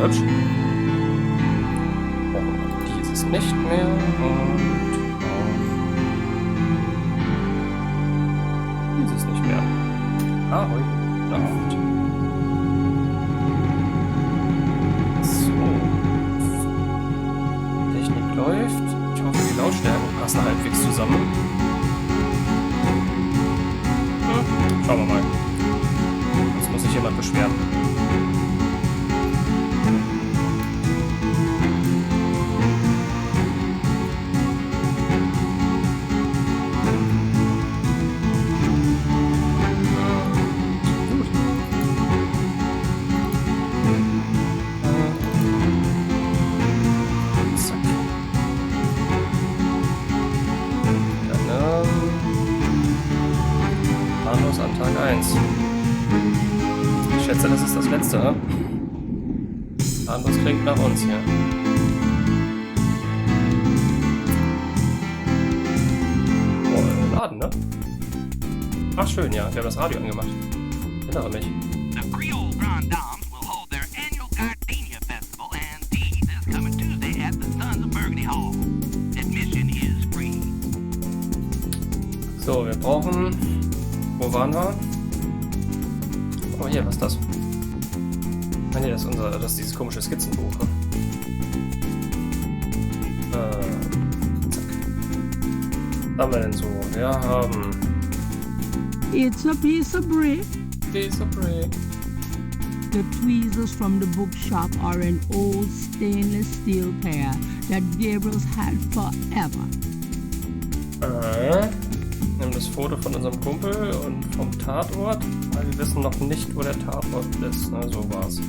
hübsch. Brauchen dieses nicht mehr und dieses nicht mehr. Ahoi, Nacht. So. Technik läuft. Ich hoffe, die Lautstärken passen halbwegs zusammen. Schauen wir mal. Sonst muss sich jemand beschweren. Ich schätze, das ist das letzte. Anderes klingt nach uns hier. Oh, Laden, ne? Ach schön, ja. Wir haben das Radio angemacht. Ich erinnere mich. So, wir brauchen... Wo waren wir? Oh, hier, was ist das? Ah, nee, das ist dieses komische Skizzenbuch. Ne? Zack. Was haben wir denn so? Wir haben... It's a piece of brick. Piece of brick. The tweezers from the bookshop are an old stainless steel pair that Gabriel's had forever. Nimm das Foto von unserem Kumpel und vom Tatort, weil wir wissen noch nicht, wo der Tatort ist. Na, so war's.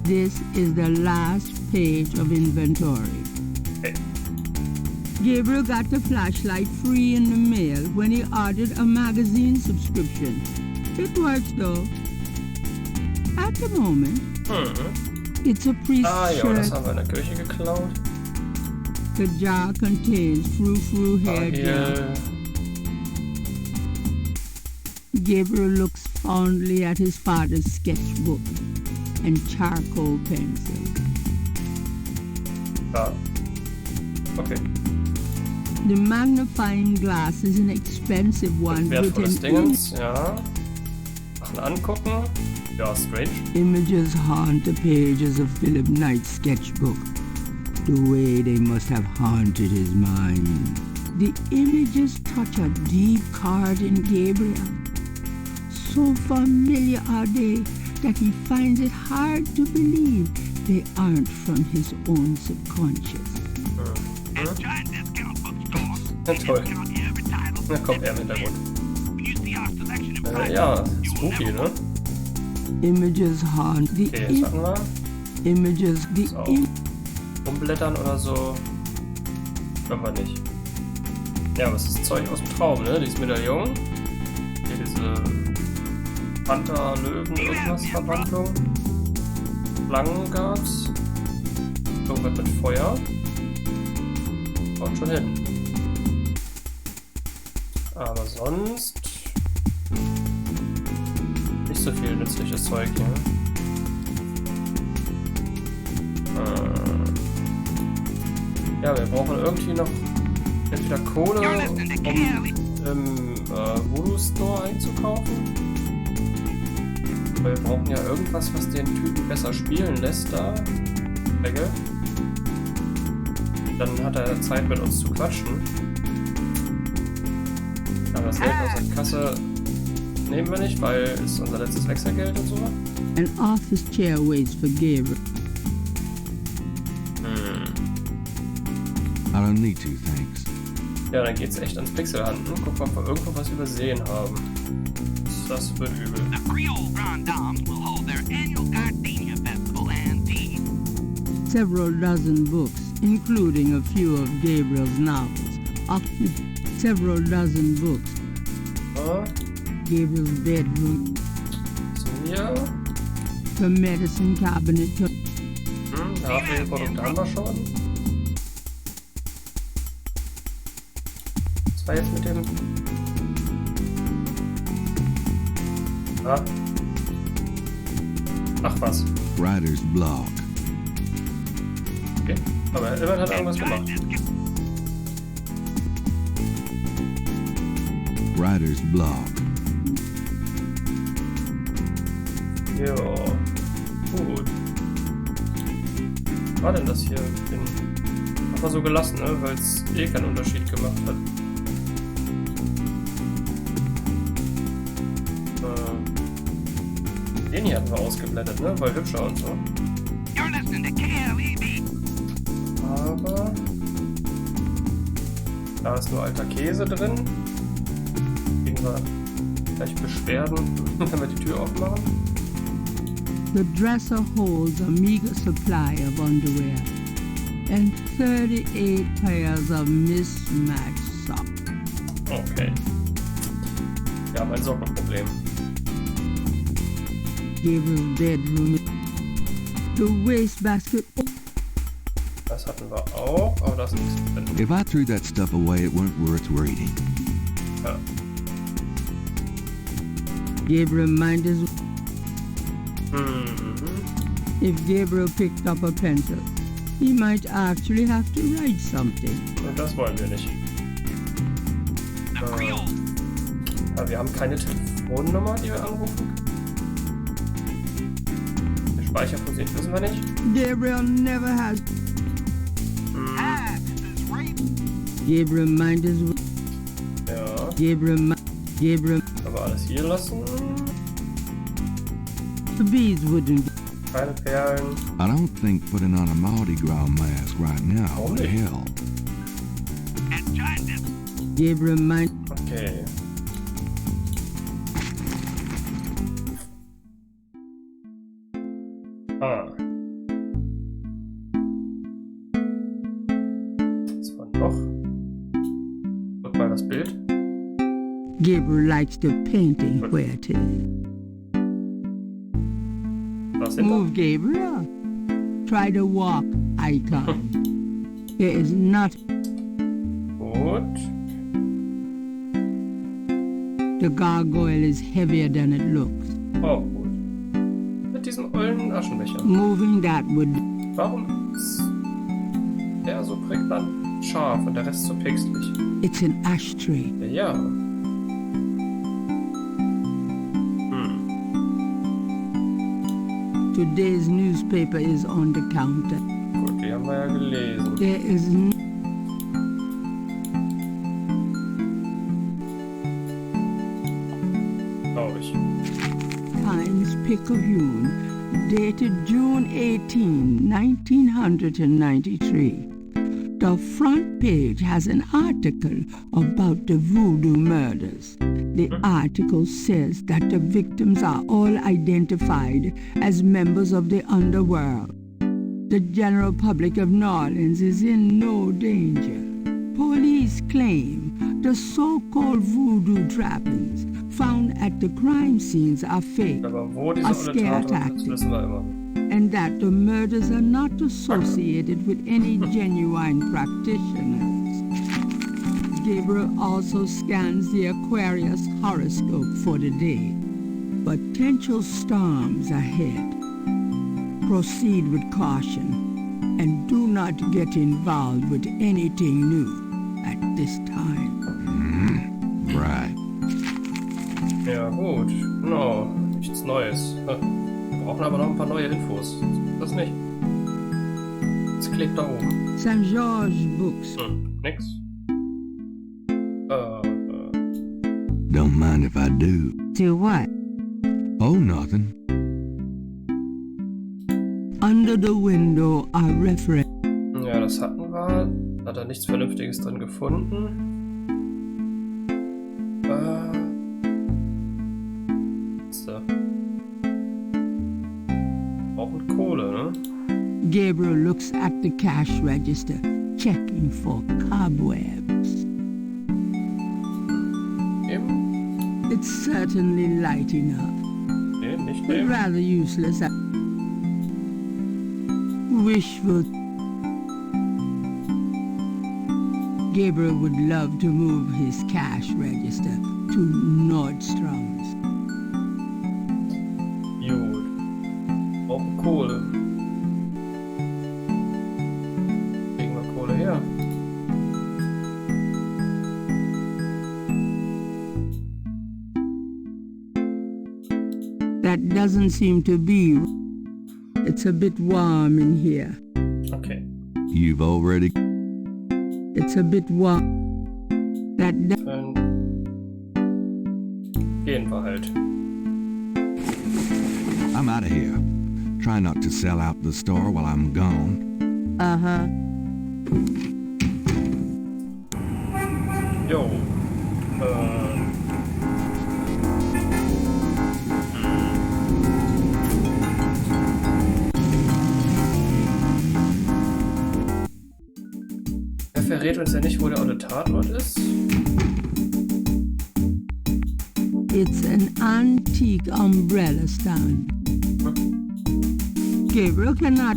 This is the last page of inventory. Okay. Gabriel got the flashlight free in the mail when he ordered a magazine subscription. It works though. At the moment, it's a priest's ja, das haben wir in der Kirche geklaut. The jar contains frou-frou hair gel. Gabriel looks fondly at his father's sketchbook and charcoal pencil. Ja. Okay. The magnifying glass is an expensive one with an ja. Sachen angucken. Ja, strange. Images haunt the pages of Philip Knight's sketchbook. The way they must have haunted his mind. The images touch a deep chord in Gabriel. So familiar are they that he finds it hard to believe they aren't from his own subconscious. Ja, toll. Na komm, er im Hintergrund. Ja, spooky, ne? Images haunt the okay, jetzt hatten wir. Images the so. Umblättern oder so. Können wir nicht. Ja, was ist das Zeug aus dem Traum, ne? Dieses Medaillon. Hier diese Panther, Löwen, irgendwas Verwandlung. Schlangen gab's. Irgendwas mit Feuer. Kommt schon hin. Aber sonst nicht so viel nützliches Zeug hier. Ja, wir brauchen irgendwie noch entweder Kohle, um im Voodoo Store einzukaufen. Weil wir brauchen ja irgendwas, was den Typen besser spielen lässt da. Dann hat er Zeit mit uns zu quatschen. Aber das Geld aus der Kasse nehmen wir nicht, weil es unser letztes Wechselgeld und so. An office chair waits for Gabriel. I don't need to, thanks. Ja, dann geht's echt ans Pixelhanden. Gucken, ob wir irgendwo was übersehen haben. Das wird übel. The Creole Grand Dames will hold their annual Gardenia Festival and tea. Several dozen books, including a few of Gabriel's novels. Several dozen books. Gabriel's bedroom. Ja. The medicine cabinet. Produkte haben wir schon. Was war jetzt mit dem... Ach was. Writer's block. Okay. Aber immerhin hat er irgendwas gemacht. Writer's block. Ja. Gut. Was war denn das hier? Einfach so gelassen, ne? Weil es eh keinen Unterschied gemacht hat. Den hier hatten wir ausgeblendet, ne? Weil hübscher und so. You're listening to KLEB. Aber da ist nur alter Käse drin. Kriegen wir gleich Beschwerden, wenn wir die Tür aufmachen. The dresser holds a meager supply of underwear and 38 pairs of mismatched socks. Okay. Wir haben ein Sockenproblem. Gabriel's bedroom. The wastebasket. Das hatten wir auch, aber da ist nichts drin. If I threw that stuff away, it weren't worth reading. Ja. Gabriel minded Mhm. if Gabriel picked up a pencil, he might actually have to write something. Und das wollen wir nicht. Aber wir haben keine Telefonnummer, die wir anrufen können. Der Speicher funktioniert, wissen wir nicht. Gabriel never has. Ah, this is rape. Gabriel minded. Ja, Gabriel. aber alles hier lassen. The bees wouldn't. Keine Perlen. I don't think putting on a Mardi Gras mask right now would Only. help. And John this. Gabriel mind. Okay. Ah. Was war noch? Guck mal das Bild. Gabriel likes the painting where it is. Was sind Move, Gabriel. Try the walk icon. There is not. da? Gut. The gargoyle is heavier than it looks. Oh, gut. Mit diesem ollen Aschenbecher. Moving that would. Warum ist der so prägnant scharf und der Rest so pixelig? It's an ashtray. Ja. Today's newspaper is on the counter. Gut, die haben wir ja gelesen. There is Glaube ich. Times Picayune, dated June 18, 1993. The front page has an article about the voodoo murders. The article says that the victims are all identified as members of the underworld. The general public of New Orleans is in no danger. Police claim the so-called voodoo trappings found at the crime scenes are fake, Aber wo diese a olle scare Tat ist, das tactic, wissen wir immer. and that the murders are not associated with any genuine practitioners. Gabriel also scans the Aquarius horoscope for the day. Potential storms ahead. Proceed with caution and do not get involved with anything new at this time. Right. Ja, gut. Genau. Nichts Neues. Wir brauchen aber noch ein paar neue Infos. Das nicht. Es klebt da oben. St. George Books. Nix. Don't mind if I do. Do what? Oh, nothing. Under the window are references. Ja, das hatten wir. Hat er nichts Vernünftiges drin gefunden. Was ist da? Brauchen Kohle, ne? Gabriel looks at the cash register, checking for cobwebs. Eben? It's certainly light enough, Nee, nicht but nehmen. rather useless. Wishful. Gabriel would love to move his cash register to Nordstrom's. Gut. That doesn't seem to be. It's a bit warm in here. Okay. You've already... It's a bit warm. Dann gehen wir halt. I'm out of here. Try not to sell out the store while I'm gone. Uh-huh. Jo. Er verrät uns ja nicht, wo der Tatort ist. It's an antique umbrella stand. Gabriel cannot.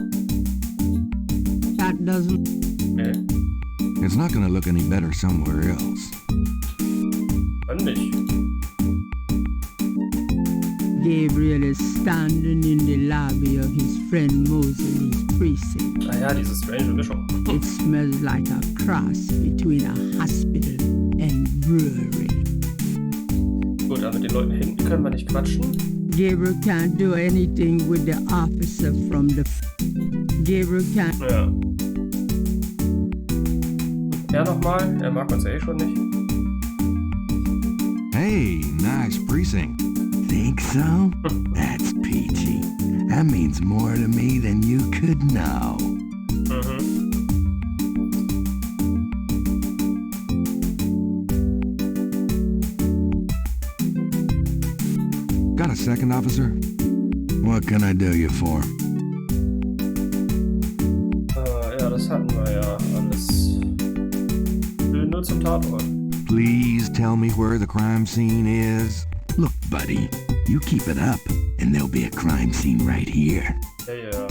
That doesn't. Okay. It's not gonna look any better somewhere else. Dann nicht. Gabriel is standing in the lobby of his friend Mosley's precinct. Ah ja, diese strange Mischung. It smells like a cross between a hospital and brewery. Gut, aber mit den Leuten hinten können wir nicht quatschen. Gabriel can't do anything with the officer from the... Gabriel can't... Ja. Er nochmal. Er mag uns ja eh schon nicht. Hey, nice precinct. Think so? That's peachy. That means more to me than you could know. Got a second, officer? What can I do you for? Ja, das hatten wir ja alles. Nur zum Tatort. Please tell me where the crime scene is. Look, buddy, you keep it up, and there'll be a crime scene right here. Ja.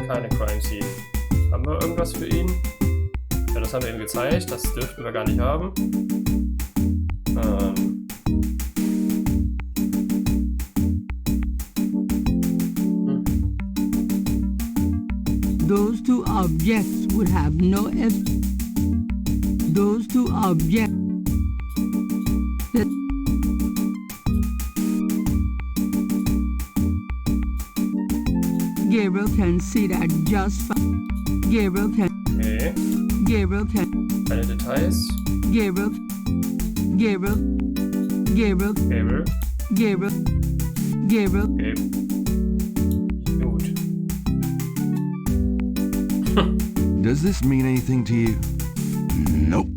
Keine Crime Scene. Haben wir irgendwas für ihn? Ja, das haben wir ihm gezeigt. Das dürften wir gar nicht haben. Those two objects would have no Those two objects... Gabriel can see that just fine. Gabriel can... Okay. Gabriel can... Keine Details. Gabriel... Gabriel... Gabriel... Gabriel. Gabriel... Gabriel... Okay. Gut. Does this mean anything to you? Nope.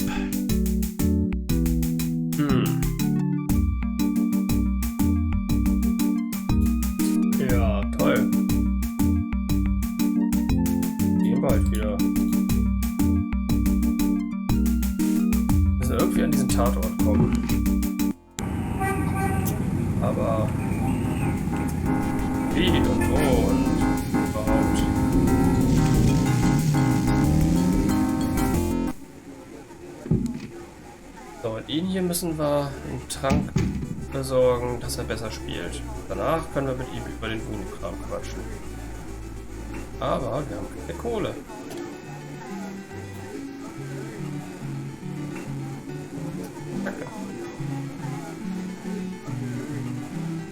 Ja, toll. Gehen wir halt wieder. Also irgendwie an diesen Tatort kommen. Aber wie und wo und überhaupt. So, und ihn hier müssen wir einen Trank besorgen, dass er besser spielt. Danach können wir mit ihm über den Voodoo-Kram quatschen. Aber wir haben keine Kohle. Danke.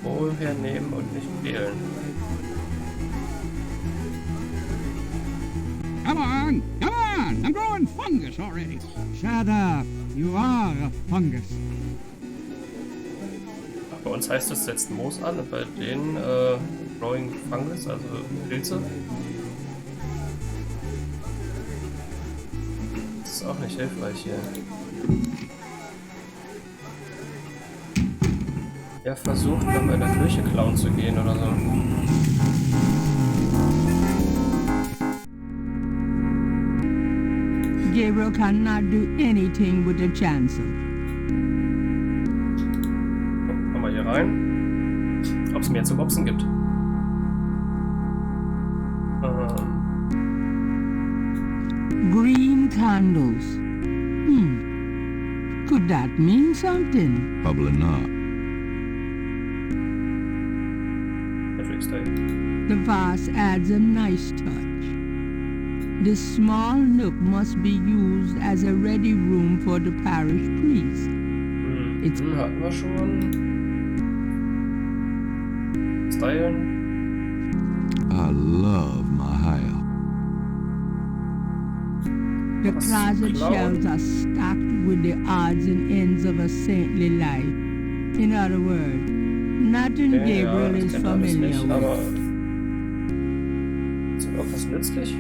Woher nehmen und nicht wählen. Come on! I'm growing fungus already. Shut up! You are a fungus. Bei uns heißt es, setzt Moos an und bei denen Growing Fungus, also Pilze. Das ist auch nicht hilfreich hier. Ja, versucht mal in der Küche klauen zu gehen oder so. Gabriel cannot do anything with the chancel. Komm mal hier rein. Ob es mehr zu mopsen gibt. Green candles. Could that mean something? Probably not. The vase adds a nice touch. This small nook must be used as a ready room for the parish priest. It's Hatten wir schon. Stylen. I love my hair. the Was closet klauen? shelves are stocked with the odds and ends of a saintly life. In other words, nothing Gabriel das is kennt alles familiar nicht, with. aber ist irgendwas nützlich?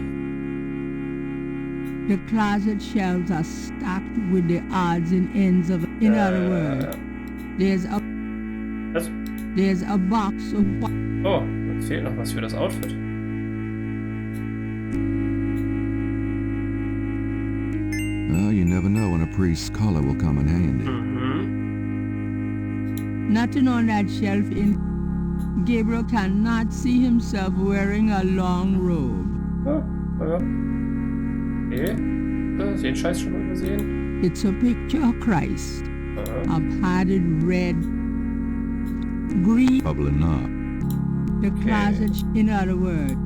The closet shelves are stocked with the odds and ends of. In other words, Was? there's a box of. Oh, jetzt fehlt noch was für das Outfit. Well, you never know when a priest's collar will come in handy. Nothing on that shelf in. Gabriel cannot see himself wearing a long robe. Ja. Okay. Den Scheiß schon mal übersehen. It's a picture of Christ. A padded red, green. Probably not. The closet, in other words,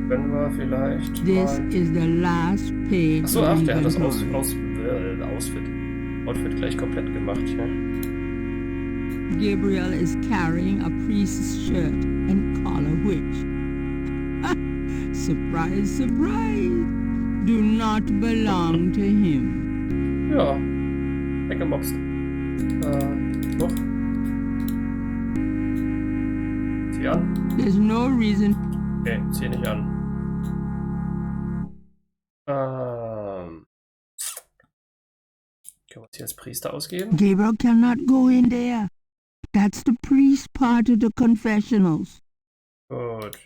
Können wir vielleicht this mal... is the last page. Achso, ach, der hat das inventory. Outfit gleich komplett gemacht hier. Gabriel is carrying a priest's shirt and collar which, surprise, surprise, do not belong to him. Ja. Weggemobst. Doch. Zieh an. There's no reason. Okay, zieh nicht an. Können wir uns hier als Priester ausgeben? Gabriel cannot go in there. That's the priest part of the confessionals. Gut.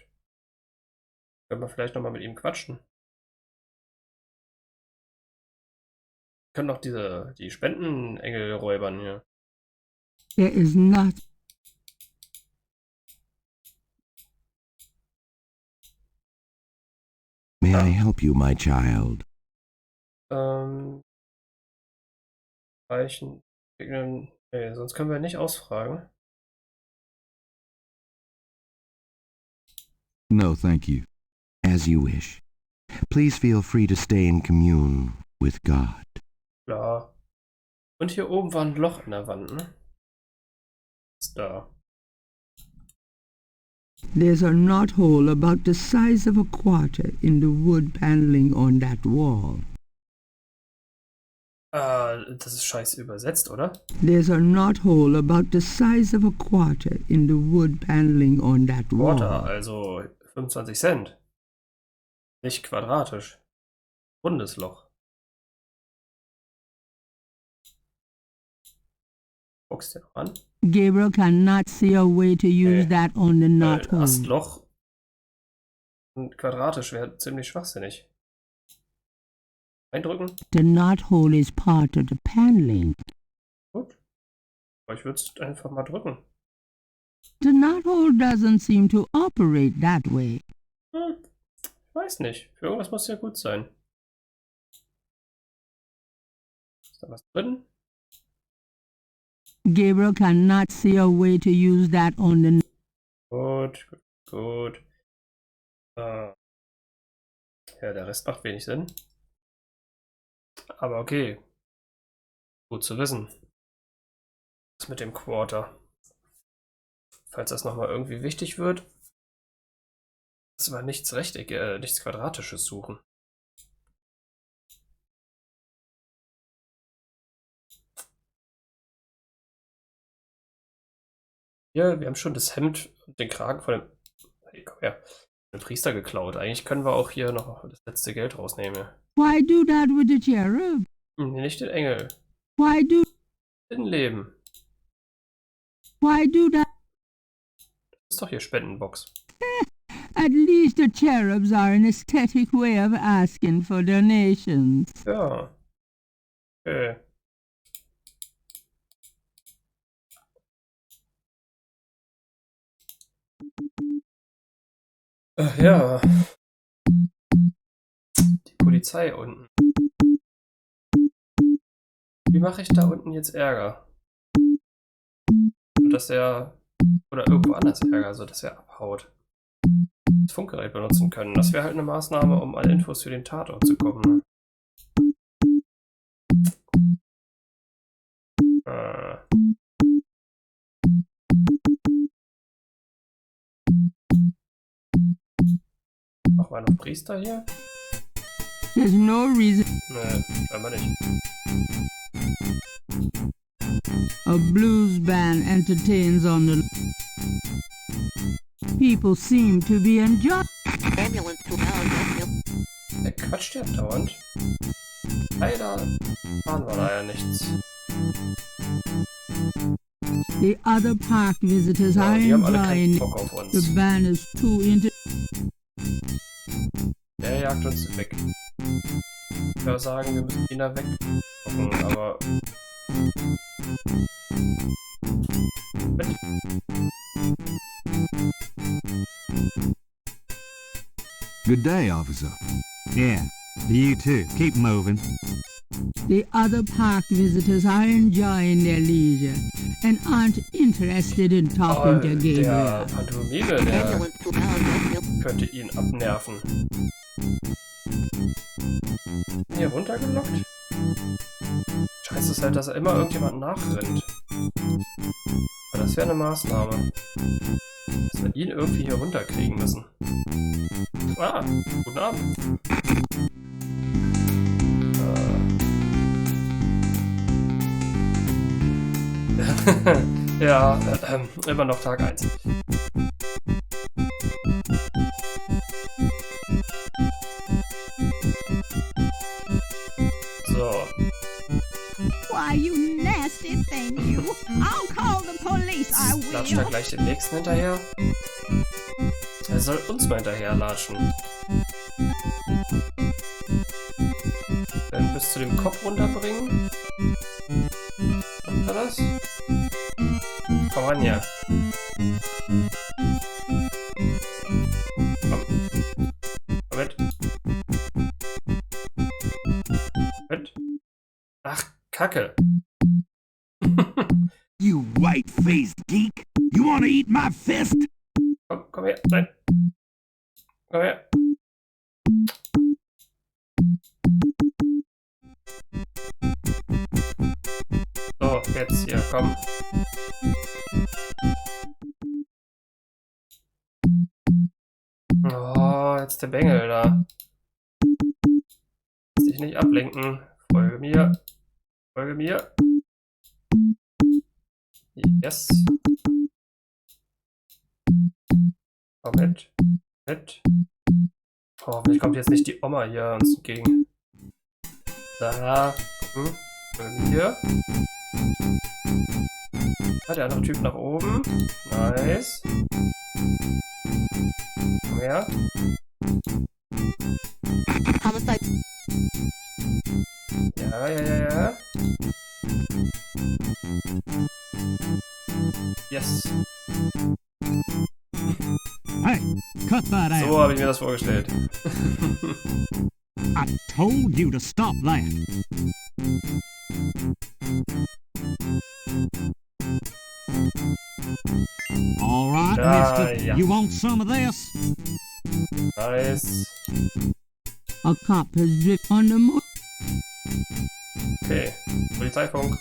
Können wir vielleicht nochmal mit ihm quatschen? Wir können doch die Spendenengel räubern hier. There is not. May I help you, my child? Reichen. Nee, sonst können wir nicht ausfragen. No, thank you. As you wish. Please feel free to stay in commune with God. Klar. Und hier oben war ein Loch in der Wand, ne? Ist da. There's a knothole about the size of a quarter in the wood paneling on that wall. Das ist scheiße übersetzt, oder? There's a knothole about the size of a quarter in the wood paneling on that Quarter, wall. also 25 Cent. Nicht quadratisch. Rundes Loch. Guckst dir noch an. Gabriel cannot see a way to use that on the knothole. Astloch und quadratisch wäre ziemlich schwachsinnig. Eindrücken. The knothole is part of the paneling. Gut. Aber ich würde es einfach mal drücken. The knothole doesn't seem to operate that way. Ich weiß nicht. Für irgendwas muss ja gut sein. Ist da was drin? Gabriel cannot see a way to use that on the. Gut, gut. Ja, der Rest macht wenig Sinn. Aber okay. Gut zu wissen. Was mit dem Quarter? Falls das nochmal irgendwie wichtig wird. Das war nichts nichts Quadratisches suchen. Ja, wir haben schon das Hemd und den Kragen von dem, hey, komm her, dem Priester geklaut. Eigentlich können wir auch hier noch das letzte Geld rausnehmen. Ja. Why do that with the cherub? Nicht den Engel. Why do Den Leben. why do that? Das ist doch hier Spendenbox. At least the cherubs are an aesthetic way of asking for donations. Ja. Okay. Ach ja. Die Polizei unten. Wie mache ich da unten jetzt Ärger? Dass er, oder irgendwo anders Ärger, sodass er abhaut. Das Funkgerät benutzen können. Das wäre halt eine Maßnahme, um an Infos für den Tatort zu kommen. Ne? Machen wir noch Priester hier? There's no reason. Nee, scheinbar nicht. A blues band entertains on the... People seem to be enjoying... Ambulance to town. Der quatscht ja dauernd. Leider fahren wir da ja nichts. The other park visitors Ja, are die haben alle enjoying... keinen Bock auf uns. The band is too into... Der jagt uns weg. Ich würde sagen, wir müssen ihn da weggucken, aber... Mit. Good day, officer. Yeah, you too. Keep moving. The other park visitors are enjoying their leisure and aren't interested in talking to Gabriel. Der Pantomime, der Ambulance to town. könnte ihn abnerven. Hier runtergelockt? Scheiße ist halt, dass er immer irgendjemand nachrennt. Aber das wäre eine Maßnahme. Dass wir ihn irgendwie hier runterkriegen müssen. Ah, guten Abend. Ja, immer noch Tag 1. So. Why, you nasty thing, you. I'll call the police, I Latscht er will. gleich den nächsten hinterher? Er soll uns mal hinterher latschen. Dann bis zu dem Kopf runterbringen. Macht er das? Komm ran hier. Komm. Komm mit. Mit. Ach, Kacke. You white-faced geek! You wanna eat my fist? Komm her. Nein. Komm her. So, jetzt hier, komm. Oh, jetzt der Bengel da. Lass dich nicht ablenken. Folge mir. Folge mir. Yes. Komm mit. Mit. Oh, hoffentlich kommt jetzt nicht die Oma hier uns entgegen. Da. Folge mir. Ah, der andere Typ nach oben. Nice. Komm her. Homicide. Ja. Yes. Hey, cut that out. So habe ich mir das vorgestellt. I told you to stop that. All right, Ja, mister. ja. You want some of this? Nice. A cop has driven on the moon. Okay. Polizeifunk.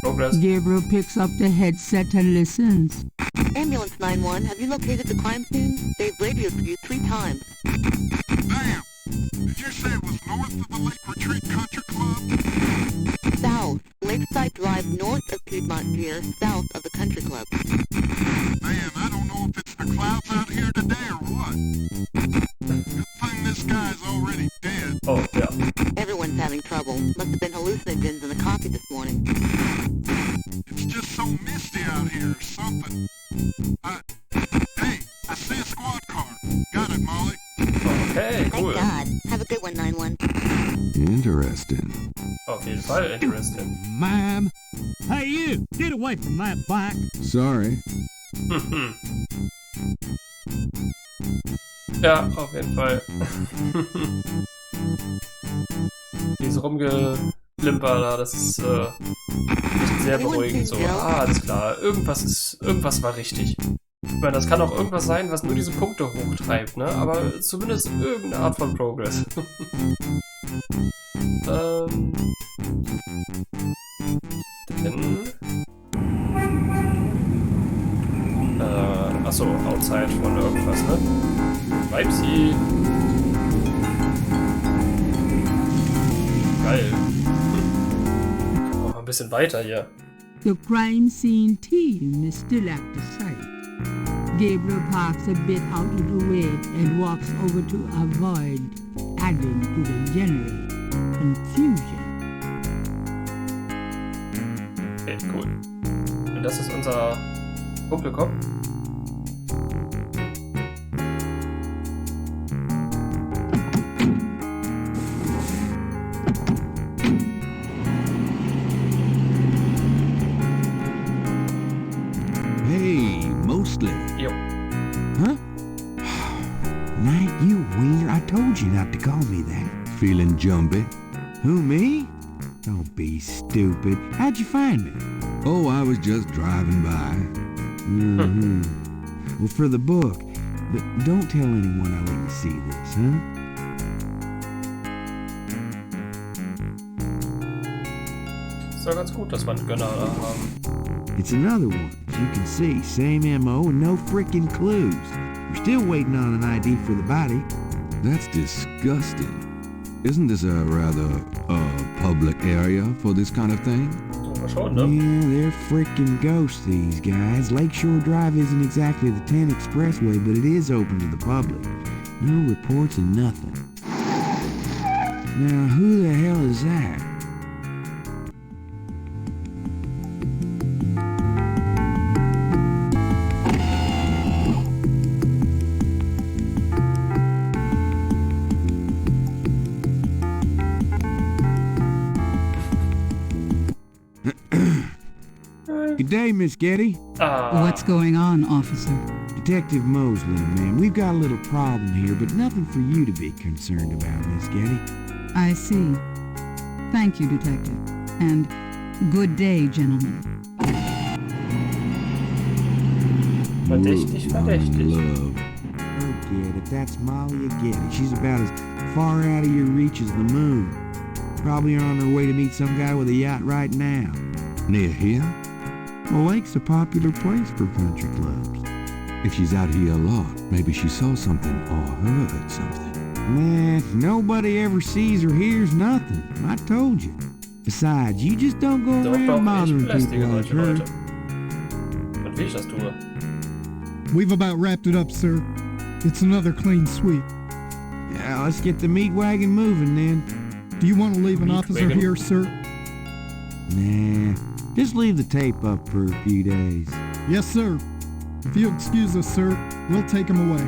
Progress. Gabriel picks up the headset and listens. Ambulance 911, have you located the crime scene? They've radioed for you 3 times. Damn! Did you say it was north of the Lake Retreat Country Club? South. Lakeside Drive north of Piedmont Pier, south of the country club. Man, I don't know if it's the clouds out here today or what. Good thing this guy's already dead. Oh, ja. Everyone's having trouble. Must have been hallucinogens in the coffee this morning. It's just so misty out here or something. Hey, I see a squad car. Got it, Molly. Okay, Thank cool. God. Have a good one, 911. Interesting. Auf jeden Fall interesting. Ma'am. Hey, you! Get away from that bike. Sorry. Ja, auf jeden Fall. Dieses Rumgeklimper da, das ist echt sehr beruhigend. So, alles klar. Irgendwas war richtig. Ich meine, das kann auch irgendwas sein, was nur diese Punkte hochtreibt, ne? Aber zumindest irgendeine Art von Progress. Achso, outside von irgendwas, ne? Weibsi. Geil. Noch ein bisschen weiter hier. The crime scene team is still at the site. Gabriel parks a bit out of the way and walks over to avoid adding to the generate confusion. Okay, cool. Und das ist unser Kumpelkopf. Hey, mostly. Jo. Huh? Knight, you wiener. I told you not to call me that. Feeling jumpy? Who, me? Don't be stupid. How'd you find me? Oh, I was just driving by. Mm-hmm. Well, for the book. But don't tell anyone I let you see this, huh? Ist ja ganz gut, dass wir einen Gönner da haben. It's another one. As you can see, same MO and no frickin' clues. We're still waiting on an ID for the body. That's disgusting. Isn't this a rather, public area for this kind of thing? Mal schauen, ne? Yeah, they're frickin' ghosts, these guys. Lakeshore Drive isn't exactly the 10 expressway, but it is open to the public. No reports and nothing. Now, who the hell is that? Good day, Miss Getty. What's going on, officer? Detective Mosley, man. We've got a little problem here, but nothing for you to be concerned about, Miss Getty. I see. Thank you, detective. And good day, gentlemen. Verdächtig, verdächtig. Love. Forget it. That's Molly Getty. She's about as far out of your reach as the moon. Probably on her way to meet some guy with a yacht right now. Near here? Well, Lake's a popular place for country clubs. If she's out here a lot, maybe she saw something or heard something. Man, nobody ever sees or hears nothing. I told you. Besides, you just don't go Doch, around ich bothering belästige people like solche her. Leute. Und wie ich das tue. We've about wrapped it up, sir. It's another clean sweep. Yeah, let's get the meat wagon moving then. Do you want to leave an Meat officer wagon. here, sir? Nah, just leave the tape up for a few days. Yes, sir. If you'll excuse us, sir, we'll take him away.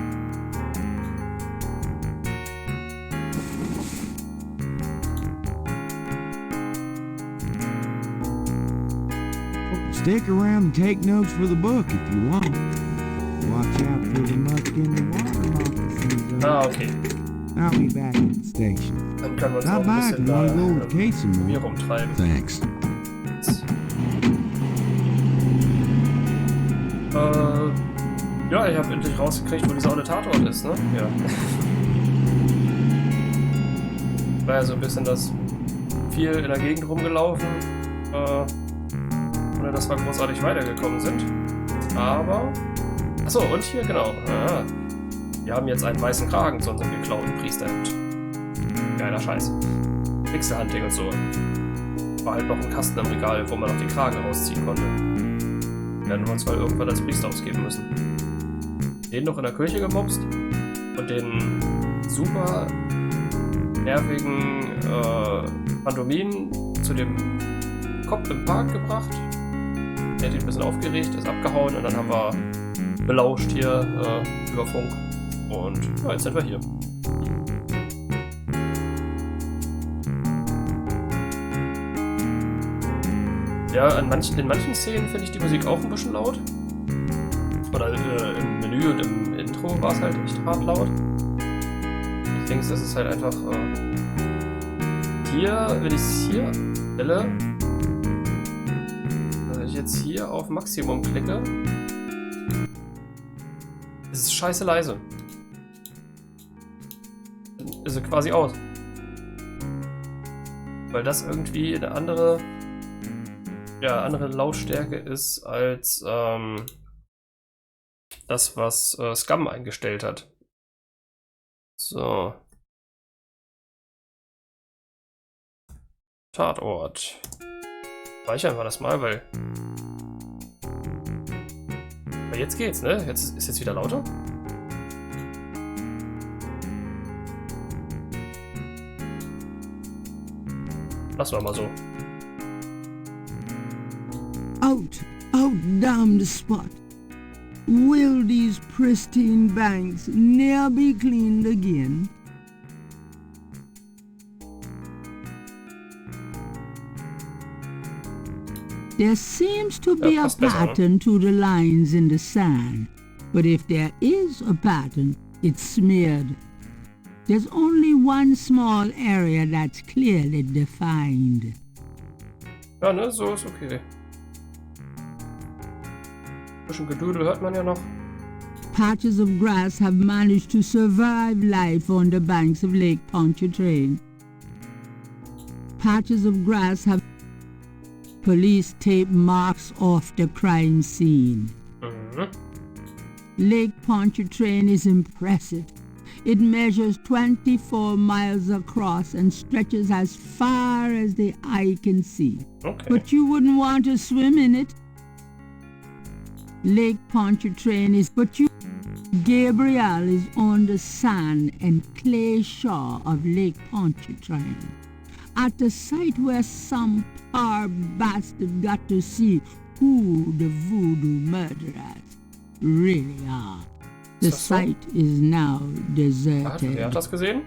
Stick around and take notes for the book if you want. Watch out for the muck in the water moccasins. Okay. I'll be back at the station. Dann können wir uns Stop auch by ein if bisschen you da want to go over the case some hier more. rumtreiben. Thanks. Ja, ich habe endlich rausgekriegt, wo dieser olle Tatort ist, ne? Ja. War ja so ein bisschen das viel in der Gegend rumgelaufen, ohne dass wir großartig weitergekommen sind. Aber... Achso, und hier, genau. Wir haben jetzt einen weißen Kragen zu unserem geklauten Priesterhemd. Geiler Scheiß. Pixelhunting und so. War halt noch ein Kasten am Regal, wo man noch den Kragen rausziehen konnte. Werden wir uns mal irgendwann als Priester ausgeben müssen. Den noch in der Kirche gemobst und den super nervigen Phantomin zu dem Kopf im Park gebracht. Der hat ihn ein bisschen aufgeregt, ist abgehauen und dann haben wir belauscht hier über Funk. Und ja, jetzt sind wir hier. Ja, in manchen Szenen finde ich die Musik auch ein bisschen laut. Oder im Menü und im Intro war es halt echt hart laut. Ich denke, das ist halt einfach hier, wenn ich es hier stelle, also wenn ich jetzt hier auf Maximum klicke, ist es scheiße leise. Dann ist es quasi aus. Weil das irgendwie eine andere Lautstärke ist als das, was Scum eingestellt hat. So. Tatort. Speichern wir das mal, weil jetzt geht's, ne? Ist jetzt wieder lauter? Lassen wir mal so. Out damn the spot. Will these pristine banks ne'er be cleaned again? There seems to be a pattern to the lines in the sand, but if there is a pattern, it's smeared. There's only one small area that's clearly defined. Ja, ne, so ist okay. Ein bisschen Gedudel hört man ja noch. Patches of grass have managed to survive life on the banks of Lake Pontchartrain. Patches of grass have... Police tape marks off the crime scene. Lake Pontchartrain is impressive. It measures 24 miles across and stretches as far as the eye can see. Okay. But you wouldn't want to swim in it. Lake Pontchartrain is... Gabriel is on the sand and clay shore of Lake Pontchartrain, at the site where some poor bastard got to see who the voodoo murderers really are. The site is now deserted. Wer hat das gesehen?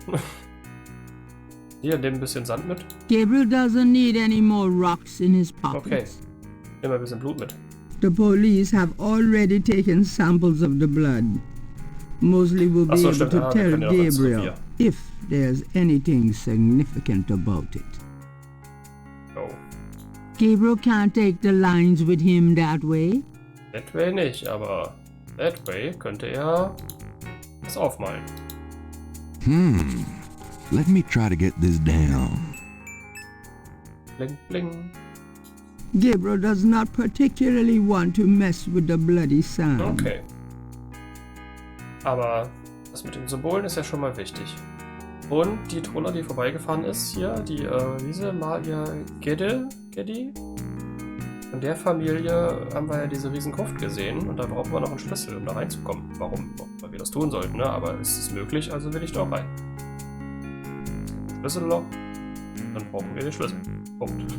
Hier, nimm ein bisschen Sand mit. Gabriel doesn't need any more rocks in his pockets. Okay, nimm ein bisschen Blut mit. The police have already taken samples of the blood. Mosley will be able to tell Gabriel if there's anything significant about it. Oh. Gabriel can't take the lines with him that way. That way nicht, aber that way könnte er das aufmalen. Let me try to get this down. Bling, bling. Gabriel does not particularly want to mess with the bloody sand. Okay. Aber das mit den Symbolen ist ja schon mal wichtig. Und die Troller, die vorbeigefahren ist hier, die, diese Malia Geddy. Von der Familie haben wir ja diese riesen Gruft gesehen und da brauchen wir noch einen Schlüssel, um da reinzukommen. Warum? Weil wir das tun sollten, ne? Aber ist es möglich, also will ich doch rein. Schlüsselloch, dann brauchen wir den Schlüssel. Punkt.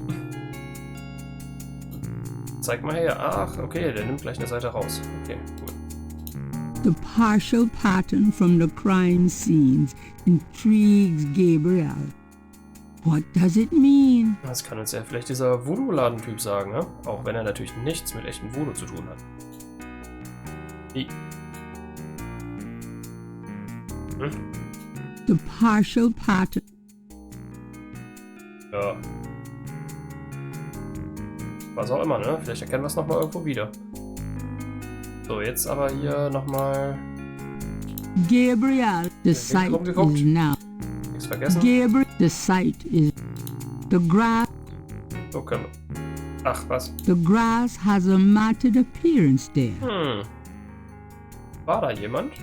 Zeig mal her. Ach, okay, der nimmt gleich eine Seite raus. Okay, gut. The partial pattern from the crime scenes intrigues Gabriel. What does it mean? Das kann uns ja vielleicht dieser Voodoo-Ladentyp sagen, ne? Auch wenn er natürlich nichts mit echtem Voodoo zu tun hat. Wie? The partial pattern. Ja. Was auch immer, ne? Vielleicht erkennen wir es nochmal irgendwo wieder. So, jetzt aber hier nochmal. Gabriel, the site is now. Nichts vergessen. Gabriel, the site is. The grass. So können wir. Ach, was? The grass has a matted appearance there. War da jemand?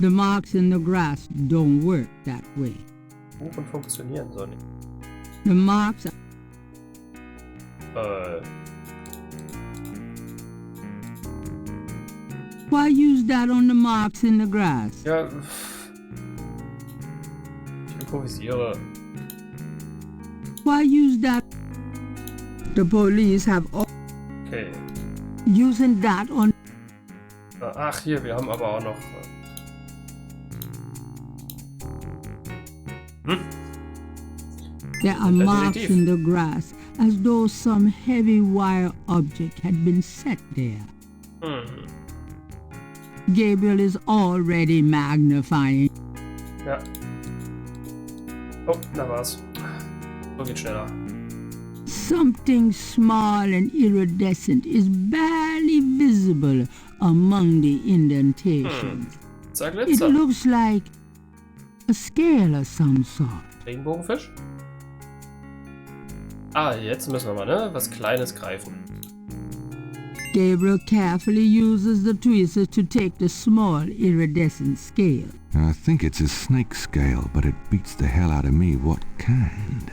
The marks in the grass don't work that way. Buchen funktionieren so nicht. The marks. Why use that on the marks in the grass? Ja. Ich improvisiere. Why use that? The police have all. Okay. Using that on. Ach, hier, wir haben aber auch noch. There are marks in the grass, as though some heavy wire object had been set there. Gabriel is already magnifying. Ja. Oh, da war's. So geht's schneller. Something small and iridescent is barely visible among the indentations. It looks like a scale of some sort. Regenbogenfisch? Ah, jetzt müssen wir mal, ne? Was Kleines greifen. Gabriel carefully uses the tweezers to take the small iridescent scale. I think it's a snake scale, but it beats the hell out of me. What kind?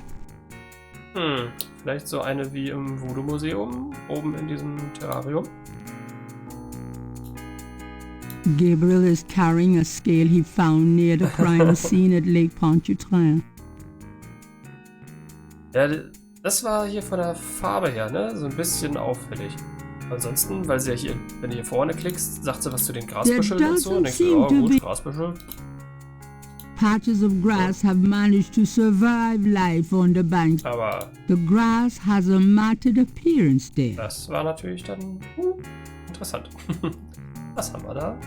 Vielleicht so eine wie im Voodoo-Museum, oben in diesem Terrarium. Gabriel is carrying a scale he found near the crime scene at Lake Pontchartrain. Ja, das war hier von der Farbe her, ne? So ein bisschen auffällig. Ansonsten, weil sie ja hier, wenn du hier vorne klickst, sagt sie was zu den Grasbüscheln und so. Und denkst du, oh gut, Grasbüschel. Patches of grass have managed to survive life on the bank. Aber the grass has a matted appearance there. Das war natürlich dann interessant. Was haben wir da?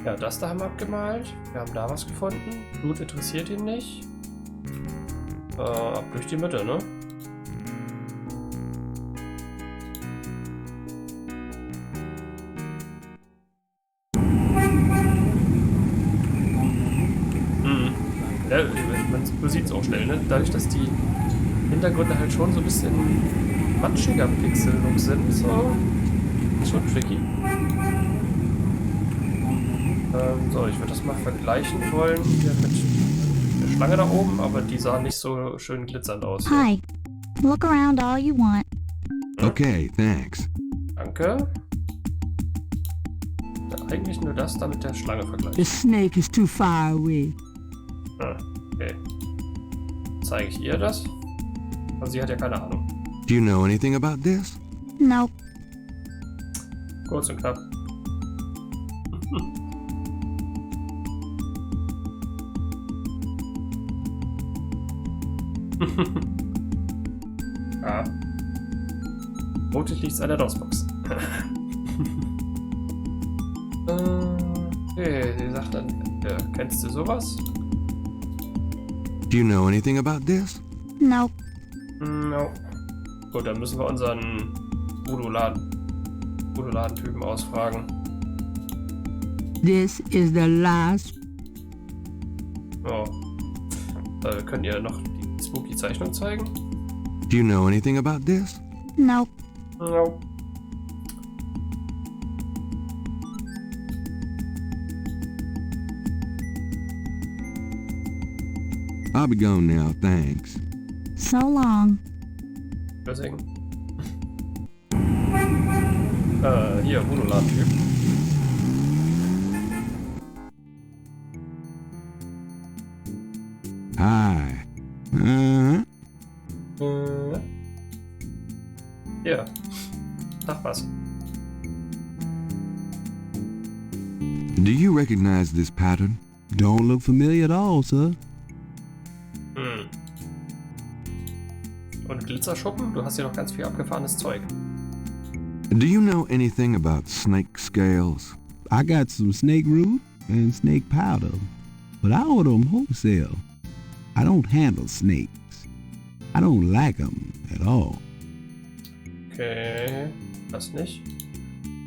Ja, das da haben wir abgemalt. Wir haben da was gefunden. Blut interessiert ihn nicht. Ab durch die Mitte, ne? Ja, man sieht es auch schnell, ne? Dadurch, dass die Hintergründe halt schon so ein bisschen matschiger Pixel-Look sind, so. Ist schon tricky. So, ich würde das mal vergleichen wollen hier mit der Schlange da oben, aber die sah nicht so schön glitzernd aus. Hier. Hi. Look around all you want. Okay, thanks. Danke. Ja, eigentlich nur das da mit der Schlange The vergleichen. snake is too far away. Okay. Zeige ich ihr das? Also sie hat ja keine Ahnung. Do you know anything about this? Nope. Kurz und knapp. Ah. Mutig liegt an der DOS-Box. Okay, sie sagt dann, kennst du sowas? Do you know anything about this? Nope. No. Gut, dann müssen wir unseren Voodoo-Laden-Typen ausfragen. This is the last. Oh. Könnt ihr noch die Spooky-Zeichnung zeigen? Do you know anything about this? Nope. No. I'll be gone now, thanks. So long. Deswegen. Hier, Voodoo-Laden-Typ. Hi. Hier. Sag was. Do you recognize this pattern? Don't look familiar at all, sir. Und Glitzerschuppen? Du hast hier noch ganz viel abgefahrenes Zeug. Do you know anything about snake scales? I got some snake root and snake powder, but I order them wholesale. I don't handle snakes. I don't like them at all. Okay, das nicht.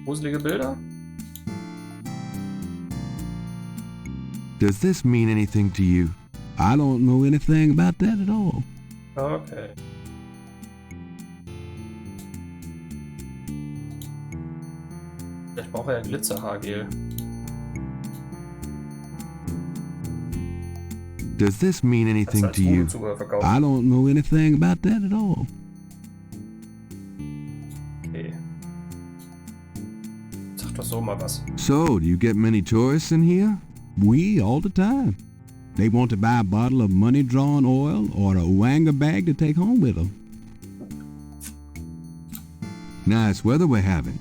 Gruselige Bilder? Does this mean anything to you? I don't know anything about that at all. Okay. Ich brauche ja Glitzerhaargel. Does this mean Das anything als to you? Voodoo-Zubehör verkauft. I don't know anything about that at all. Okay. Sag doch so mal was. So, do you get many tourists in here? We all the time. They want to buy a bottle of money-drawn oil or a Wanga bag to take home with them. Nice weather we're having.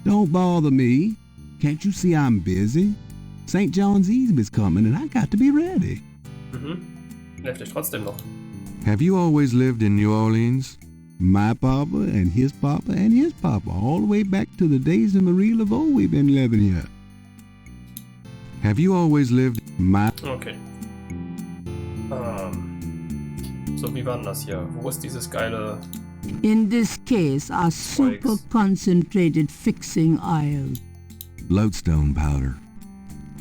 Don't bother me. Can't you see I'm busy? St. John's Eve is coming and I got to be ready. Nervt dich trotzdem noch. Have you always lived in New Orleans? My papa and his papa and his papa, all the way back to the days of Marie Laveau we've been living here. Have you always lived? Okay. So, wie war denn das hier? Wo ist dieses geile... In this case, are super concentrated fixing oil. Lodestone powder.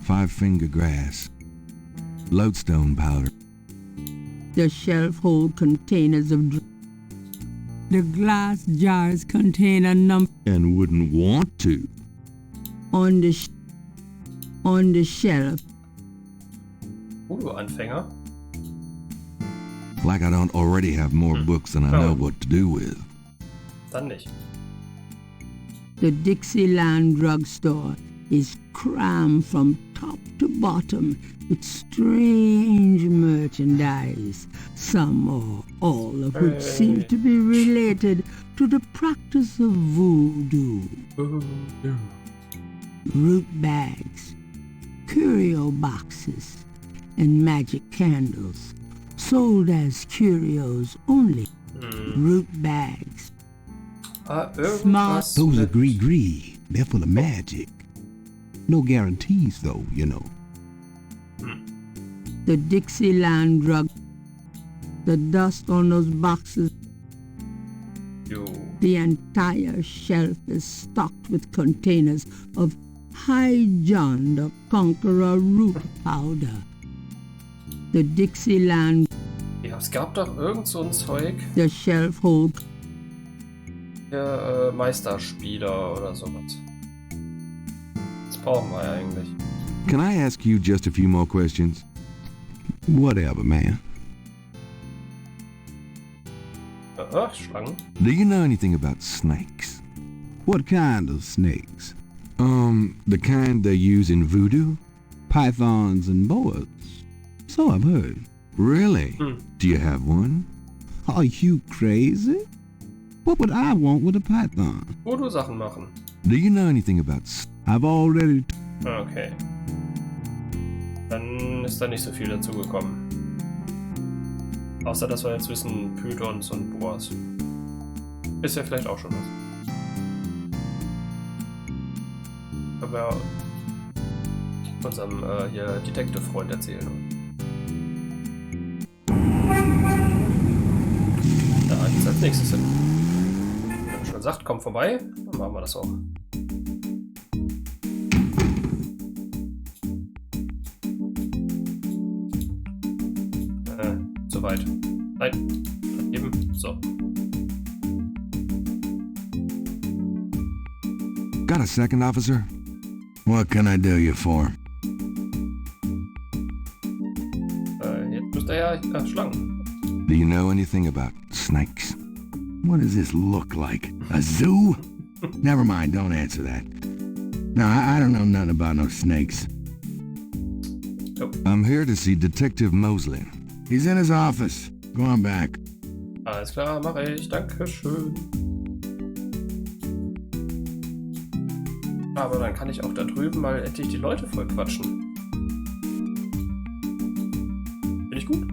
5-finger grass. Lodestone powder. The shelf hold containers of The glass jars contain a number And wouldn't want to. on the shelf. Du Anfänger. Like I don't already have more books than I know what to do with. Dann nicht. The Dixieland drugstore is crammed from top to bottom with strange merchandise, some or all of which seems to be related to the practice of voodoo. Root bags, curio boxes, and magic candles, sold as curios only. Root bags. Irgendwas Those are mit... gree-gree. They're full of magic. No guarantees, though, you know. The Dixieland drug. The dust on those boxes. Jo. The entire shelf is stocked with containers of High John the Conqueror root powder. The Dixieland. Ja, es gab doch irgend so ein Zeug. The shelf hold. Der Meisterspieler oder sowas. Das brauchen wir ja eigentlich. Can I ask you just a few more questions? Whatever, man. Schlangen? Do you know anything about snakes? What kind of snakes? The kind they use in voodoo? Pythons and boas. So I've heard. Really? Do you have one? Are you crazy? What would I want with a python? Voodoo-Sachen machen. Do you know anything about I've already... Okay. Dann ist da nicht so viel dazugekommen. Außer, dass wir jetzt wissen, Pythons und Boas. Ist ja vielleicht auch schon was. Können wir unserem hier Detective-Freund erzählen. Da geht's als nächstes hin. Wenn er schon sagt, komm vorbei, dann machen wir das auch. Zu weit. Nein. Eben. So. Got a second, officer? What can I do you for? Jetzt müsste er ja Schlangen. Do you know anything about snakes? What does this look like? A zoo? Never mind, don't answer that. No, I don't know nothing about no snakes. Oh. I'm here to see Detective Mosley. He's in his office. Go on back. Alles klar, mache ich. Dankeschön. Aber dann kann ich auch da drüben mal endlich die Leute voll quatschen. Finde ich gut.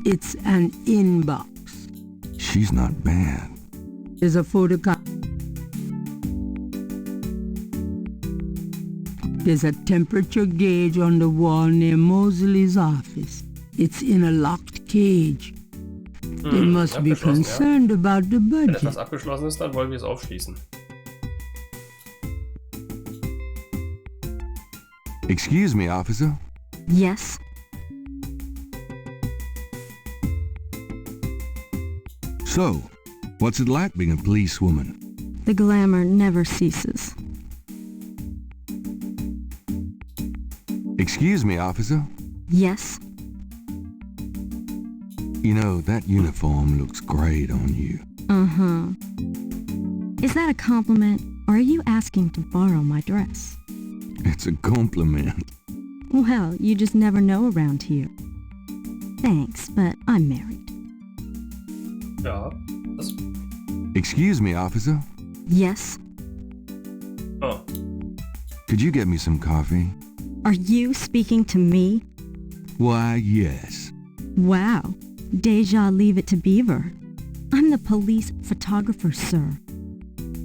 It's an inbox. She's not bad. There's a photocopy. There's a temperature gauge on the wall near Mosley's office. It's in a locked cage. They must be concerned about the Wenn budget. etwas abgeschlossen ist, dann wollen wir es aufschließen. Excuse me, officer. Yes? So, what's it like being a policewoman? The glamour never ceases. Excuse me, officer. Yes? You know, that uniform looks great on you. Uh-huh. Is that a compliment, or are you asking to borrow my dress? It's a compliment. Well, you just never know around here. Thanks, but I'm married. Ja, das... Excuse me, officer. Yes? Oh. Could you get me some coffee? Are you speaking to me? Why, yes. Wow. Deja leave it to Beaver. I'm the police photographer, sir.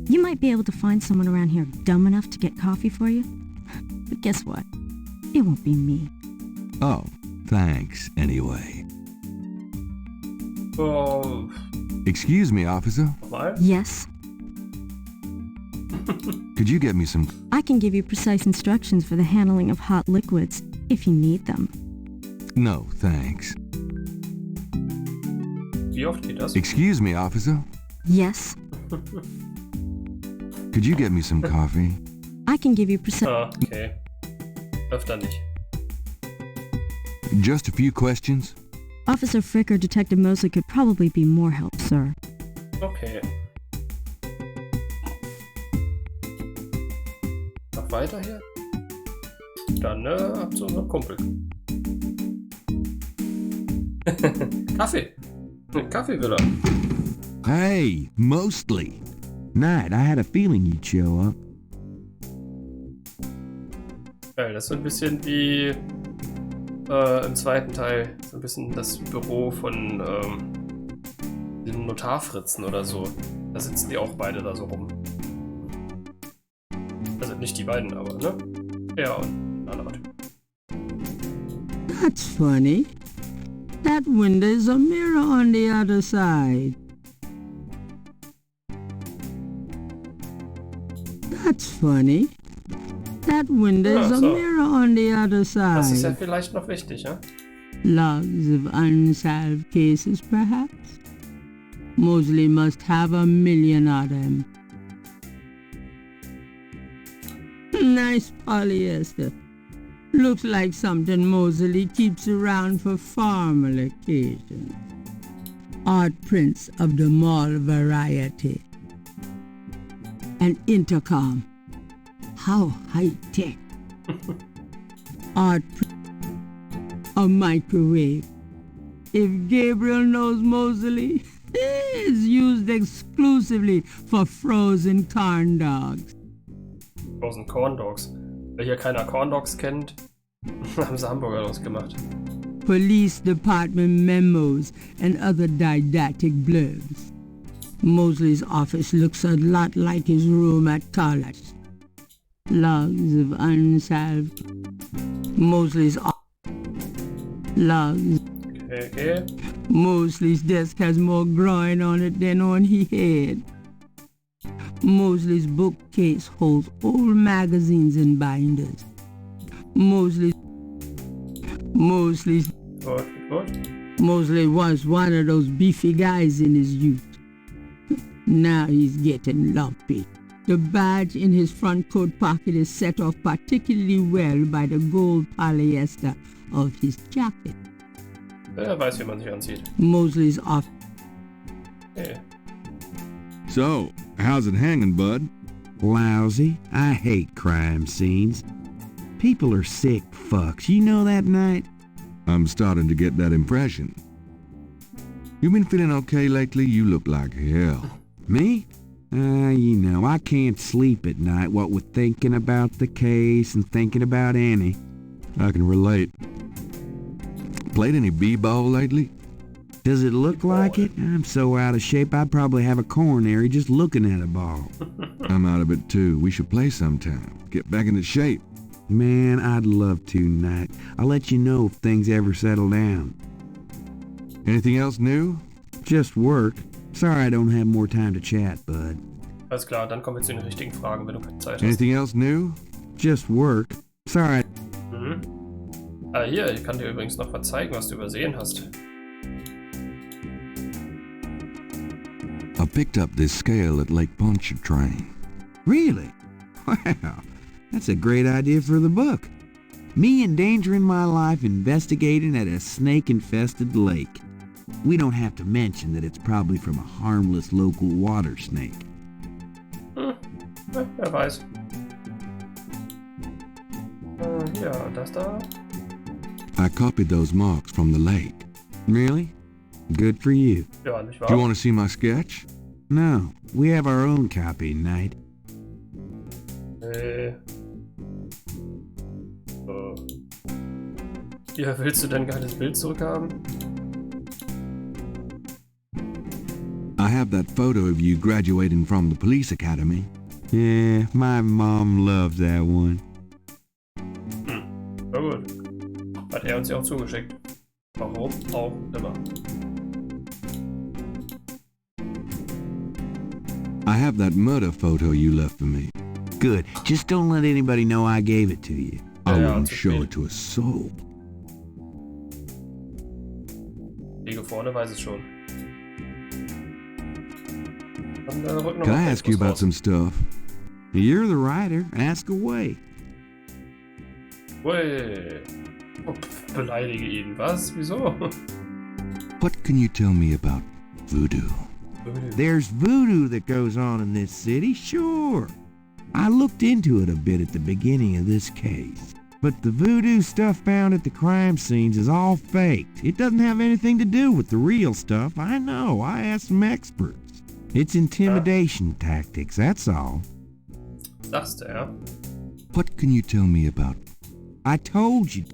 You might be able to find someone around here dumb enough to get coffee for you. But guess what? It won't be me. Oh, thanks, anyway. Oh. Excuse me, officer. Nochmal? Yes? Could you get me some... I can give you precise instructions for the handling of hot liquids, if you need them. No, thanks. Wie oft geht das? Excuse me, officer. Yes, Could you get me some coffee? I can give you precise... Ah, okay. Öfter nicht. Just a few questions? Officer Frick or Detective Mosley could probably be more help, sir. Okay. Noch weiter hier? Dann ab zu unserem Kumpel. Kaffee. Kaffee will er. Hey, Mostly. Knight, I had a feeling you'd show up. Geil, das ist so ein bisschen wie im zweiten Teil. So ein bisschen das Büro von den Notarfritzen oder so. Da sitzen die auch beide da so rum. Also nicht die beiden, aber ne? Ja, und ein anderer Typ. That's funny. That window is a mirror on the other side. That's funny. That window is a mirror on the other Das ist ja side. vielleicht noch wichtig, ja? Logs of unsolved cases, perhaps? Mosley must have 1,000,000 of them. Nice polyester. Looks like something Mosley keeps around for formal occasions. Art prints of the mall variety. An intercom. How high-tech. Art a microwave. If Gabriel knows Mosley, it's used exclusively for frozen corn dogs. Frozen Corn Dogs. Wer hier keiner Corn Dogs kennt, haben sie Hamburger ausgemacht. Police department memos and other didactic blurbs. Mosley's office looks a lot like his room at college. Logs of unsolved. Mosley's logs. Okay. Mosley's desk has more groin on it than on his head. Mosley's bookcase holds old magazines and binders. Mosley was one of those beefy guys in his youth. Now he's getting lumpy. The badge in his front coat pocket is set off particularly well by the gold polyester of his jacket. Er weiß, wie man sich anzieht. Mosley's off. Okay. So, how's it hanging, bud? Lousy. I hate crime scenes. People are sick fucks. You know that, Knight? I'm starting to get that impression. You been feeling okay lately? You look like hell. Me? You know, I can't sleep at night, what with thinking about the case and thinking about Annie. I can relate. Played any b-ball lately? Does it look like it? I'm so out of shape I'd probably have a coronary just looking at a ball. I'm out of it too. We should play sometime. Get back into shape. Man, I'd love to, Knight. I'll let you know if things ever settle down. Anything else new? Just work. Sorry I don't have more time to chat, bud. Alles klar, dann kommen wir zu den richtigen Fragen, wenn du keine Zeit hast. Anything else new? Just work. Sorry. Mhm. Hier, ich kann dir übrigens noch was zeigen, was du übersehen hast. I picked up this scale at Lake Pontchartrain. Really? Wow. That's a great idea for the book. Me endangering my life investigating at a snake-infested lake. We don't have to mention that it's probably from a harmless local water snake. Wer weiß. Ja, das da. I copied those marks from the lake. Really? Good for you. Ja, nicht wahr? Do you want to see my sketch? No, we have our own copy, Knight. Ja, willst du dein geiles Bild zurückhaben? I have that photo of you graduating from the police academy. Yeah, my mom loves that one. Na gut. Hat er uns ja auch zugeschickt. Warum auch immer. I have that murder photo you left for me. Good. Just don't let anybody know I gave it to you. I Ja, wouldn't zu show spät. it to a soul. Lege vorne, weiß es schon. Dann rücken wir Can mal I ask you Infos about raus. some stuff? You're the writer. Ask away. Ui. Oh, beleidige ihn. Was? Wieso? What can you tell me about voodoo? There's voodoo that goes on in this city, sure. I looked into it a bit at the beginning of this case. But the voodoo stuff found at the crime scenes is all faked. It doesn't have anything to do with the real stuff. I know. I asked some experts. It's intimidation tactics, that's all. Sagst du, ja? What can you tell me about? I told you.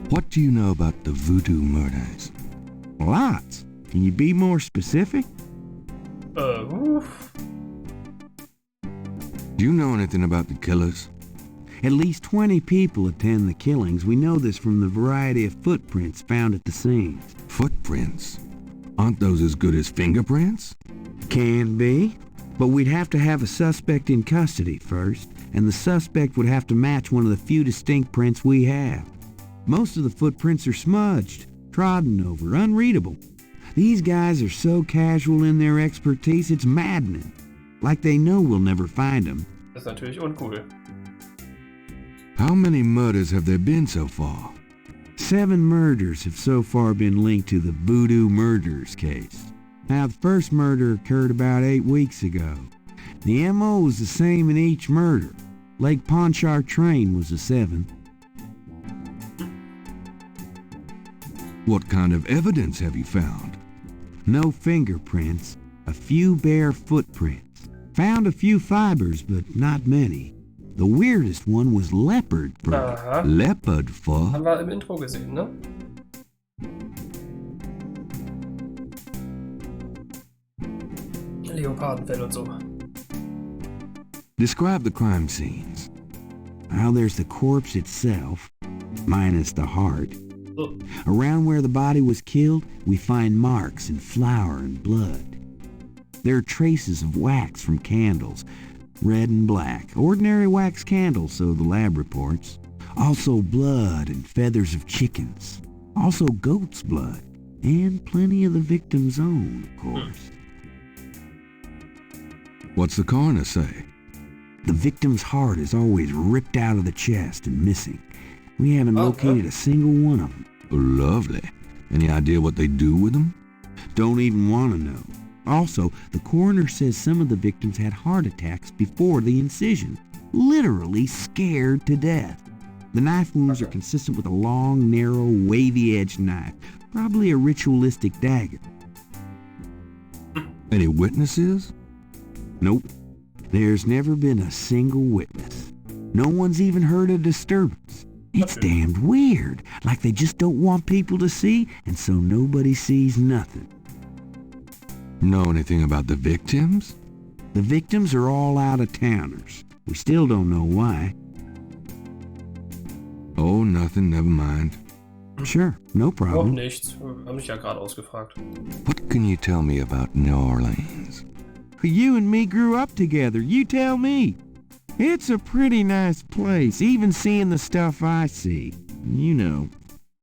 What do you know about the voodoo murders? Lots. Can you be more specific? Oof. Do you know anything about the killers? At least 20 people attend the killings. We know this from the variety of footprints found at the scenes. Footprints? Aren't those as good as fingerprints? Can be. But we'd have to have a suspect in custody first, and the suspect would have to match one of the few distinct prints we have. Most of the footprints are smudged, trodden over, unreadable. These guys are so casual in their expertise, it's maddening. Like they know we'll never find them. Das ist natürlich uncool. How many murders have there been so far? 7 murders have so far been linked to the voodoo murders case. Now, the first murder occurred about 8 weeks ago. The MO was the same in each murder. Lake Pontchartrain was the 7th. What kind of evidence have you found? No fingerprints, a few bare footprints. Found a few fibers, but not many. The weirdest one was leopard fur. Aha. Leopard fur? Haben wir im Intro gesehen, ne? Leopardenfell und so. Describe the crime scenes. Well, there's the corpse itself, minus the heart. Oh. Around where the body was killed, we find marks and flour and blood. There are traces of wax from candles, red and black. Ordinary wax candles, so the lab reports. Also blood and feathers of chickens. Also goat's blood. And plenty of the victim's own, of course. What's the coroner say? The victim's heart is always ripped out of the chest and missing. We haven't located a single one of them. Oh, lovely. Any idea what they do with them? Don't even want to know. Also, the coroner says some of the victims had heart attacks before the incision. Literally scared to death. The knife wounds are consistent with a long, narrow, wavy-edged knife. Probably a ritualistic dagger. Any witnesses? Nope. There's never been a single witness. No one's even heard a disturbance. It's damned weird. Like they just don't want people to see, and so nobody sees nothing. Know anything about the victims? The victims are all out-of-towners. We still don't know why. Oh, nothing, never mind. Sure, no Auch problem. nichts. Haben mich ja gerade ausgefragt. What can you tell me about New Orleans? You and me grew up together. You tell me. It's a pretty nice place, even seeing the stuff I see. You know.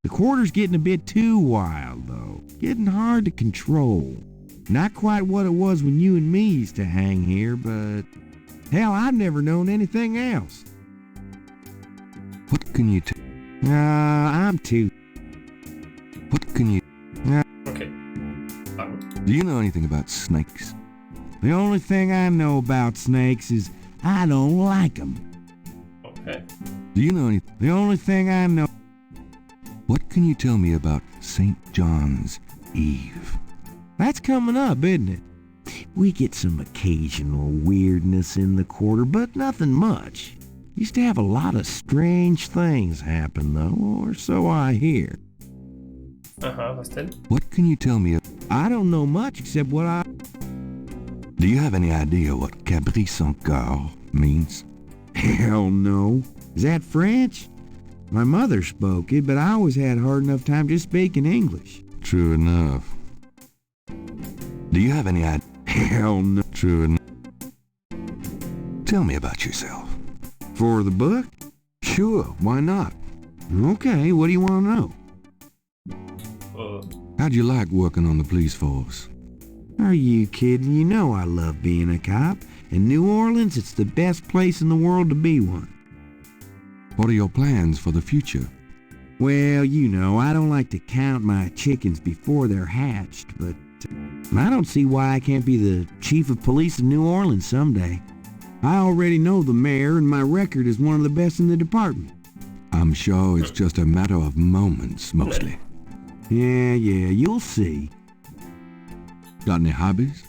The quarter's getting a bit too wild, though. Getting hard to control. Not quite what it was when you and me used to hang here, but... Hell, I've never known anything else. What can you tell? I'm too... What can you... Okay. Do you know anything about snakes? The only thing I know about snakes is I don't like them. Okay. Do you know anything? The only thing I know... What can you tell me about St. John's Eve? That's coming up, isn't it? We get some occasional weirdness in the quarter, but nothing much. Used to have a lot of strange things happen, though, or so I hear. Aha, was denn? What can you tell me? I don't know much except what I... Do you have any idea what Cabri sans Coeur means? Hell no. Is that French? My mother spoke it, but I always had a hard enough time just speaking English. True enough. Do you have any idea? Hell no. True. Tell me about yourself. For the book? Sure, why not? Okay, what do you want to know? How'd you like working on the police force? Are you kidding? You know I love being a cop. In New Orleans, it's the best place in the world to be one. What are your plans for the future? Well, you know, I don't like to count my chickens before they're hatched, but I don't see why I can't be the chief of police of New Orleans someday. I already know the mayor, and my record is one of the best in the department. I'm sure it's just a matter of moments, mostly. Yeah, you'll see. Got any hobbies?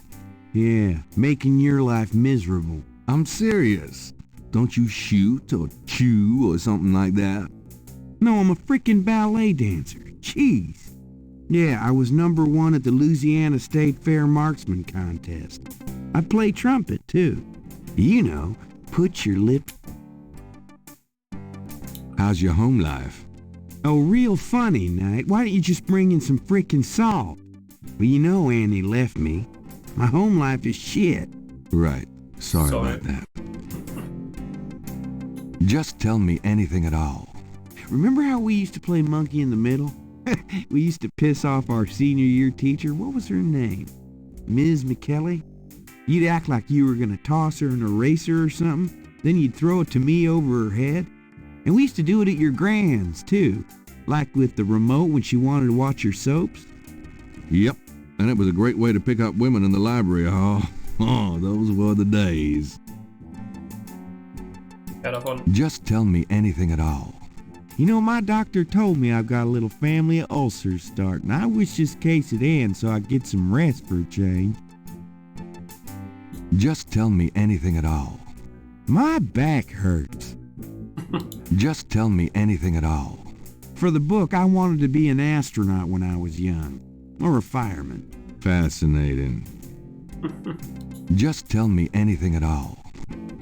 Yeah, making your life miserable. I'm serious. Don't you shoot or chew or something like that? No, I'm a freaking ballet dancer. Jeez. Yeah, I was #1 at the Louisiana State Fair Marksman Contest. I play trumpet, too. You know, put your lips... How's your home life? Oh, real funny, Knight. Why don't you just bring in some frickin' salt? Well, you know Annie left me. My home life is shit. Right. Sorry about that. Just tell me anything at all. Remember how we used to play monkey in the middle? We used to piss off our senior year teacher. What was her name? Ms. McKelly? You'd act like you were gonna toss her an eraser or something. Then you'd throw it to me over her head. And we used to do it at your grand's, too. Like with the remote when she wanted to watch her soaps. Yep. And it was a great way to pick up women in the library hall. Oh, those were the days. Just tell me anything at all. You know, my doctor told me I've got a little family of ulcers starting. I wish this case would end so I could get some rest for a change. Just tell me anything at all. My back hurts. Just tell me anything at all. For the book, I wanted to be an astronaut when I was young. Or a fireman. Fascinating. Just tell me anything at all.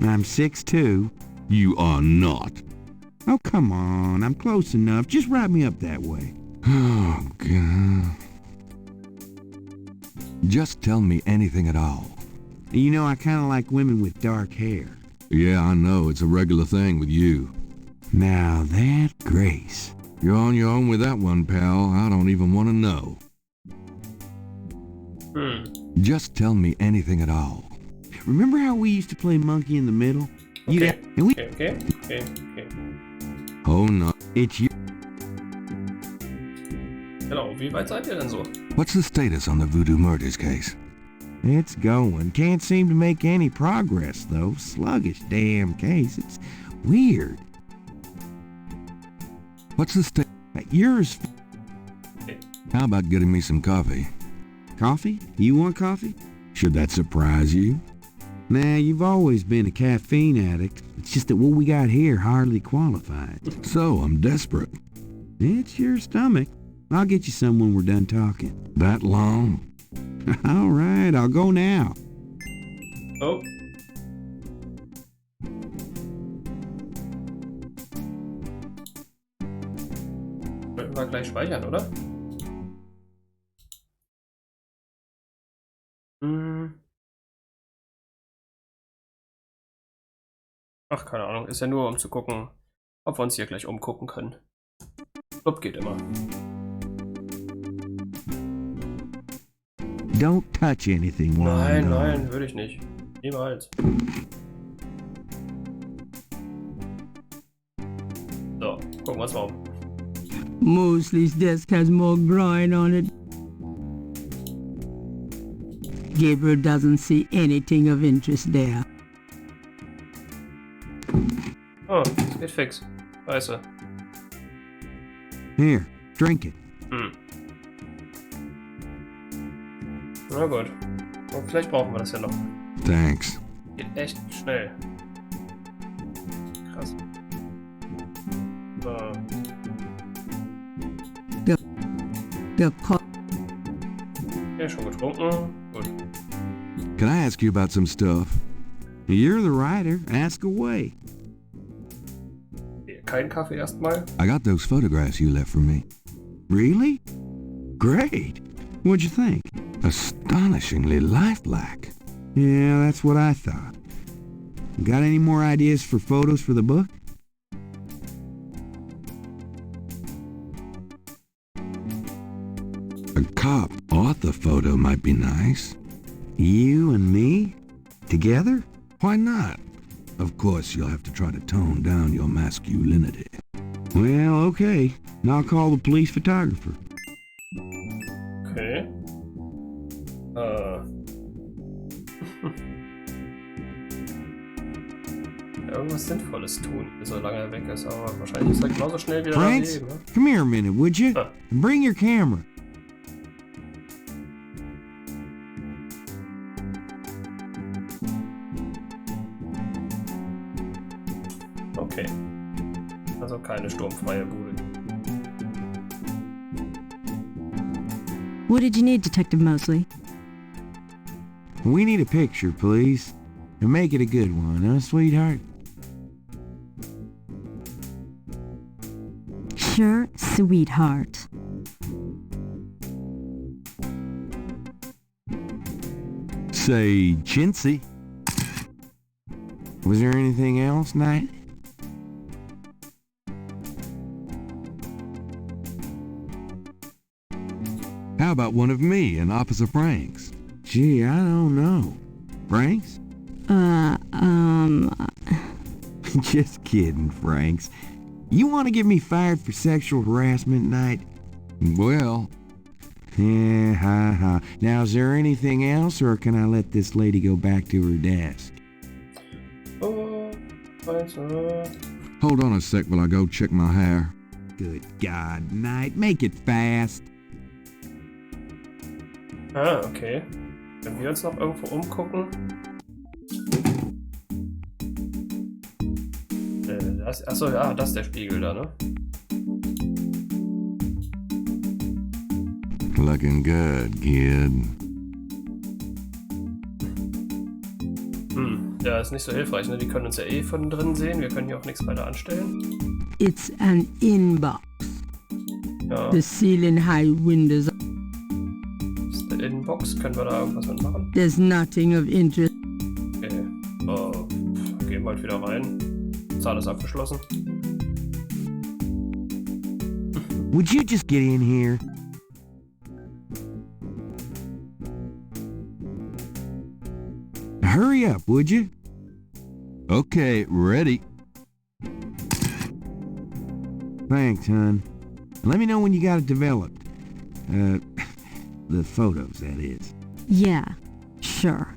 I'm 6'2". You are not. Oh, come on. I'm close enough. Just wrap me up that way. Oh, God. Just tell me anything at all. You know, I kind of like women with dark hair. Yeah, I know. It's a regular thing with you. Now that Grace. You're on your own with that one, pal. I don't even want to know. Just tell me anything at all. Remember how we used to play monkey in the middle? Okay. Okay. Oh no. It's you. Genau, wie weit seid ihr denn so? What's the status on the Voodoo Murders case? It's going. Can't seem to make any progress, though. Sluggish damn case. It's weird. What's the status? Yours. How about getting me some coffee? Coffee? You want coffee? Should that surprise you? Nah, you've always been a caffeine addict. It's just that what we got here hardly qualified. So, I'm desperate. It's your stomach. I'll get you some when we're done talking. That long? All right, I'll go now. Oh. Sollten wir gleich speichern, oder? Ach, keine Ahnung. Ist ja nur, um zu gucken, ob wir uns hier gleich umgucken können. Stopp geht immer. Don't touch anything while I'm gone. Nein, würde ich nicht. Niemals. So, gucken wir uns mal um. Mosley's desk has more groin on it. Gabriel doesn't see anything of interest there. Oh, es geht fix. Scheiße. Here, drink it. Na gut. Und vielleicht brauchen wir das ja noch. Thanks. Geht echt schnell. Krass. So. Ja, schon getrunken. Gut. Can I ask you about some stuff? You're the writer. Ask away. Kein Kaffee erstmal. I got those photographs you left for me. Really? Great. What'd you think? Astonishingly lifelike. Yeah, that's what I thought. Got any more ideas for photos for the book? A cop author photo might be nice. You and me? Together? Why not? Of course, you'll have to try to tone down your masculinity. Well, okay. I'll call the police photographer. Okay. Irgendwas Sinnvolles tun, solange er weg ist, aber wahrscheinlich ist er genauso schnell wieder Franks, daneben, ne? come here a minute, would you? And bring your camera. Okay. Also keine sturmfreie Bude. What did you need, Detective Mosley? We need a picture, please. And make it a good one, huh, sweetheart? Sure, sweetheart. Say, chintzy. Was there anything else, Knight? How about one of me and Officer Franks? Gee, I don't know. Franks? Just kidding, Franks. You want to get me fired for sexual harassment, Knight? Well... Yeah, ha. Now, is there anything else, or can I let this lady go back to her desk? Hold on a sec while I go check my hair. Good God, Knight, make it fast. Ah, okay. Können wir uns noch irgendwo umgucken? Achso, ja, das ist der Spiegel da, ne? Looking good, kid. Ja, ist nicht so hilfreich, ne? Die können uns ja eh von drin sehen. Wir können hier auch nichts weiter anstellen. It's an inbox. Ja. The ceiling high windows. Das ist eine Inbox. Können wir da irgendwas mitmachen? There's nothing of interest. Okay. Gehen wir halt wieder rein. Ist alles abgeschlossen. Would you just get in here? Hurry up, would you? Okay, ready. Thanks, hon. Let me know when you got it developed. The photos, that is. Yeah, sure.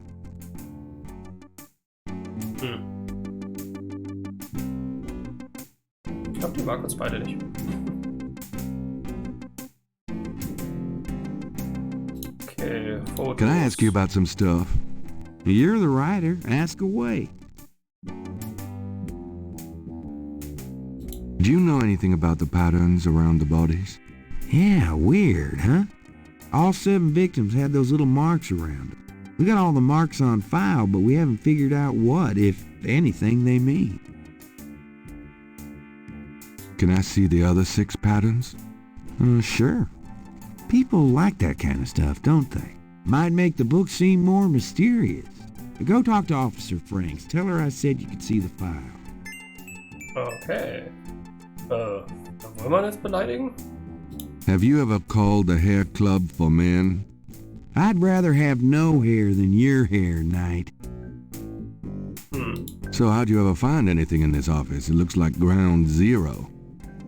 Ich glaube, die mag uns beide nicht. Okay, Fotos. Can I ask you about some stuff? You're the writer. Ask away. Do you know anything about the patterns around the bodies? Yeah, weird, huh? All 7 victims had those little marks around them. We got all the marks on file, but we haven't figured out what, if anything, they mean. Can I see the other 6 patterns? Sure. People like that kind of stuff, don't they? Might make the book seem more mysterious. Go talk to Officer Franks. Tell her I said you could see the file. Okay. Wollen wir jetzt beleidigen? Have you ever called the hair club for men? I'd rather have no hair than your hair, Knight. So how'd you ever find anything in this office? It looks like ground zero.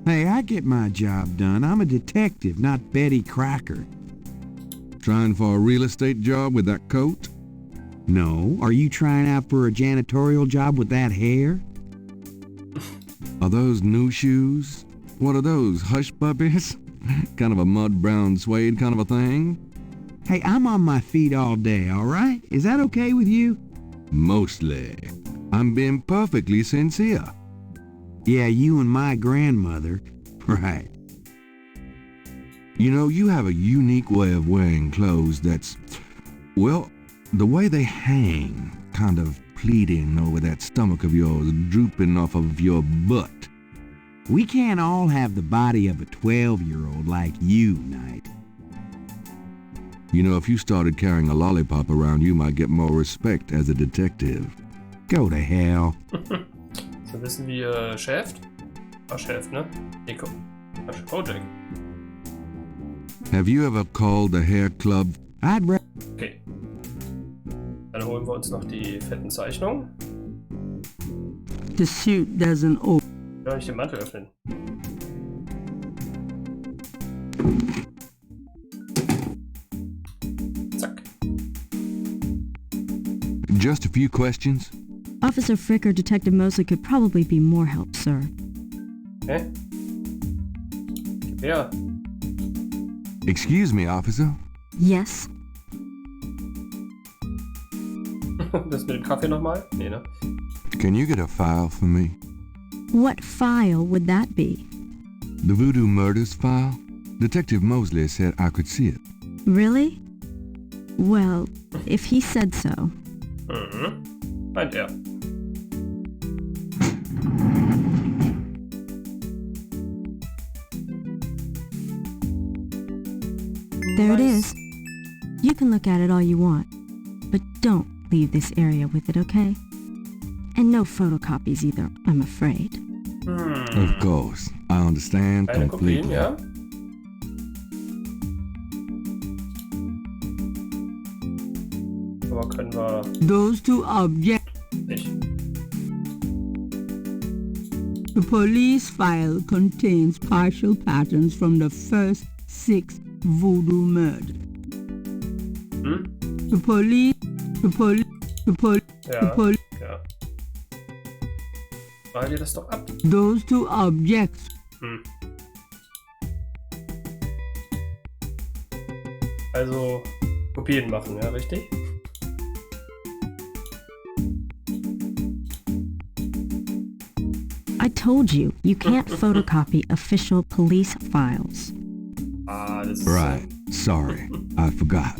Hey, I get my job done. I'm a detective, not Betty Crocker. Trying for a real estate job with that coat? No. Are you trying out for a janitorial job with that hair? Are those new shoes? What are those, hush puppies? Kind of a mud brown suede kind of a thing? Hey, I'm on my feet all day, all right? Is that okay with you? Mostly. I'm being perfectly sincere. Yeah, you and my grandmother. Right. You know, you have a unique way of wearing clothes that's, well, the way they hang, kind of pleating over that stomach of yours, drooping off of your butt. We can't all have the body of a 12-year-old like you, Knight. You know, if you started carrying a lollipop around, you might get more respect as a detective. Go to hell. So wissen wie schäft? Ah, schäft, ne? Nico. Project. Have you ever called the hair club? I'd rather... Okay. Dann holen wir uns noch die fetten Zeichnungen. The suit doesn't open. Kann ich den Mantel öffnen? Zack. Just a few questions? Officer Frick or Detective Mosley could probably be more help, sir. Okay. Gib her. Excuse me, officer. Yes? Das mit dem Kaffee nochmal? Nee, ne? Can you get a file for me? What file would that be? The Voodoo Murders file? Detective Mosley said I could see it. Really? Well, if he said so. Mhm. Meint er. There it Nice. is. You can look at it all you want, but don't leave this area with it, okay? And no photocopies either, I'm afraid. Of course. I understand Keine Kopien, completely. ja? Aber können wir Those two objects. nicht. The police file contains partial patterns from the first 6 voodoo murders. Hm? The police. Ja. Mal dir das doch ab. Those two objects. Hm. Also Kopien machen, ja, richtig? I told you, you can't photocopy official police files. Ah, das ist Right. Sorry. I forgot.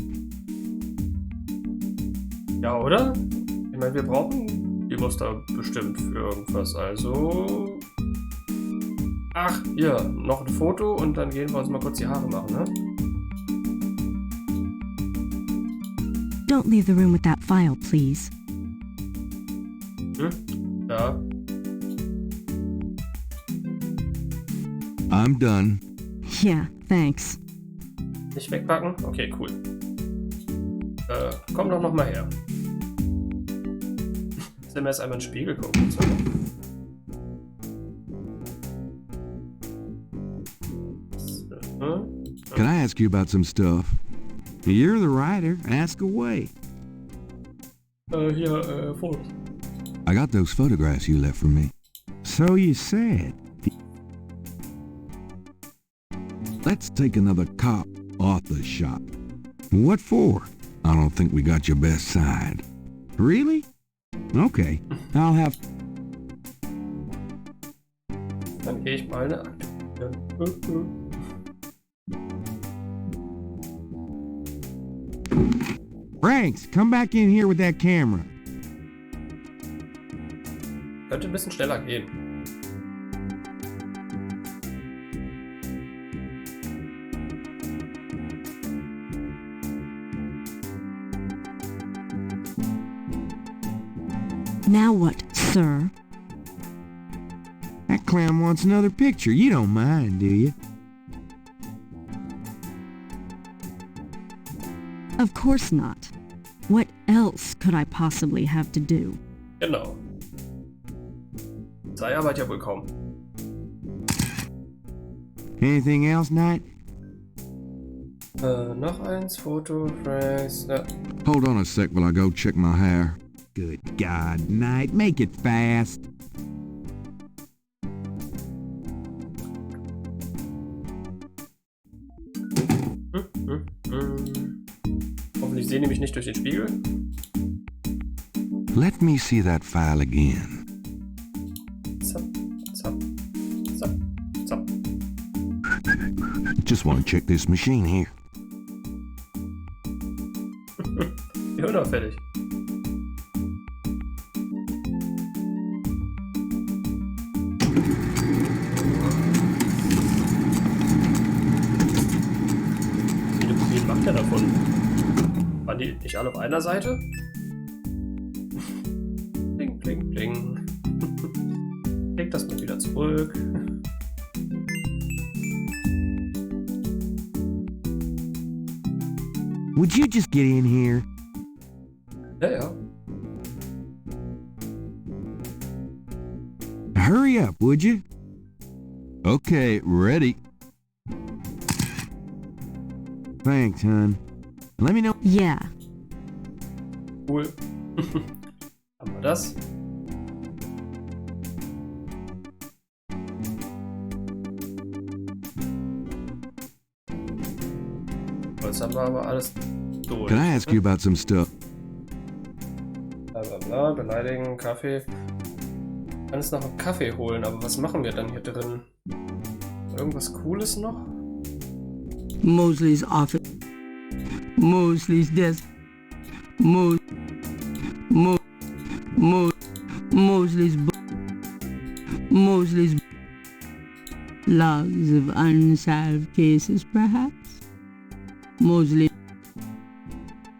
Ja, oder? Ich meine, wir brauchen die Muster bestimmt für irgendwas, also... Ach, hier, noch ein Foto und dann gehen wir uns mal kurz die Haare machen, ne? Don't leave the room with that file, please. Hm? Ja. I'm done. Yeah, thanks. Nicht wegpacken? Okay, cool. Komm doch noch mal her. Sollen wir jetzt einmal in den Spiegel gucken? So. Can I ask you about some stuff? You're the writer. Ask away. Hier, Fotos. I got those photographs you left for me. So you said. Let's take another cop off the shop. What for? I don't think we got your best side. Really? Okay. I'll have... Dann gehe ich mal eine Akte. Franks, come back in here with that camera. Könnte ein bisschen schneller gehen. Now what, sir? That clown wants another picture. You don't mind, do you? Of course not. What else could I possibly have to do? Genau. Sei Arbeit ja wohl kaum. Anything else, Knight? Noch eins, Foto, Franks. Ja. Hold on a sec while I go check my hair. Good God, Knight, make it fast. Hoffentlich sehen die mich nicht durch den Spiegel. Let me see that file again. Zap, zap, zap, zap. Just want to check this machine here. Die unauffällig. Wie viele Kopien macht er davon? Waren die nicht alle auf einer Seite? Bling, bling, bling. Leg das mal wieder zurück. Would you just get in here? Ja, ja. Hurry up, would you? Okay, ready. Thanks, hon. Let me know. Yeah. Cool. Haben wir das? Jetzt haben wir aber alles durch. Can I ask you about some stuff? Bla bla bla, beleidigen, Kaffee. Ich kann jetzt noch einen Kaffee holen, aber was machen wir dann hier drin? Irgendwas Cooles noch? Mosley's office. Mosley's desk. Mosley's book. Mosley's logs of unsolved cases, perhaps? Mosley.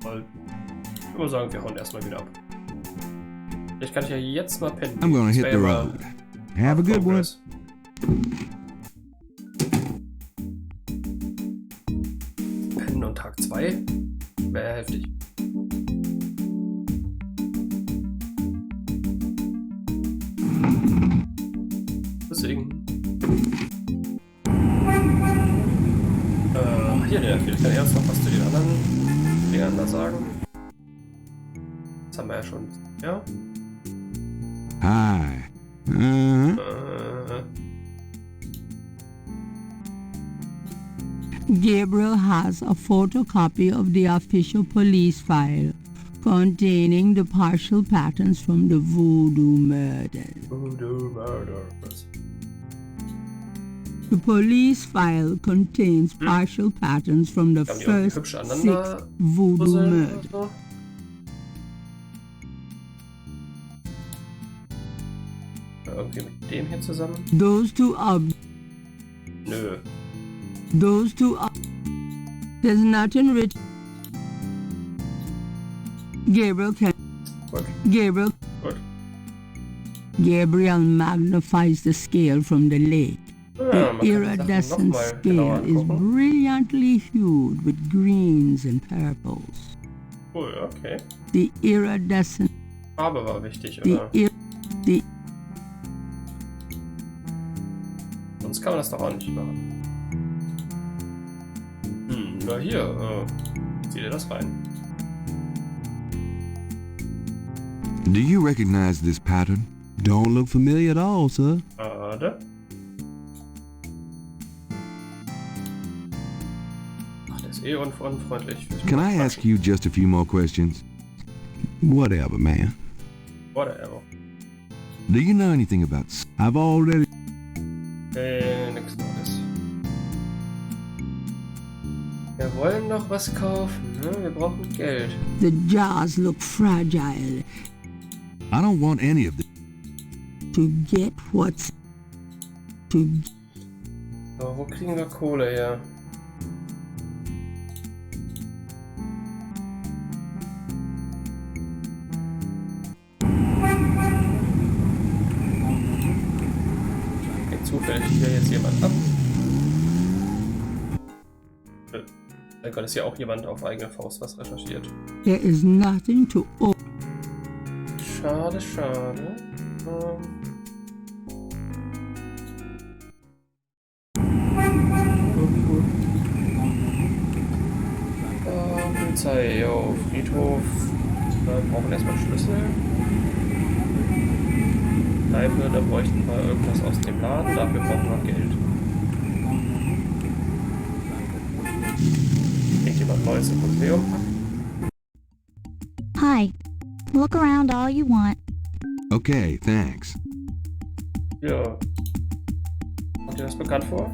Ich würde sagen, wir hauen erstmal wieder ab. Vielleicht kann ich ja jetzt mal pennen. I'm gonna hit the road. Have a good one. Pennen und Tag 2 wäre heftig. Deswegen. Hier, der kann erst noch was zu den anderen Dingern da sagen. Das haben wir ja schon. Ja? Hi. Gabriel has a photocopy of the official police file containing the partial patterns from the voodoo murders. Voodoo murders. The police file contains partial patterns from the first 6 voodoo murders. So? Irgendwie mit dem hier zusammen? Those two are... Nö. Those two are... There's nothing written. Gabriel can... Gut. Gabriel... Gut. Gabriel magnifies the scale from the lake. The iridescent scale is brilliantly hued with greens and purples. Cool, okay. The iridescent... Farbe war wichtig, The oder? Sonst kann man das doch auch nicht machen. Na hier, zieh dir das rein. Do you recognize this pattern? Don't look familiar at all, sir. Schade. Ach, der ist eh unfreundlich. Can I ask you just a few more questions? Whatever, man. Whatever. Do you know anything about... I've already... Nix Neues. Wir wollen noch was kaufen, ne? Wir brauchen Geld. The jars look fragile. I don't want any of this. To get what's... To... So, wo kriegen wir Kohle her? Geht zufällig hier jetzt jemand ab? Mein Gott, ist hier auch jemand auf eigene Faust was recherchiert. There is nothing to... Schade, schade. Polizei, jo, Friedhof. Wir brauchen erstmal Schlüssel. Kneipe, da bräuchten wir irgendwas aus dem Laden. Dafür brauchen wir Geld. Jemand Neues im Museum. Hi. Look around all you want. Okay, thanks. Ja. Kommt dir das bekannt vor?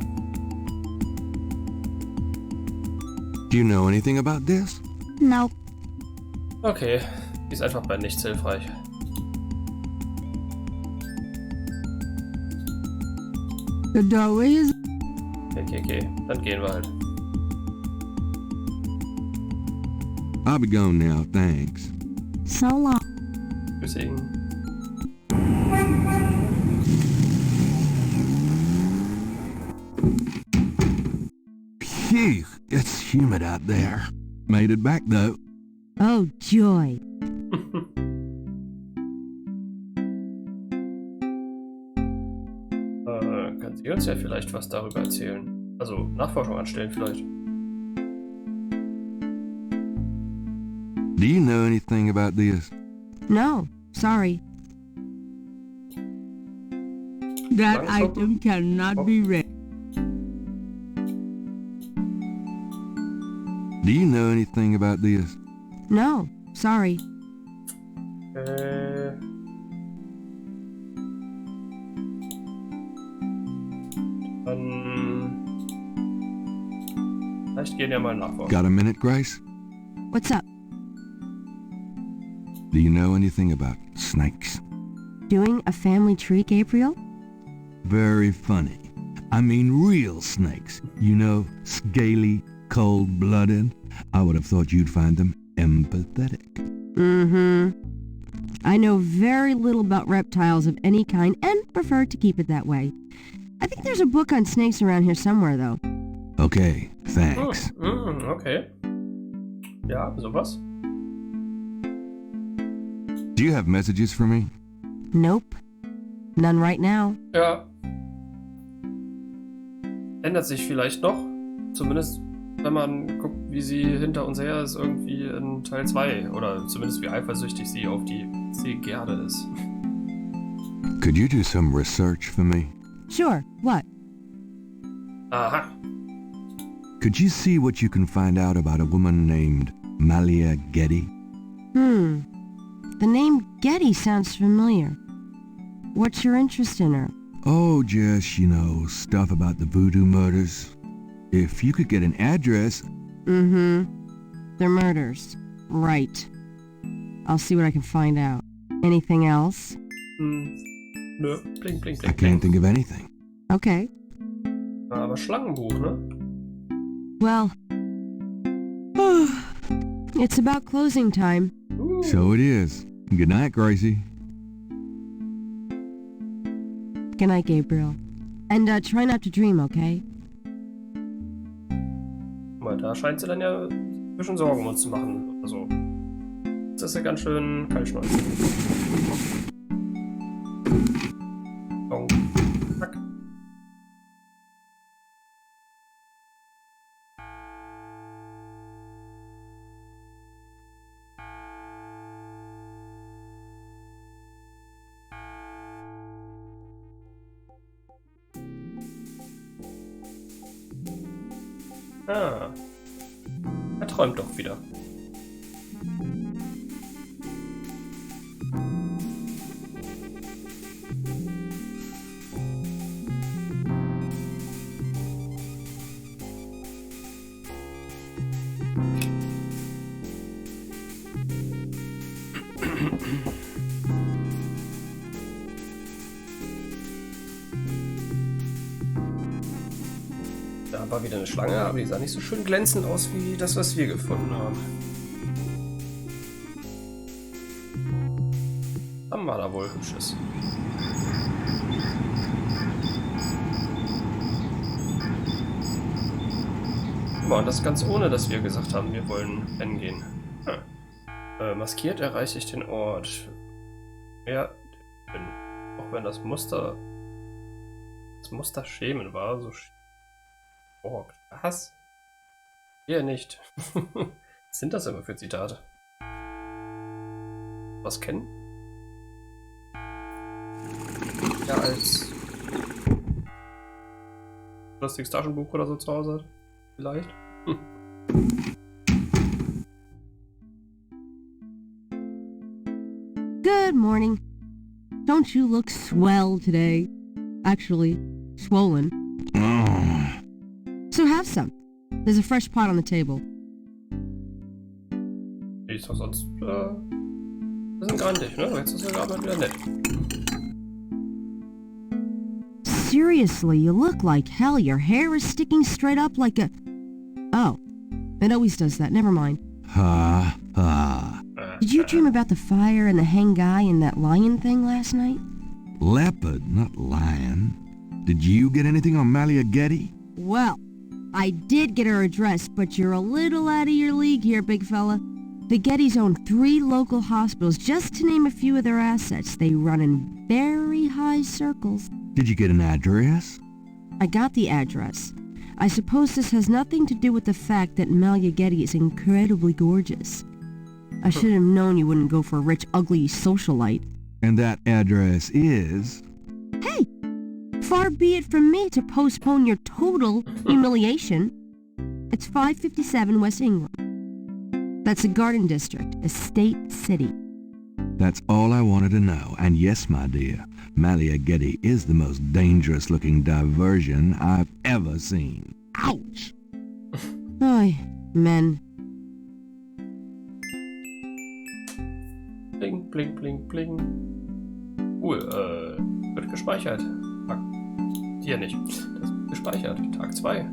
Do you know anything about this? Nope. Okay. Die ist einfach bei nichts hilfreich. The doorway is... Okay. Dann gehen wir halt. I'll be gone now, thanks. So long. Deswegen. Phew, it's humid out there. Made it back though. Oh, joy. Kann sie uns ja vielleicht was darüber erzählen. Also Nachforschung anstellen vielleicht. Do you know anything about this? No, sorry. That item cannot be read. Do you know anything about this? No, sorry. Dann vielleicht gehen ja mal nachforschen. Got a minute, Grace? What's up? Do you know anything about snakes? Doing a family tree, Gabriel? Very funny. I mean real snakes. You know, scaly, cold-blooded. I would have thought you'd find them empathetic. Mm-hmm. I know very little about reptiles of any kind and prefer to keep it that way. I think there's a book on snakes around here somewhere, though. Okay, thanks. Okay. Ja, sowas. Do you have messages for me? Nope. None right now. Ja. Ändert sich vielleicht noch. Zumindest, wenn man guckt, wie sie hinter uns her ist, irgendwie in Teil 2. Oder zumindest wie eifersüchtig sie auf die Seegerde ist. Could you do some research for me? Sure. What? Aha. Could you see what you can find out about a woman named Malia Getty? The name Getty sounds familiar. What's your interest in her? Oh, just, you know, stuff about the voodoo murders. If you could get an address... The murders. Right. I'll see what I can find out. Anything else? Nö. Bling, bling, bling. I can't think of anything. Okay. Aber Schlangenbuch, ne? Well... it's about closing time. So it is. Good night, Gracie. Good night, Gabriel. And try not to dream, okay? Weil da scheint sie dann ja ein bisschen Sorgen um uns zu machen. Also, das ist ja ganz schön kaltschnäuzig. Zack. Ah. Er träumt doch wieder. Da war wieder eine Schlange, aber die sah nicht so schön glänzend aus wie das, was wir gefunden haben. Haben wir da wohl Hübsches. Guck mal, und das ganz ohne, dass wir gesagt haben, wir wollen rennen gehen. Maskiert erreiche ich den Ort. Ja, auch wenn das Muster Schemen war, so was? Hier nicht. Was sind das immer für Zitate? Was kennen? Ja, als lustiges Taschenbuch oder so zu Hause hat. Vielleicht. Good morning. Don't you look swell today? Actually, swollen. So have some. There's a fresh pot on the table. Die ist doch sonst, wir sind grandig, ne? Jetzt ist er gerade mal wieder nett. Seriously, you look like hell. Your hair is sticking straight up like a... Oh, it always does that. Never mind. Ha ha. Did you dream about the fire and the hang guy and that lion thing last night? Leopard, not lion. Did you get anything on Malia Getty? Well, I did get her address, but you're a little out of your league here, big fella. The Gettys own 3 local hospitals, just to name a few of their assets. They run in very high circles. Did you get an address? I got the address. I suppose this has nothing to do with the fact that Malia Getty is incredibly gorgeous. I should have known you wouldn't go for a rich, ugly socialite. And that address is? Hey! Far be it from me to postpone your total humiliation. It's 557 West England. That's the Garden District, Estate City. That's all I wanted to know. And yes, my dear, Malia Getty is the most dangerous-looking diversion I've ever seen. Ouch! Ay, men. Bling, bling, bling, bling. Cool, wird gespeichert. Hier nicht. Das wird gespeichert. Tag 2.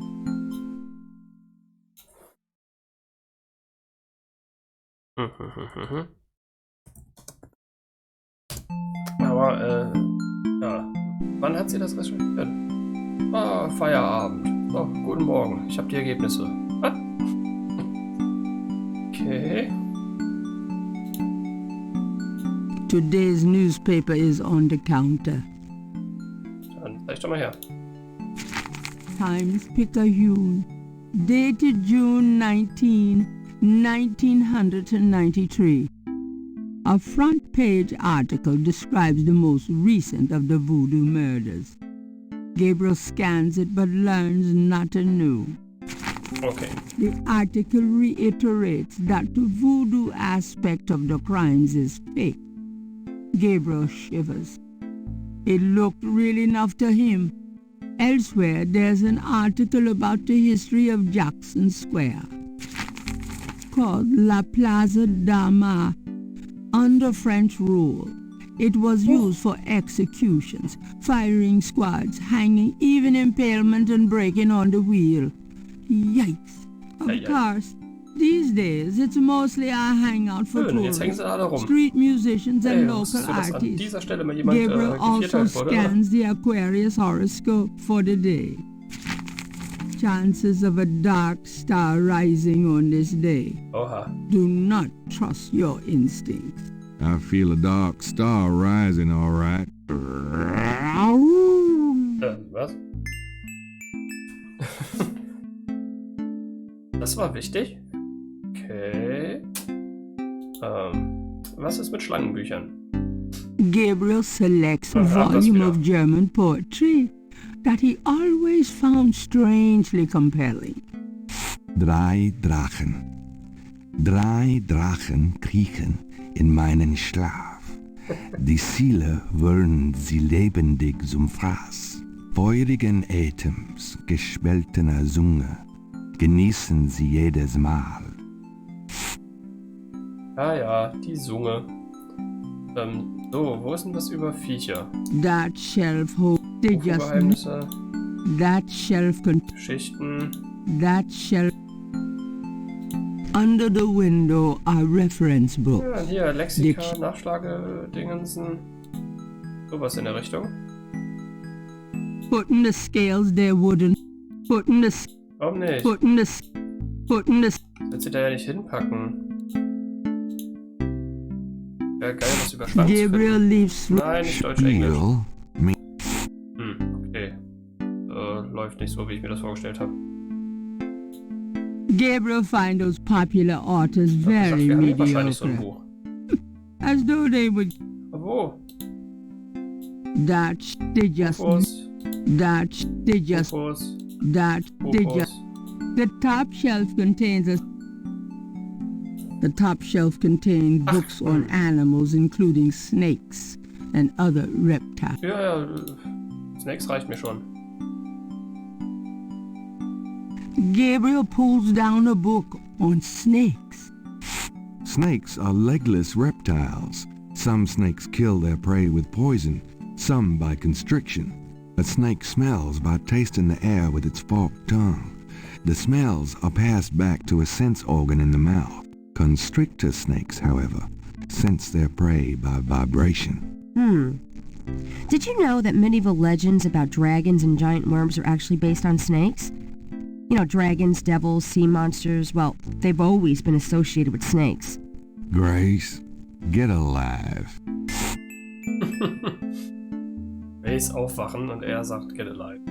Aber, ja. Wann hat sie das recherchiert? Ah, Feierabend. Oh, guten Morgen. Ich habe die Ergebnisse. Ah. Okay. Today's newspaper is on the counter. Dann zeig doch mal her. Times-Picayune, dated June 19, 1993. A front-page article describes the most recent of the voodoo murders. Gabriel scans it but learns nothing new. Okay. The article reiterates that the voodoo aspect of the crimes is fake. Gabriel shivers. It looked real enough to him. Elsewhere, there's an article about the history of Jackson Square, called La Plaza d'Armas. Under French rule, it was used for executions, firing squads, hanging, even impalement and breaking on the wheel. Yikes! Of course, these days it's mostly a hangout for tourists, street musicians and local artists. Gabriel also scans the Aquarius horoscope for the day. Chances of a dark star rising on this day. Do not trust your instincts. I feel a dark star rising, all right. Was? Das war wichtig. Okay. Was ist mit Schlangenbüchern? Gabriel selects a volume of German poetry that he always found strangely compelling. 3 Drachen. 3 Drachen kriechen in meinen Schlaf. Die Ziele wollen sie lebendig zum Fraß. Feurigen Atems, gespaltener Zunge, genießen sie jedes Mal. Ah ja, die Zunge. So, wo ist denn das über Viecher? That shelf holds Geheimnisse. That shelf Geschichten. That shelf. Under the window are reference books. Ja, hier, Lexika, Nachschlagedingensen. Sowas in der Richtung. Putting the scales there wouldn't. Putting the. Warum nicht? Putting the. Willst du da ja nicht hinpacken? Ja, geil, was über Schlangen Gabriel leaves. Nein, nicht Deutsch-Englisch. Okay. Läuft nicht so, wie ich mir das vorgestellt habe. Gabriel finds those popular authors very mediocre. So ein Buch. As though they would. Wo? That they just. That they just. That they just. The top shelf contains a. The top shelf contains books on animals, including snakes and other reptiles. Ja, Snakes reicht mir schon. Gabriel pulls down a book on snakes. Snakes are legless reptiles. Some snakes kill their prey with poison, some by constriction. A snake smells by tasting the air with its forked tongue. The smells are passed back to a sense organ in the mouth, Constrictor snakes, however, sense their prey by vibration. Did you know that medieval legends about dragons and giant worms are actually based on snakes? You know, dragons, devils, sea monsters, well, they've always been associated with snakes. Grace, get alive. Grace aufwachen und er sagt, get alive.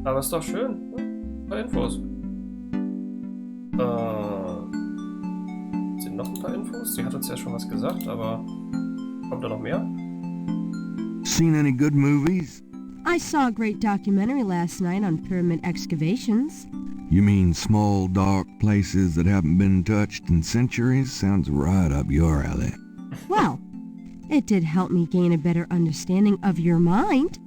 Aber ist doch schön. Ne? Ein paar Infos. Sind noch ein paar Infos? Sie hat uns ja schon was gesagt, aber kommt da noch mehr? Seen any good movies? I saw a great documentary last night on pyramid excavations. You mean small, dark places that haven't been touched in centuries? Sounds right up your alley. Well, it did help me gain a better understanding of your mind.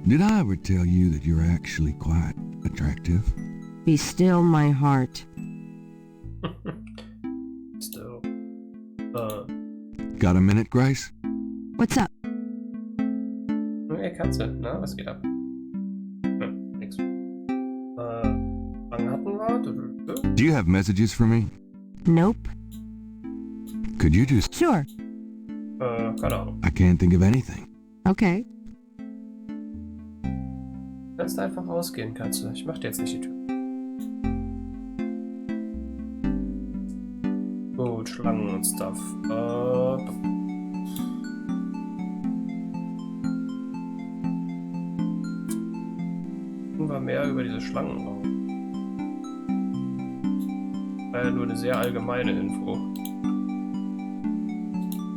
Did I ever tell you that you're actually quite attractive? Be still my heart. Still. Got a minute, Grace? What's up? Hey Katze, na, was geht ab? Nix. Wann hatten wir? Do you have messages for me? Nope. Could you just... Sure. Keine Ahnung. I can't think of anything. Okay. Kannst du einfach rausgehen, Katze. Ich mach dir jetzt nicht die Tür. Gut, Schlangen und Stuff. Wir mehr über diese Schlangen raus. War ja nur eine sehr allgemeine Info.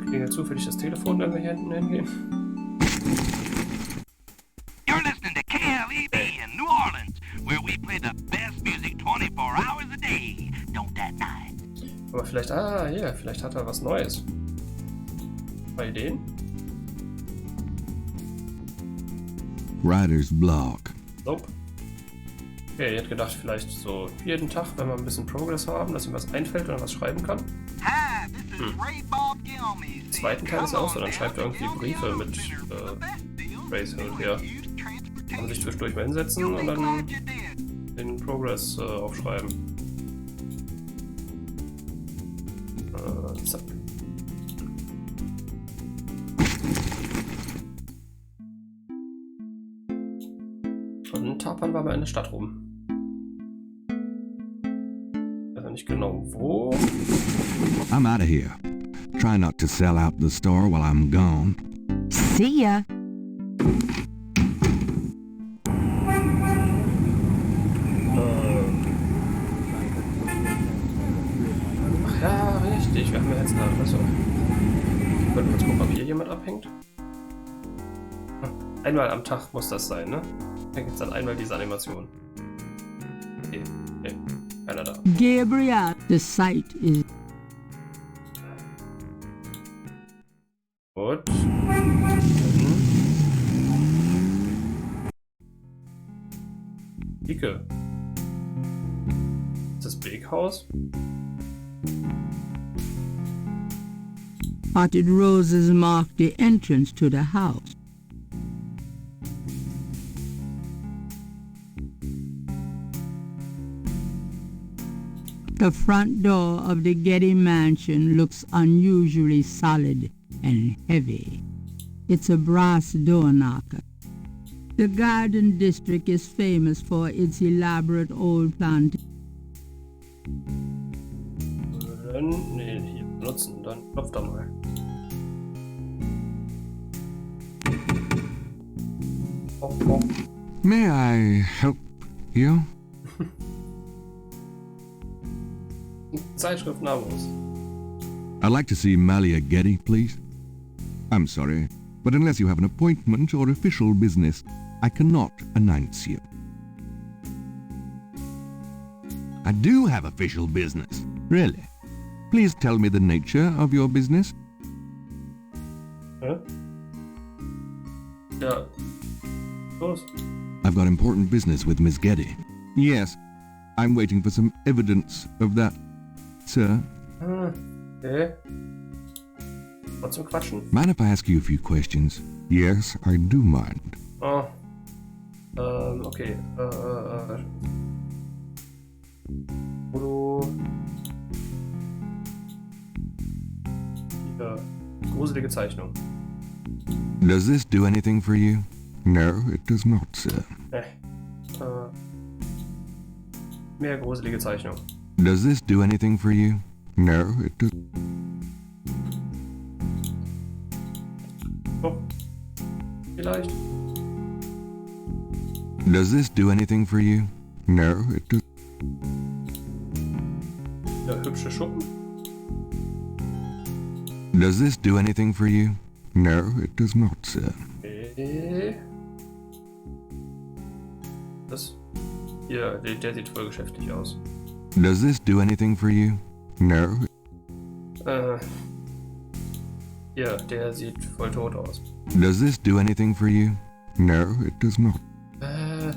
Klingelt zufällig das Telefon, wenn wir hier hinten hingehen? You're listening to KLEB in New Orleans, where we play the best music 24 hours a day. Don't that night? Aber vielleicht, hier, vielleicht hat er was Neues. Bei Ideen? Writer's Block. Nope. Okay, ich hätte gedacht, vielleicht so jeden Tag, wenn wir ein bisschen Progress haben, dass ihm was einfällt und er was schreiben kann. Im zweiten Teil ist er auch so, dann schreibt er irgendwie Briefe mit Grace hin und her. Kann man sich zwischendurch mal hinsetzen und dann den Progress aufschreiben. Zack. Und dann tapern wir mal in der Stadt rum. Also nicht genau wo. I'm out of here. Try not to sell out the store while I'm gone. See ya. Ach ja, richtig. Wir haben ja jetzt eine Adresse. Wir können uns gucken, ob hier jemand abhängt. Einmal am Tag muss das sein, ne? Da gibt es dann einmal diese Animation. Okay, keiner da. Gabriel, the site is... Gut. Icke. Ist das Big House? Potted roses mark the entrance to the house. The front door of the Getty mansion looks unusually solid and heavy. It's a brass door knocker. The garden district is famous for its elaborate old planting. Nee, hier benutzen, dann klopf da mal. Oh. May I help you? Zeitschrift Namos. I'd like to see Malia Getty, please. I'm sorry, but unless you have an appointment or official business, I cannot announce you. I do have official business. Really? Please tell me the nature of your business. Hä? Ja. Los. I've got important business with Miss Getty. Yes, I'm waiting for some evidence of that, sir. Okay. Trotzdem quatschen? Mind if I ask you a few questions? Yes, I do mind. Oh. Okay. Foto. Hier. Gruselige Zeichnung. Does this do anything for you? No, it does not, sir. Mehr gruselige Zeichnung. Does this do anything for you? No, it does. Oh. Vielleicht. Does this do anything for you? No, it does. Ja, hübsche Schuppen. Does this do anything for you? No, it does not, sir. Okay. Das. Hier, der sieht voll geschäftlich aus. Does this do anything for you? No. Hier, der sieht voll tot aus. Does this do anything for you? No, it does not. Na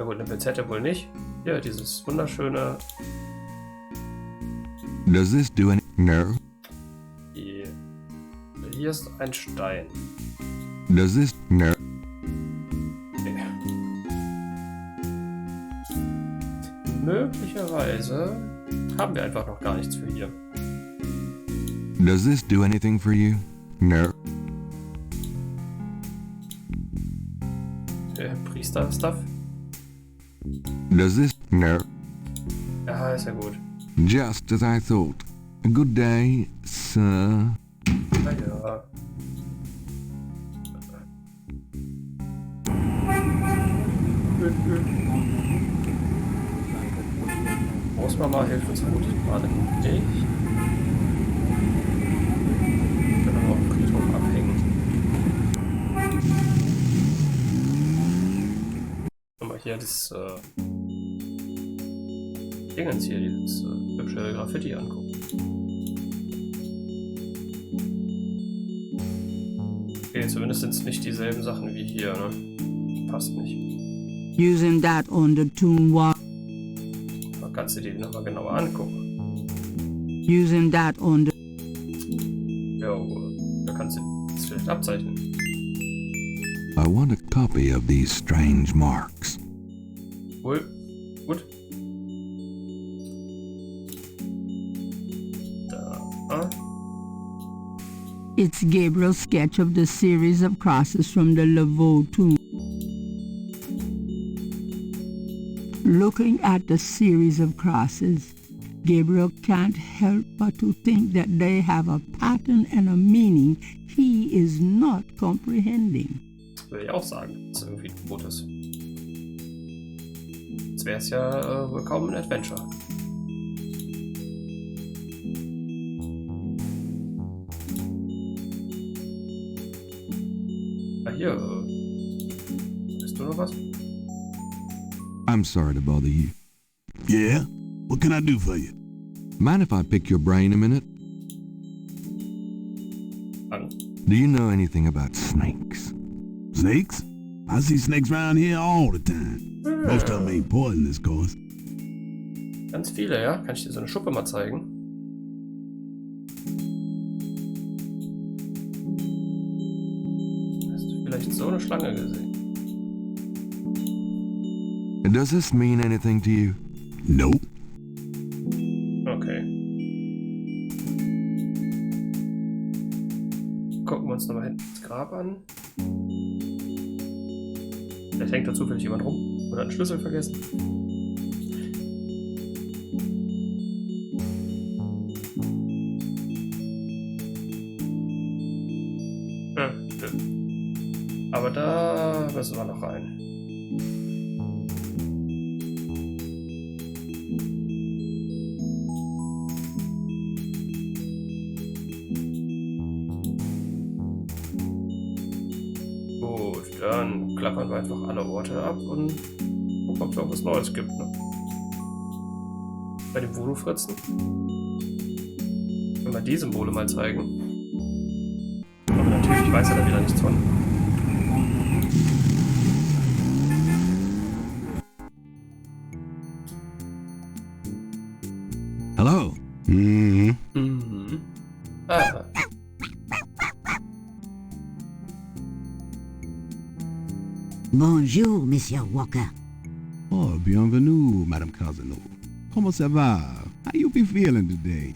gut, eine Pinzette wohl nicht. Hier, dieses wunderschöne. Does this do any? No. Hier ist ein Stein. Does this? No. Okay. Möglicherweise haben wir einfach noch gar nichts für hier. Does this do anything for you? No. Priester-Stuff. Does this? No. Ja, ist ja gut. Just as I thought. Good day, sir. Na ja. Großmama hilft uns gut gerade nicht. Wir können auch im Friedhof abhängen. Mal hier das Dingens hier, dieses hübsche Graffiti angucken. Okay, zumindest sind es nicht dieselben Sachen wie hier, ne? Passt nicht. Using that on the tune one. Kannst du die nochmal genauer angucken? Using that on the. Jo, da kannst du das vielleicht abzeichnen. I want a copy of these strange marks. Cool. Gut. Da. It's Gabriel's sketch of the series of crosses from the Laveau tomb. Looking at the series of crosses, Gabriel can't help but to think that they have a pattern and a meaning he is not comprehending. Würde ich auch sagen, dass es irgendwie gut ist. Jetzt wäre es ja wohl kaum ein Adventure. Ah, hier. Weißt du noch was? I'm sorry to bother you. Yeah? What can I do for you? Mind if I pick your brain a minute? Do you know anything about snakes? Snakes? I see snakes around here all the time. Most of them ain't poisonous, of course. Ganz viele, ja? Kann ich dir so eine Schuppe mal zeigen? Hast du vielleicht so eine Schlange gesehen? Does this mean anything to you? Nope. Okay. Gucken wir uns nochmal hinten das Grab an. Vielleicht hängt da zufällig jemand rum oder einen Schlüssel vergessen. Aber da müssen wir noch rein. Gut, dann klappern wir einfach alle Orte ab und gucken, ob es auch was Neues gibt. Ne? Bei dem Voodoo-Fritzen. Können wir die Symbole mal zeigen. Aber natürlich weiß er da wieder nichts von. Hello. Mm-hmm. Mhm. Ah. Bonjour, Monsieur Walker. Oh, bienvenue, Madame Casino. Comment ça va? How you be feeling today?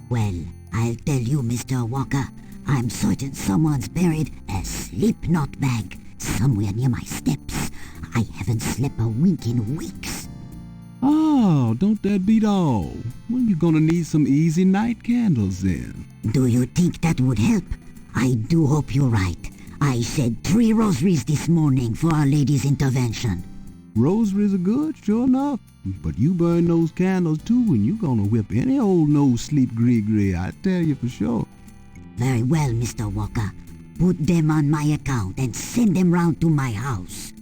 Well, I'll tell you, Mr. Walker, I'm certain someone's buried a slip-knot bag somewhere near my steps. I haven't slept a wink in weeks. Oh, don't that beat all? Well, you're gonna need some easy night candles then. Do you think that would help? I do hope you're right. I said 3 rosaries this morning for Our Lady's intervention. Rosaries are good, sure enough. But you burn those candles too and you gonna whip any old no-sleep gree-gree, I tell you for sure. Very well, Mr. Walker. Put them on my account and send them round to my house.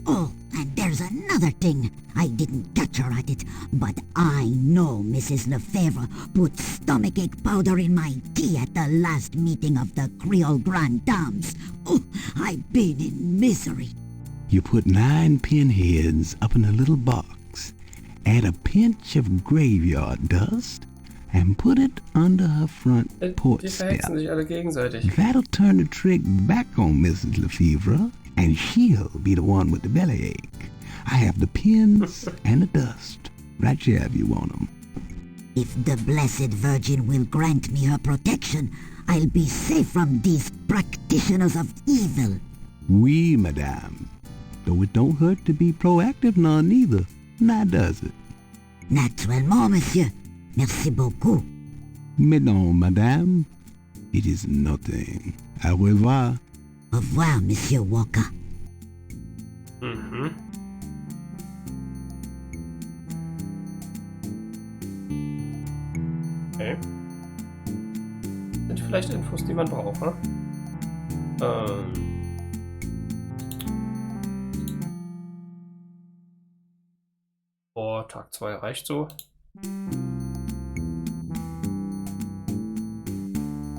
Oh, and there's another thing. I didn't catch her at it, but I know Mrs. Lefebvre put stomachache powder in my tea at the last meeting of the Creole Grand Dames. Oh, I've been in misery. You put 9 pinheads up in a little box, add a pinch of graveyard dust, and put it under her front porch step. Sich alle gegenseitig. That'll turn the trick back on Mrs. Lefebvre, and she'll be the one with the bellyache. I have the pins and the dust right here if you want them. If the Blessed Virgin will grant me her protection, I'll be safe from these practitioners of evil. Oui, madame. Though it don't hurt to be proactive none neither, now does it? Naturellement, monsieur. Merci beaucoup. Mais non, madame. It is nothing. Au revoir. Au revoir, Monsieur Walker. Mhm. Okay. Sind vielleicht Infos, die man braucht, ne? Boah, Tag 2 reicht so.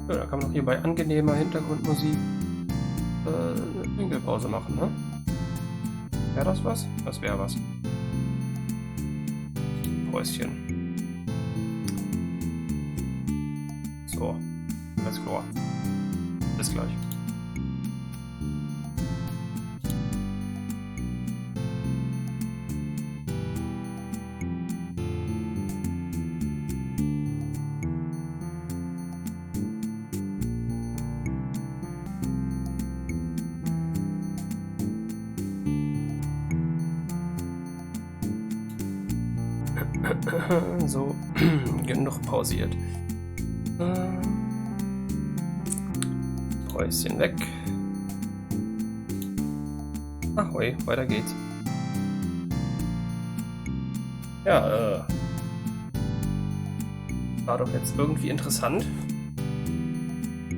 Ja, da kann man auch hier bei angenehmer Hintergrundmusik eine Pinkelpause machen, ne? Wäre das was? Das wäre was. Päuschen. So, alles klar. Bis gleich. So, genug pausiert. Päuschen weg. Ahoi, weiter geht's. Ja, war doch jetzt irgendwie interessant.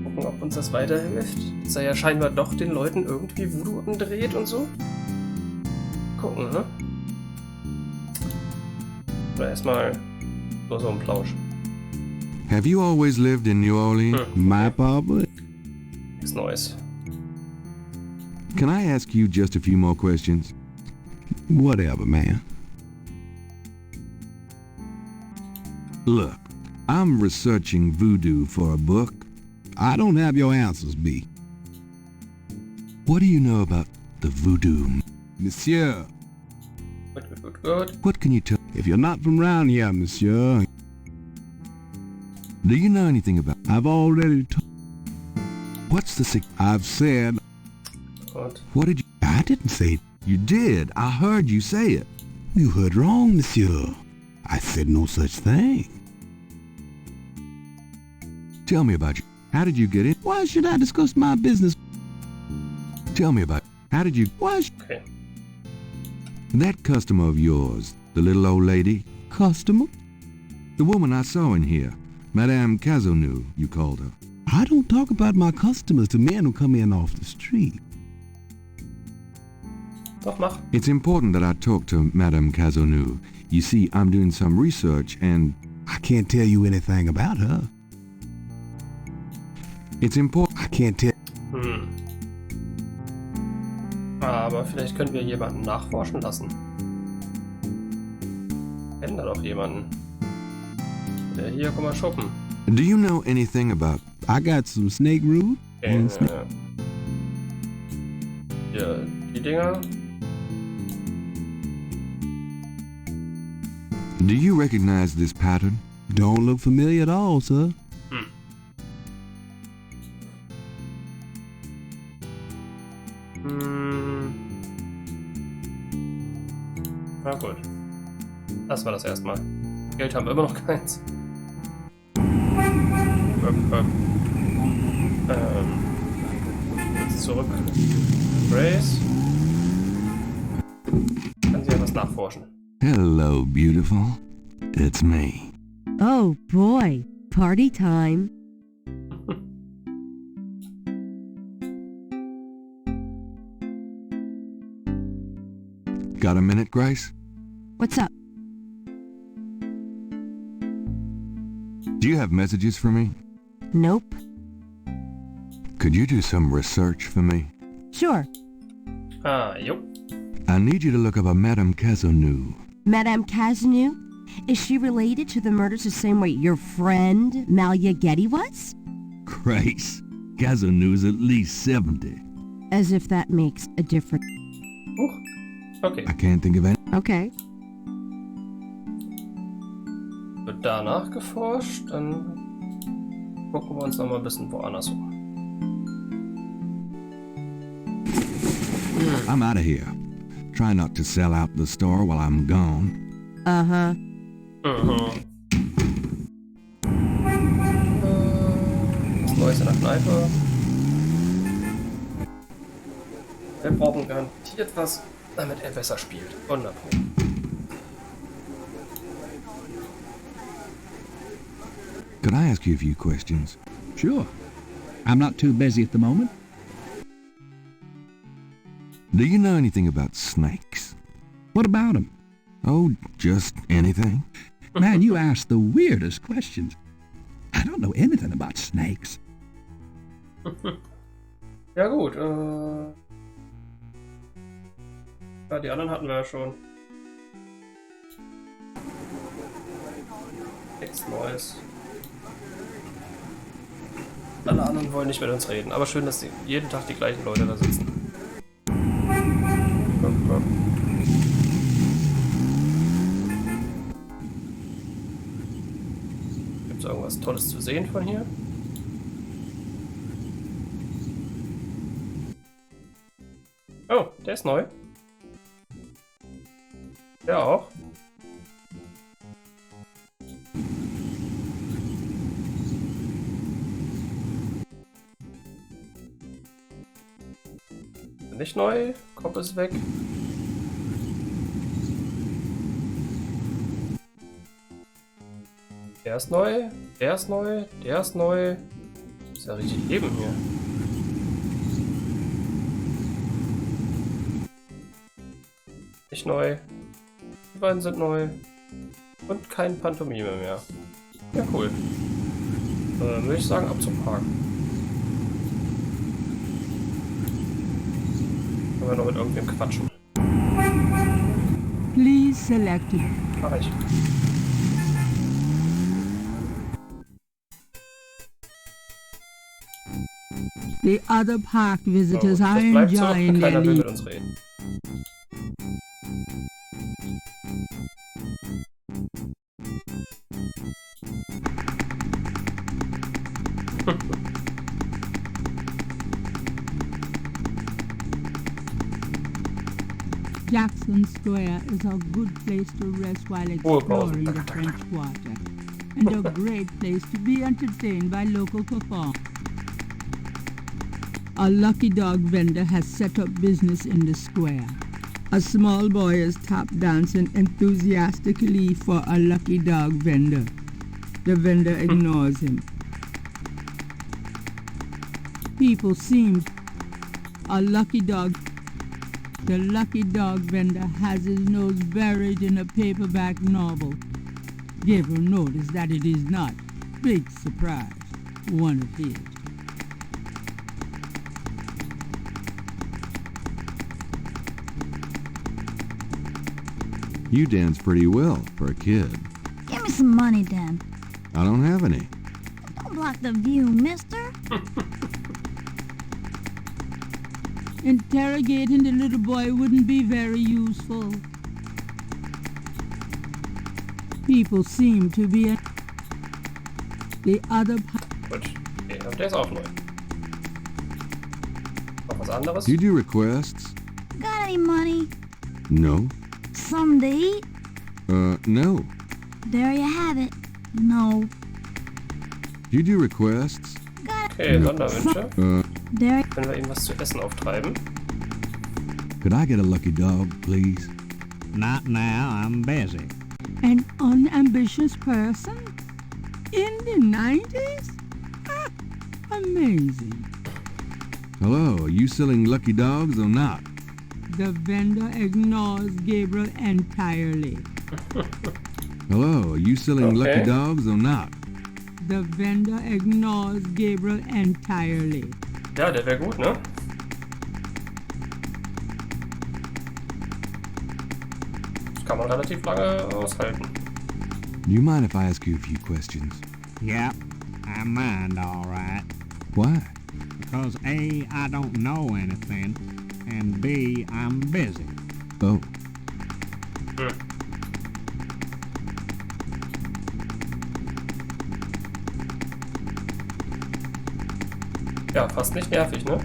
Gucken, ob uns das weiterhilft. Dass er ja scheinbar doch den Leuten irgendwie Voodoo andreht und so. Gucken, ne? Oder erstmal so ein Plausch. Have you always lived in New Orleans? My papa? Nichts Neues. Can I ask you just a few more questions? Whatever, man. Look, I'm researching voodoo for a book. I don't have your answers, B. What do you know about the voodoo? Monsieur. Good. What can you tell? If you're not from round here, monsieur. Do you know anything about? I've already told. What's the I've said. What did you? I didn't say it. You did. I heard you say it. You heard wrong, monsieur. I said no such thing. Tell me about you. How did you get in? Why should I discuss my business? Tell me about. How did you? Okay. That customer of yours, the little old lady. Customer? The woman I saw in here. Madame Casonu, you called her. I don't talk about my customers to men who come in off the street. Doch, mach. It's important that I talk to Madame Casonu. You see, I'm doing some research and... I can't tell you anything about her. It's important... I can't tell... Aber vielleicht können wir jemanden nachforschen lassen. Kennen da doch jemanden. Der hier, komm mal shoppen. Do you know anything about... I got some snake root. Hier, die Dinger. Do you recognize this pattern? Don't look familiar at all, sir. Na gut. Das war das erstmal. Geld haben wir immer noch keins. Jetzt zurück. Grace. Kann sie ja was nachforschen. Hello, beautiful. It's me. Oh boy, party time. Got a minute, Grace? What's up? Do you have messages for me? Nope. Could you do some research for me? Sure. Yep. I need you to look up a Madame Cazeneuve. Madame Cazeneuve? Is she related to the murders the same way your friend Malia Getty was? Grace, Cazeneuve's at least 70. As if that makes a difference. Okay. I can't think of any. Okay. Wird da nachgeforscht, dann gucken wir uns noch mal ein bisschen woanders um. I'm out of here. Try not to sell out the store while I'm gone. Uh-huh. Was Neues in der Kneipe. Wir brauchen garantiert was, damit er besser spielt. 100%. Could I ask you a few questions? Sure. I'm not too busy at the moment. Do you know anything about snakes? What about them? Oh, just anything. Man, you ask the weirdest questions. I don't know anything about snakes. Ja gut, ja, die anderen hatten wir ja schon. Nichts Neues. Alle anderen wollen nicht mit uns reden, aber schön, dass jeden Tag die gleichen Leute da sitzen. Gibt es irgendwas Tolles zu sehen von hier? Oh, der ist neu. Der auch. Nicht neu. Kopf ist weg. Der ist neu. Der ist neu. Der ist neu. Ist ja richtig Leben hier. Nicht neu. Die beiden sind neu. Und kein Pantomime mehr. Ja, cool. Würde ich sagen, ab zum Park. Können wir noch mit irgendwem quatschen. Please select it. Mach ich. The other park visitors are Das bleibt so. enjoying their Keiner will leave. mit uns reden. Jackson Square is a good place to rest while exploring the French Quarter, and a great place to be entertained by local performers. A lucky dog vendor has set up business in the square. A small boy is tap dancing enthusiastically for a lucky dog vendor. The vendor ignores him. People seem a lucky dog. The lucky dog vendor has his nose buried in a paperback novel. Gabriel noticed that it is not, big surprise, one of his. You dance pretty well for a kid. Give me some money, then. I don't have any. Don't block the view, mister. Interrogating the little boy wouldn't be very useful. people seem to be the other Gut, okay, und der ist auch neu. Noch was anderes? Do you do requests? Got any money? No. Something to eat? No. There you have it. No. Do you do requests? Okay, Sonderwünsche. There. Können wir ihm was zu essen auftreiben? Could I get a lucky dog, please? Not now, I'm busy. an unambitious person in the 90s? Ah, amazing. Hello, are you selling lucky dogs or not? The vendor ignores Gabriel entirely. Hello, are you selling lucky dogs or not? The vendor ignores Gabriel entirely. Ja, der wäre gut, ne? Das kann man relativ lange aushalten. Do you mind if I ask you a few questions? Yep, I mind all right. Why? Because A, I don't know anything, and B, I'm busy. Oh. Ja, fast nicht nervig, ne?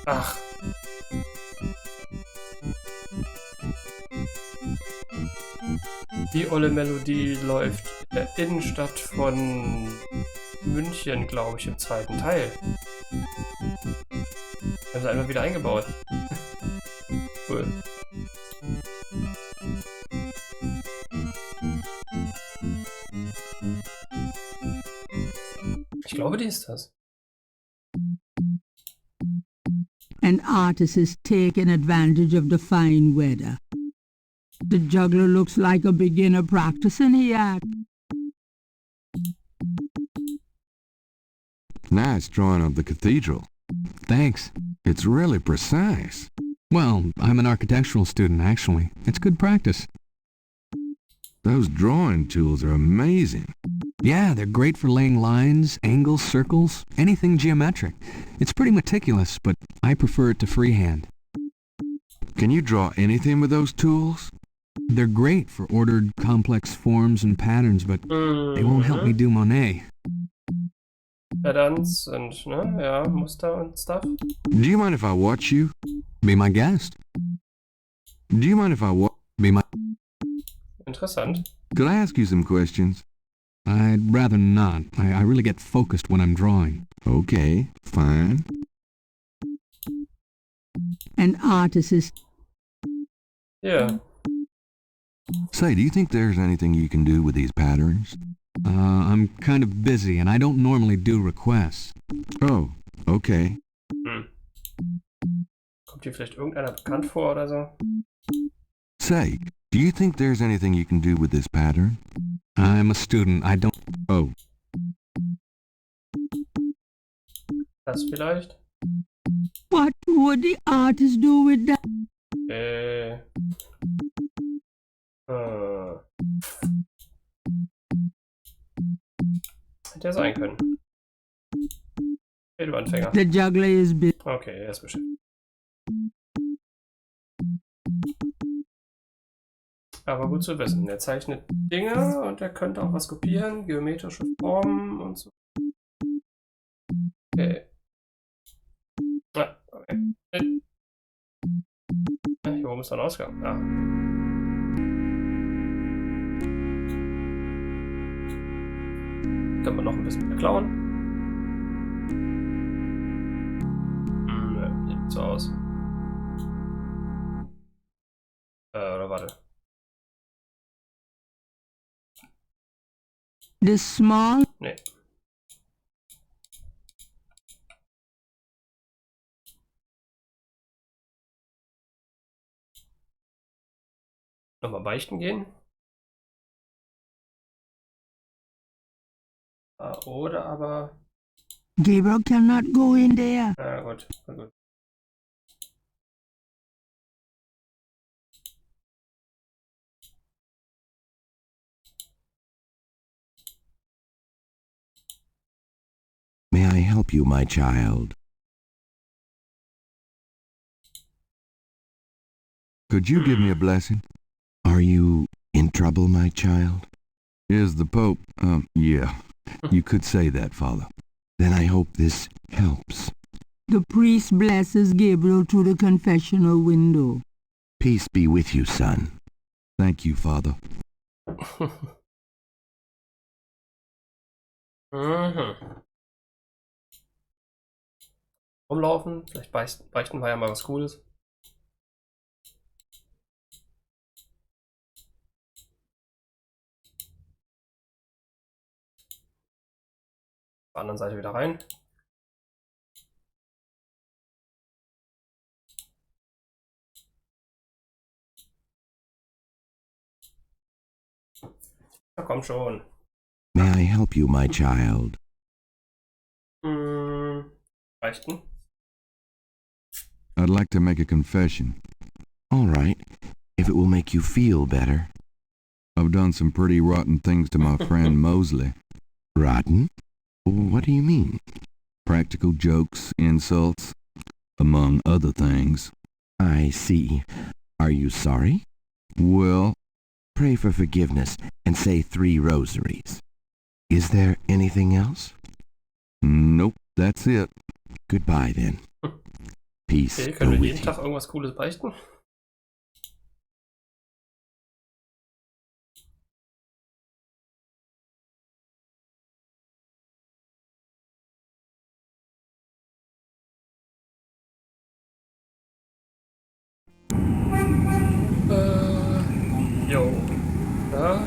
Ach. Die olle Melodie läuft in der Innenstadt von München, glaube ich, im zweiten Teil. Haben sie einfach wieder eingebaut. Cool. Ich glaube, die ist das. An artist is taking advantage of the fine weather. The juggler looks like a beginner practicing the act. Nice drawing of the cathedral. Thanks. It's really precise. Well, I'm an architectural student, actually. It's good practice. Those drawing tools are amazing. Yeah, they're great for laying lines, angles, circles, anything geometric. It's pretty meticulous, but I prefer it to freehand. Can you draw anything with those tools? They're great for ordered, complex forms and patterns, but they won't help me do Monet. Patterns und, ne, ja, Muster und stuff. Do you mind if I watch you? Be my guest. Do you mind if I Be my... Interessant. Could I ask you some questions? I'd rather not. I really get focused when I'm drawing. Okay, fine. An artist is... Yeah. Say, do you think there's anything you can do with these patterns? I'm kind of busy, and I don't normally do requests. Oh, okay. Kommt hier vielleicht irgendeiner bekannt vor oder so? Say, do you think there's anything you can do with this pattern? I'm a student. I don't... Oh. Das vielleicht? What would the artist do with that? Hätte ja sein können. Hey, du Anfänger. The juggler is busy. Okay, er ist beschäftigt. Aber gut zu wissen. Er zeichnet Dinge und er könnte auch was kopieren, geometrische Formen und so. Okay. Ah, okay. Hier oben ist ein Ausgang. Ah. Können wir noch ein bisschen klauen? Ne, sieht so aus. Oder warte. The small... Nee. Nochmal beichten gehen. Oder aber... Gabriel cannot go in there. Na gut, na gut. May I help you, my child? Could you give me a blessing? Are you in trouble, my child? Is the Pope? Yeah. You could say that, Father. Then I hope this helps. The priest blesses Gabriel through the confessional window. Peace be with you, son. Thank you, Father. Rumlaufen, vielleicht beichten wir ja mal was Cooles. Auf der anderen Seite wieder rein. Na komm schon. May I help you, my child? Beichten? I'd like to make a confession. All right, if it will make you feel better. I've done some pretty rotten things to my friend Mosley. Rotten? What do you mean? Practical jokes, insults, among other things. I see. Are you sorry? Well, pray for forgiveness and say 3 rosaries. Is there anything else? Nope, that's it. Goodbye then. Peace. Okay, können wir jeden Tag irgendwas Cooles beichten? Jo. Ja.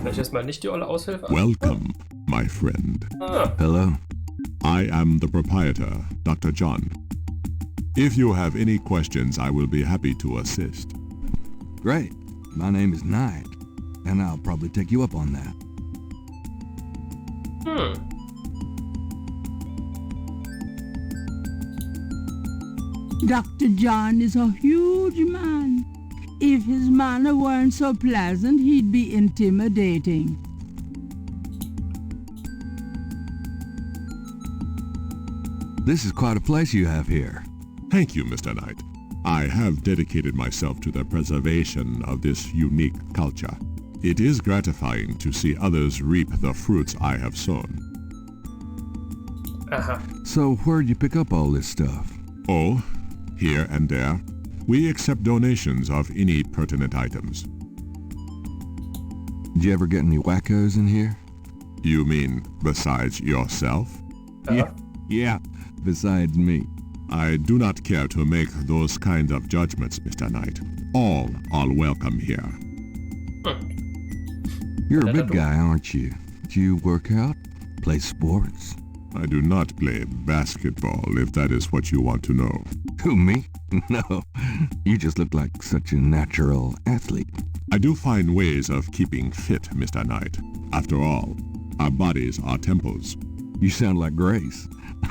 Vielleicht erstmal nicht die olle Aushilfe. Welcome, my friend. Hello. I am the proprietor, Dr. John. If you have any questions, I will be happy to assist. Great. My name is Knight, and I'll probably take you up on that. Dr. John is a huge man. If his manner weren't so pleasant, he'd be intimidating. This is quite a place you have here. Thank you, Mr. Knight. I have dedicated myself to the preservation of this unique culture. It is gratifying to see others reap the fruits I have sown. So where'd you pick up all this stuff? Oh, here and there. We accept donations of any pertinent items. Did you ever get any wackos in here? You mean besides yourself? Yeah, besides me. I do not care to make those kind of judgments, Mr. Knight. All are welcome here. You're a big guy, aren't you? Do you work out? Play sports? I do not play basketball, if that is what you want to know. Who, me? No. You just look like such a natural athlete. I do find ways of keeping fit, Mr. Knight. After all, our bodies are temples. You sound like Grace.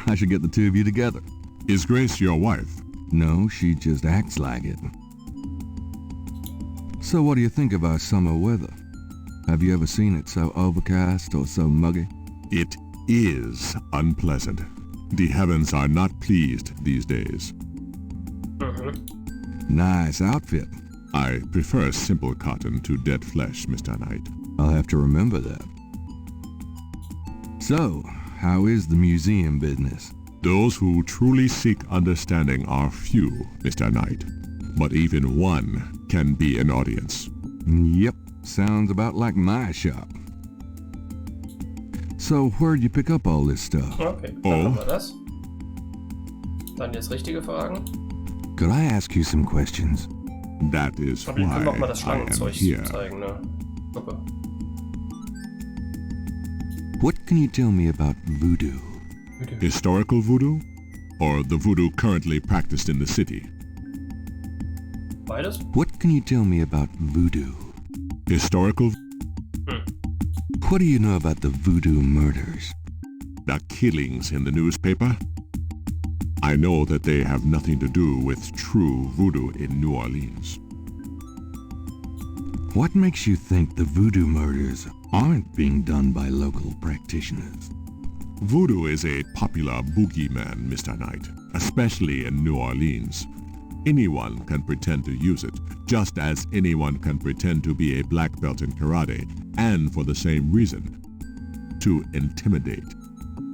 I should get the two of you together. Is Grace your wife? No, she just acts like it. So what do you think of our summer weather? Have you ever seen it so overcast or so muggy? It is unpleasant. The heavens are not pleased these days. Nice outfit. I prefer simple cotton to dead flesh, Mr. Knight. I'll have to remember that. So, how is the museum business? Those who truly seek understanding are few, Mr. Knight. But even one can be an audience. Yep, sounds about like my shop. So, where'd you pick up all this stuff? Okay, dann haben wir das. Dann jetzt richtige Fragen. Could I ask you some questions? That is Aber wir können auch mal das why I am Schlangenzeug here. zeigen, ne? Super. What can you tell me about voodoo? Historical voodoo? Or the voodoo currently practiced in the city? Beides? What can you tell me about voodoo? Historical? What do you know about the voodoo murders? The killings in the newspaper? I know that they have nothing to do with true voodoo in New Orleans. What makes you think the voodoo murders aren't being done by local practitioners? Voodoo is a popular boogeyman, Mr. Knight, especially in New Orleans. Anyone can pretend to use it, just as anyone can pretend to be a black belt in karate, and for the same reason, to intimidate.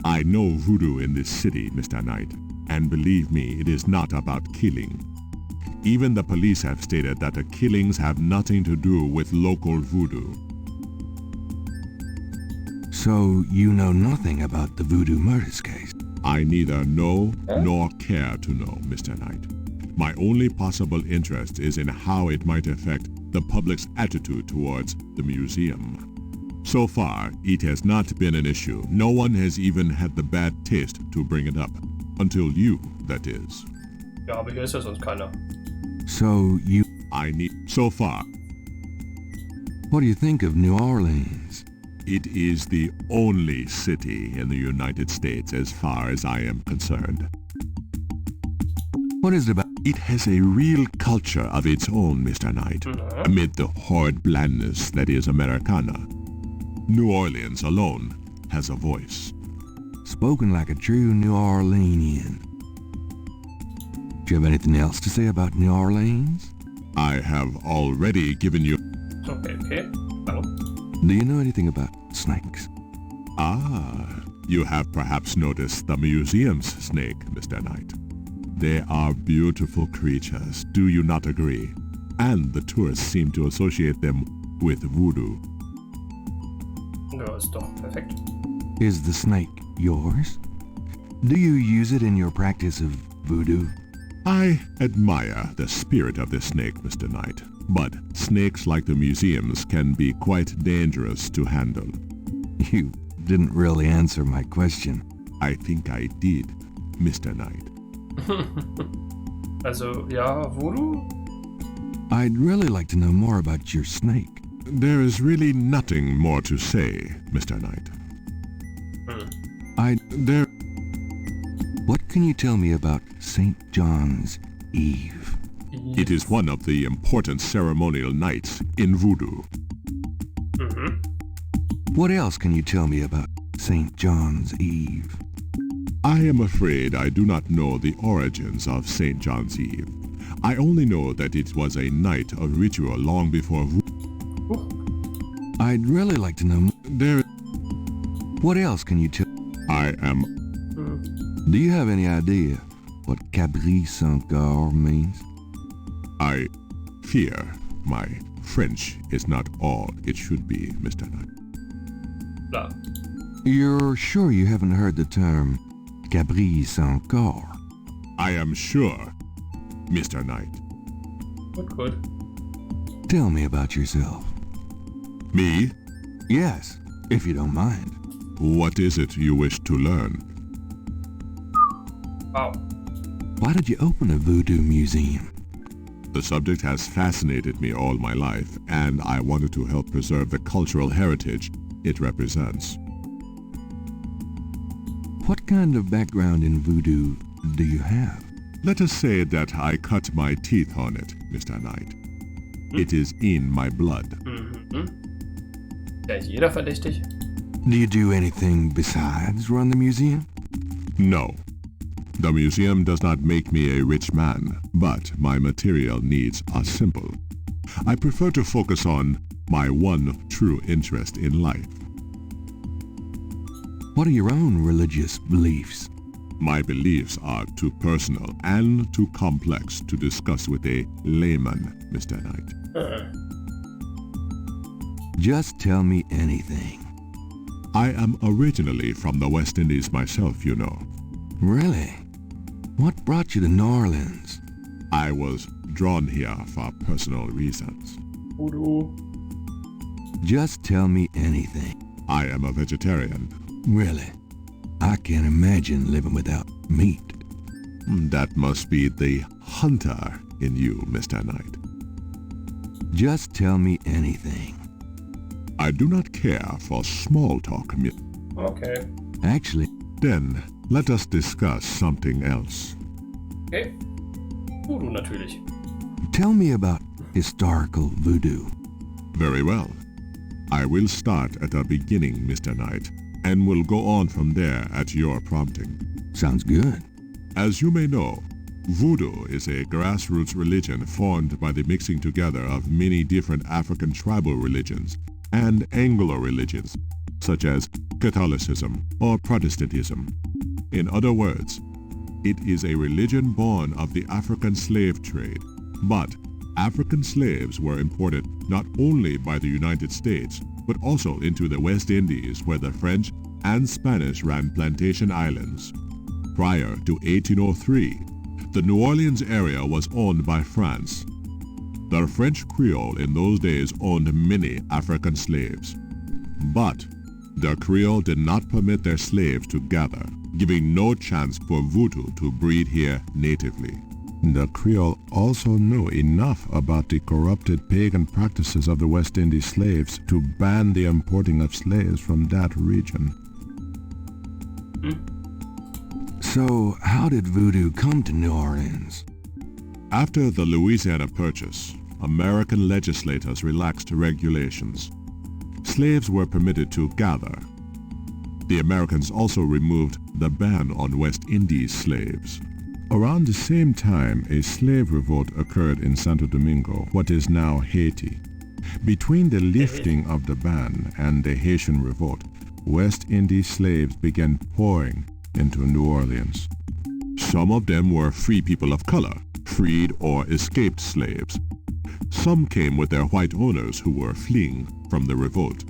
I know voodoo in this city, Mr. Knight, and believe me, it is not about killing. Even the police have stated that the killings have nothing to do with local voodoo. So you know nothing about the voodoo murders case? I neither know nor care to know, Mr. Knight. My only possible interest is in how it might affect the public's attitude towards the museum. So far, it has not been an issue. No one has even had the bad taste to bring it up. Until you, that is. Ja, aber hier ist ja sonst keiner. So you... So far. What do you think of New Orleans? It is the only city in the United States as far as I am concerned. What is it about? It has a real culture of its own, Mr. Knight, amid the horrid blandness that is Americana. New Orleans alone has a voice. Spoken like a true New Orleanian. Do you have anything else to say about New Orleans? I have already given you... Okay. Well. Do you know anything about snakes? Ah, you have perhaps noticed the museum's snake, Mr. Knight. They are beautiful creatures, do you not agree? And the tourists seem to associate them with voodoo. Ja, ist doch perfekt. Is the snake yours? Do you use it in your practice of voodoo? I admire the spirit of the snake, Mr. Knight, but snakes like the museums can be quite dangerous to handle. You didn't really answer my question. I think I did, Mr. Knight. Also, ja, voodoo? I'd really like to know more about your snake. There is really nothing more to say, Mr. Knight. What can you tell me about St. John's Eve? It is one of the important ceremonial nights in voodoo. What else can you tell me about St. John's Eve? I am afraid I do not know the origins of St. John's Eve. I only know that it was a night of ritual long before voodoo. I'd really like to know... What else can you tell... Do you have any idea what Cabri sans corps means? I fear my French is not all it should be, Mr. Knight. Blah. You're sure you haven't heard the term Cabri sans corps? I am sure, Mr. Knight. Good. Tell me about yourself. Me? Yes, if you don't mind. What is it you wish to learn? Wow. Why did you open a voodoo museum? The subject has fascinated me all my life, and I wanted to help preserve the cultural heritage it represents. What kind of background in voodoo do you have? Let us say that I cut my teeth on it, Mr. Knight. It is in my blood. Ja, jeder verdächtig. Do you do anything besides run the museum? No. The museum does not make me a rich man, but my material needs are simple. I prefer to focus on my one true interest in life. What are your own religious beliefs? My beliefs are too personal and too complex to discuss with a layman, Mr. Knight. Just tell me anything. I am originally from the West Indies myself, you know. Really? What brought you to New Orleans? I was drawn here for personal reasons. Voodoo. Just tell me anything. I am a vegetarian. Really? I can't imagine living without meat. That must be the hunter in you, Mr. Knight. Just tell me anything. I do not care for small talk. Okay. Actually... Then, let us discuss something else. Okay. Voodoo natürlich. Tell me about historical voodoo. Very well. I will start at the beginning, Mr. Knight, and will go on from there at your prompting. Sounds good. As you may know, Voodoo is a grassroots religion formed by the mixing together of many different African tribal religions and Anglo religions, such as Catholicism or Protestantism. In other words, it is a religion born of the African slave trade, but African slaves were imported not only by the United States, but also into the West Indies, where the French and Spanish ran plantation islands. Prior to 1803, the New Orleans area was owned by France. The French Creole in those days owned many African slaves. But the Creole did not permit their slaves to gather, giving no chance for Voodoo to breed here natively. The Creole also knew enough about the corrupted pagan practices of the West Indies slaves to ban the importing of slaves from that region. So, how did Voodoo come to New Orleans? After the Louisiana Purchase, American legislators relaxed regulations. Slaves were permitted to gather. The Americans also removed the ban on West Indies slaves. Around the same time, a slave revolt occurred in Santo Domingo, what is now Haiti. Between the lifting of the ban and the Haitian revolt, West Indies slaves began pouring into New Orleans. Some of them were free people of color, freed or escaped slaves. Some came with their white owners who were fleeing from the revolt.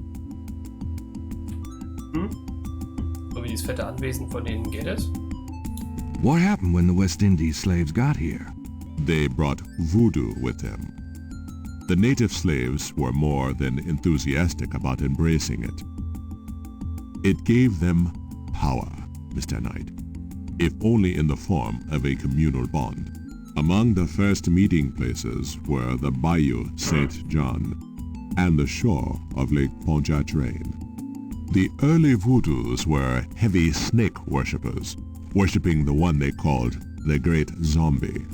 So wie das fette Anwesen von denen geht es? What happened when the West Indies slaves got here? They brought voodoo with them. The native slaves were more than enthusiastic about embracing it. It gave them power, Mr. Knight, if only in the form of a communal bond. Among the first meeting places were the Bayou St. John and the shore of Lake Pontchartrain. The early voodoos were heavy snake worshippers, worshipping the one they called the Great Zombie.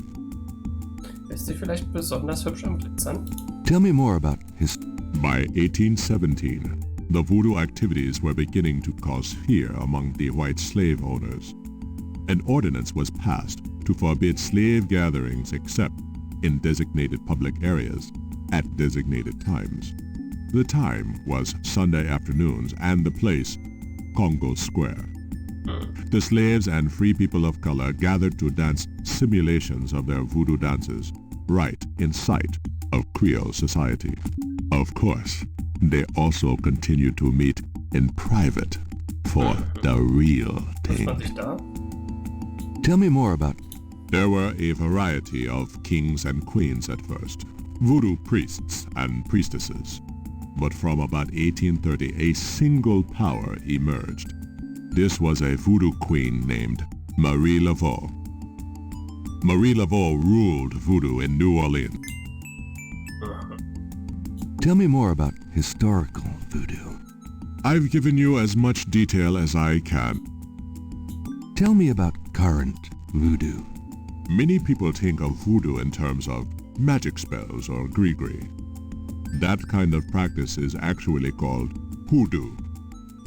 Ist sie vielleicht besonders hübsch am Glitzern? Tell me more about his... By 1817, the voodoo activities were beginning to cause fear among the white slave owners. An ordinance was passed to forbid slave gatherings except in designated public areas at designated times. The time was Sunday afternoons and the place, Congo Square. The slaves and free people of color gathered to dance simulations of their voodoo dances right in sight of Creole society. Of course, they also continued to meet in private for the real thing. Tell me more about... There were a variety of kings and queens at first, voodoo priests and priestesses. But from about 1830, a single power emerged. This was a voodoo queen named Marie Laveau. Marie Laveau ruled voodoo in New Orleans. Tell me more about historical voodoo. I've given you as much detail as I can. Tell me about current voodoo. Many people think of voodoo in terms of magic spells or gree-gree. That kind of practice is actually called hoodoo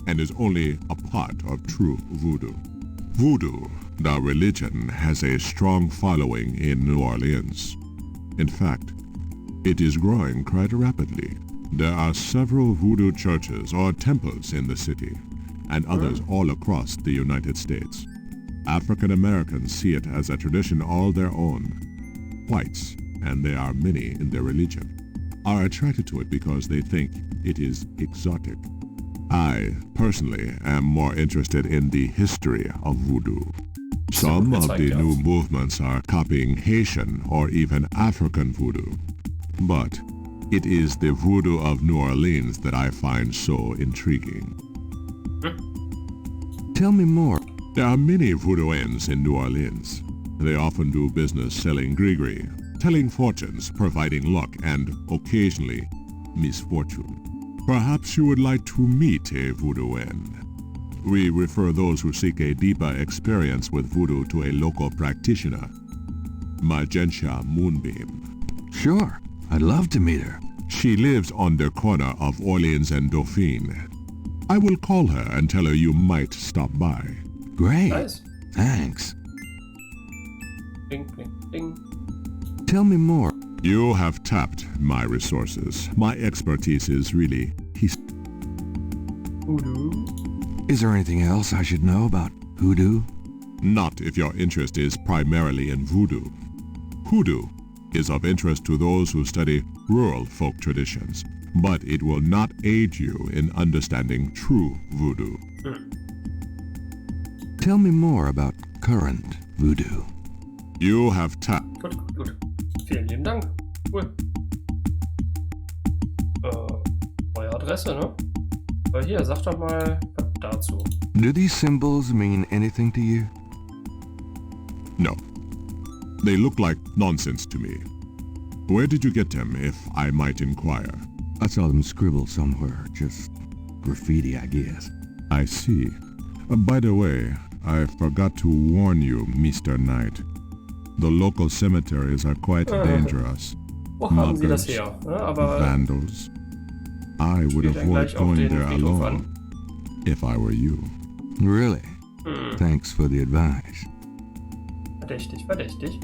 and is only a part of true voodoo. Voodoo, the religion, has a strong following in New Orleans. In fact, it is growing quite rapidly. There are several voodoo churches or temples in the city, and others all across the United States. African Americans see it as a tradition all their own. Whites, and there are many in their religion, are attracted to it because they think it is exotic. I, personally, am more interested in the history of voodoo. Some of the new movements are copying Haitian or even African voodoo. But it is the voodoo of New Orleans that I find so intriguing. Tell me more. There are many voodooians in New Orleans. They often do business selling gree-gree, telling fortunes, providing luck, and occasionally misfortune. Perhaps you would like to meet a voodooan. We refer those who seek a deeper experience with voodoo to a local practitioner, Magentia Moonbeam. Sure, I'd love to meet her. She lives on the corner of Orleans and Dauphine. I will call her and tell her you might stop by. Great. Nice. Thanks. Bing, bing, bing. Tell me more. You have tapped my resources. My expertise is really Voodoo. Is there anything else I should know about hoodoo? Not if your interest is primarily in voodoo. Hoodoo is of interest to those who study rural folk traditions, but it will not aid you in understanding true voodoo. Tell me more about current voodoo. You have tapped. Gut. Vielen lieben Dank. Cool. Neue Adresse, ne? Hier, sag doch mal was dazu. Do these symbols mean anything to you? No. They look like nonsense to me. Where did you get them, if I might inquire? I saw them scribbled somewhere. Just graffiti, I guess. I see. By the way, I forgot to warn you, Mr. Knight. The local cemeteries are quite dangerous. Wo haben Sie das her? Ja, aber vandals. I would avoid going there alone if I were you. Really? Thanks for the advice. Verdächtig.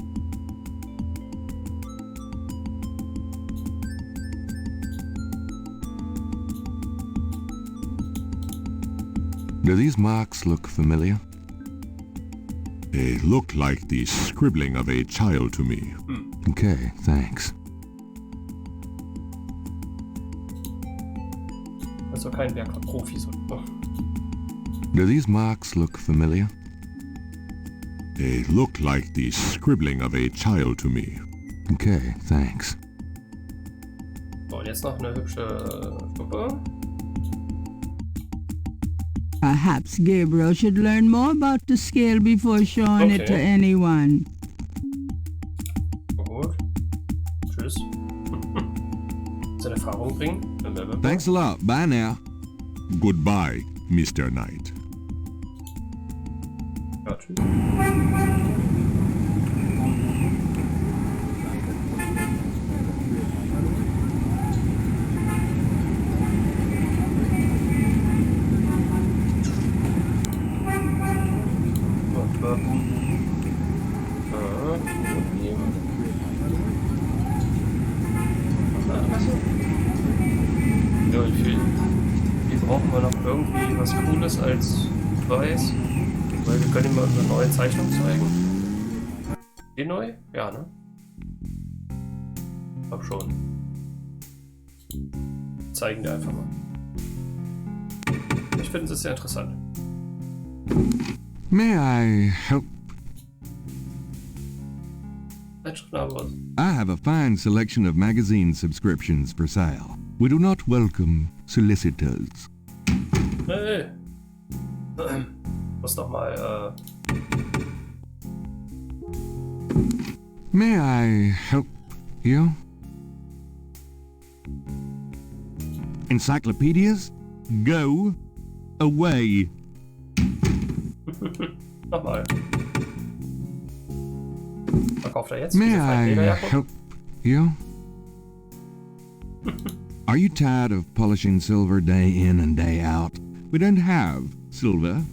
Do these marks look familiar? They look like the scribbling of a child to me. Okay, thanks. Also kein Werkprofi. So. Do these marks look familiar? They look like the scribbling of a child to me. Okay, thanks. So, und jetzt noch eine hübsche Puppe. Perhaps Gabriel should learn more about the scale before showing it to anyone. Gut. Tschüss. Seine Erfahrung bringen. Thanks a lot. Bye now. Goodbye, Mr. Knight. Ja, tschüss. Ja, hier brauchen wir noch irgendwie was Cooles als Preis, weil wir können ihm mal unsere neue Zeichnung zeigen. Die neu? Ja, ne? Ich glaub schon. Zeigen wir einfach mal. Ich finde es sehr interessant. May I help? I have a fine selection of magazine subscriptions for sale. We do not welcome solicitors. Hey! Muss doch mal, May I help you? Encyclopedias? Go away. Nochmal. Verkauft er jetzt? May I help you? Are you tired of polishing silver day in and day out? We don't have silver.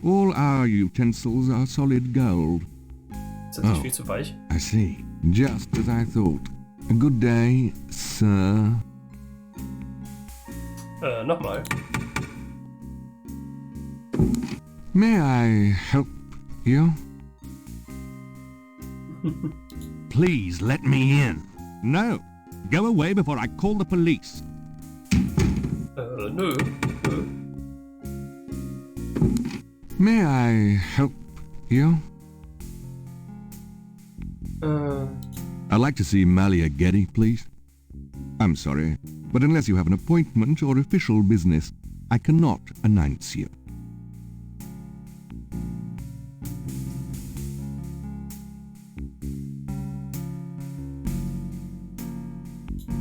All our utensils are solid gold. Ist das nicht viel zu weich? I see. Just as I thought. A good day, sir. Nochmal. May I help you? Please let me in. No. Go away before I call the police. Nö. May I help you? I'd like to see Malia Getty, please. I'm sorry, but unless you have an appointment or official business, I cannot announce you.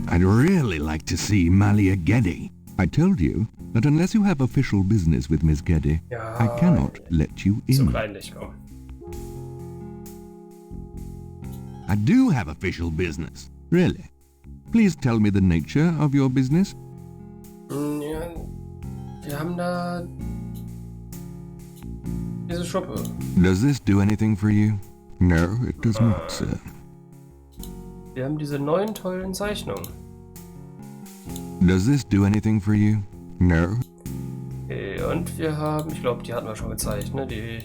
I'd really like to see Malia Getty. I told you that unless you have official business with Miss Getty, ja, I cannot let you in. So kleinlich, komm. I do have official business. Really? Please tell me the nature of your business. Ja, wir haben da diese Schuppe. Does this do anything for you? No, it does not, sir. Wir haben diese neuen tollen Zeichnungen. Does this do anything for you? No. Okay, und wir haben, ich glaube, die hatten wir schon gezeigt, ne? Die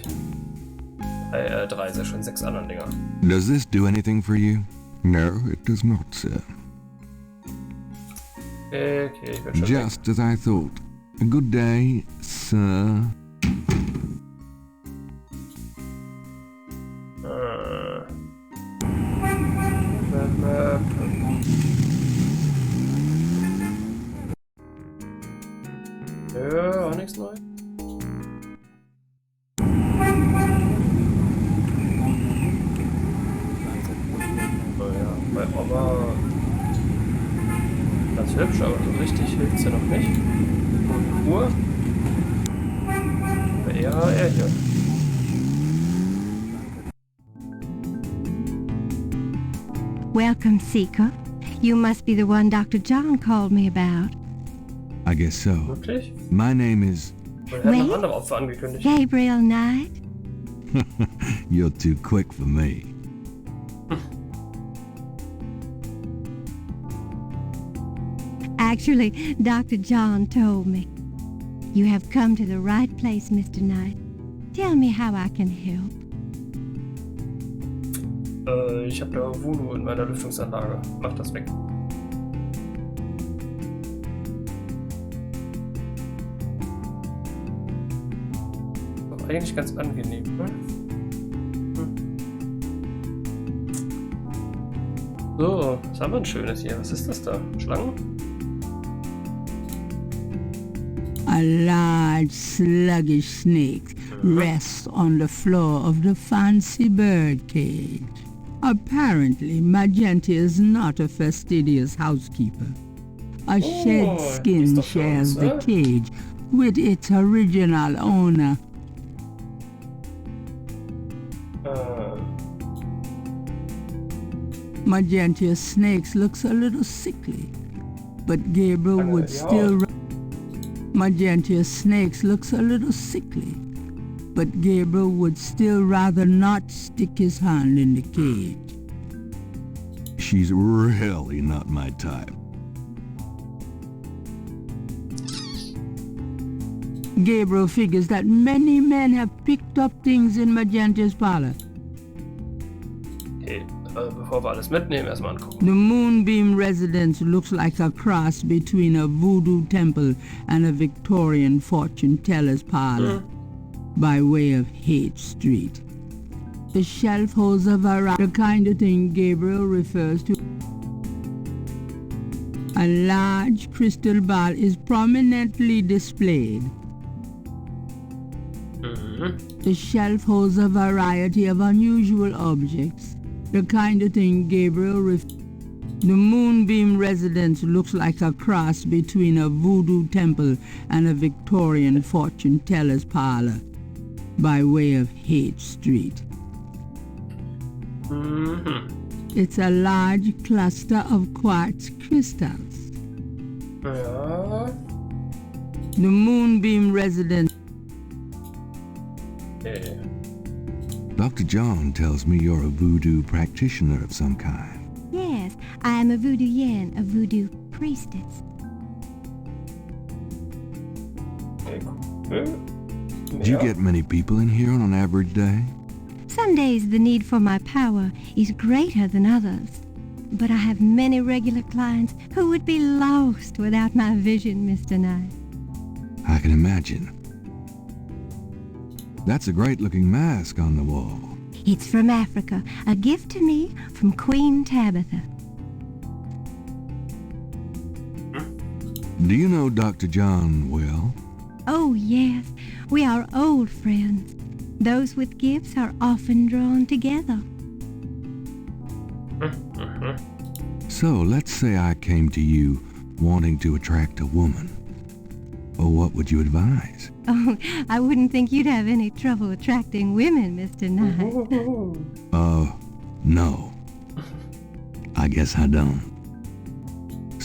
3 ist ja schon 6 anderen Dinger. Does this do anything for you? No, it does not, sir. Okay, ich bin schon Just as I thought. A good day, sir. Ja, auch nichts Neues. Naja, bei Oma ganz hübsch, aber so richtig hilft sie noch nicht. Und Uhr. Aber eher er hier. Welcome, Seeker. You must be the one Dr. John called me about. I guess so. Wirklich? My name is... Er hat noch andere Opfer angekündigt. Gabriel Knight? You're too quick for me. Actually, Dr. John told me. You have come to the right place, Mr. Knight. Tell me how I can help. Ich habe da Voodoo in meiner Lüftungsanlage. Mach das weg. Doch eigentlich ganz angenehm, ne? So, was haben wir denn Schönes hier? Was ist das da? Schlangen? A large, sluggish snake rests on the floor of the fancy bird cage. Apparently, Magenta is not a fastidious housekeeper. A shed skin shares the cage with its original owner. Magentia's snakes looks a little sickly, but Gabriel would still... Magentia's snakes looks a little sickly, but Gabriel would still rather not stick his hand in the cage. She's really not my type. Gabriel figures that many men have picked up things in Magentia's parlor. Okay, bevor wir alles mitnehmen, erstmal angucken. The Moonbeam residence looks like a cross between a voodoo temple and a Victorian fortune teller's parlor by way of Haight Street. The shelf holds a variety, the kind of thing Gabriel refers to. A large crystal ball is prominently displayed. The shelf holds a variety of unusual objects, the kind of thing Gabriel refers to. The Moonbeam residence looks like a cross between a voodoo temple and a Victorian fortune teller's parlor by way of Haight Street. It's a large cluster of quartz crystals. Ja. The Moonbeam residence. Okay. Dr. John tells me you're a voodoo practitioner of some kind. Yes, I am a voodoo yen, a voodoo priestess. Okay, cool. Do you get many people in here on an average day? Some days the need for my power is greater than others. But I have many regular clients who would be lost without my vision, Mr. Knight. I can imagine. That's a great-looking mask on the wall. It's from Africa, a gift to me from Queen Tabitha. Do you know Dr. John well? Oh, yes. We are old friends. Those with gifts are often drawn together. So, let's say I came to you wanting to attract a woman. Well, what would you advise? Oh, I wouldn't think you'd have any trouble attracting women, Mr. Knight. No. I guess I don't.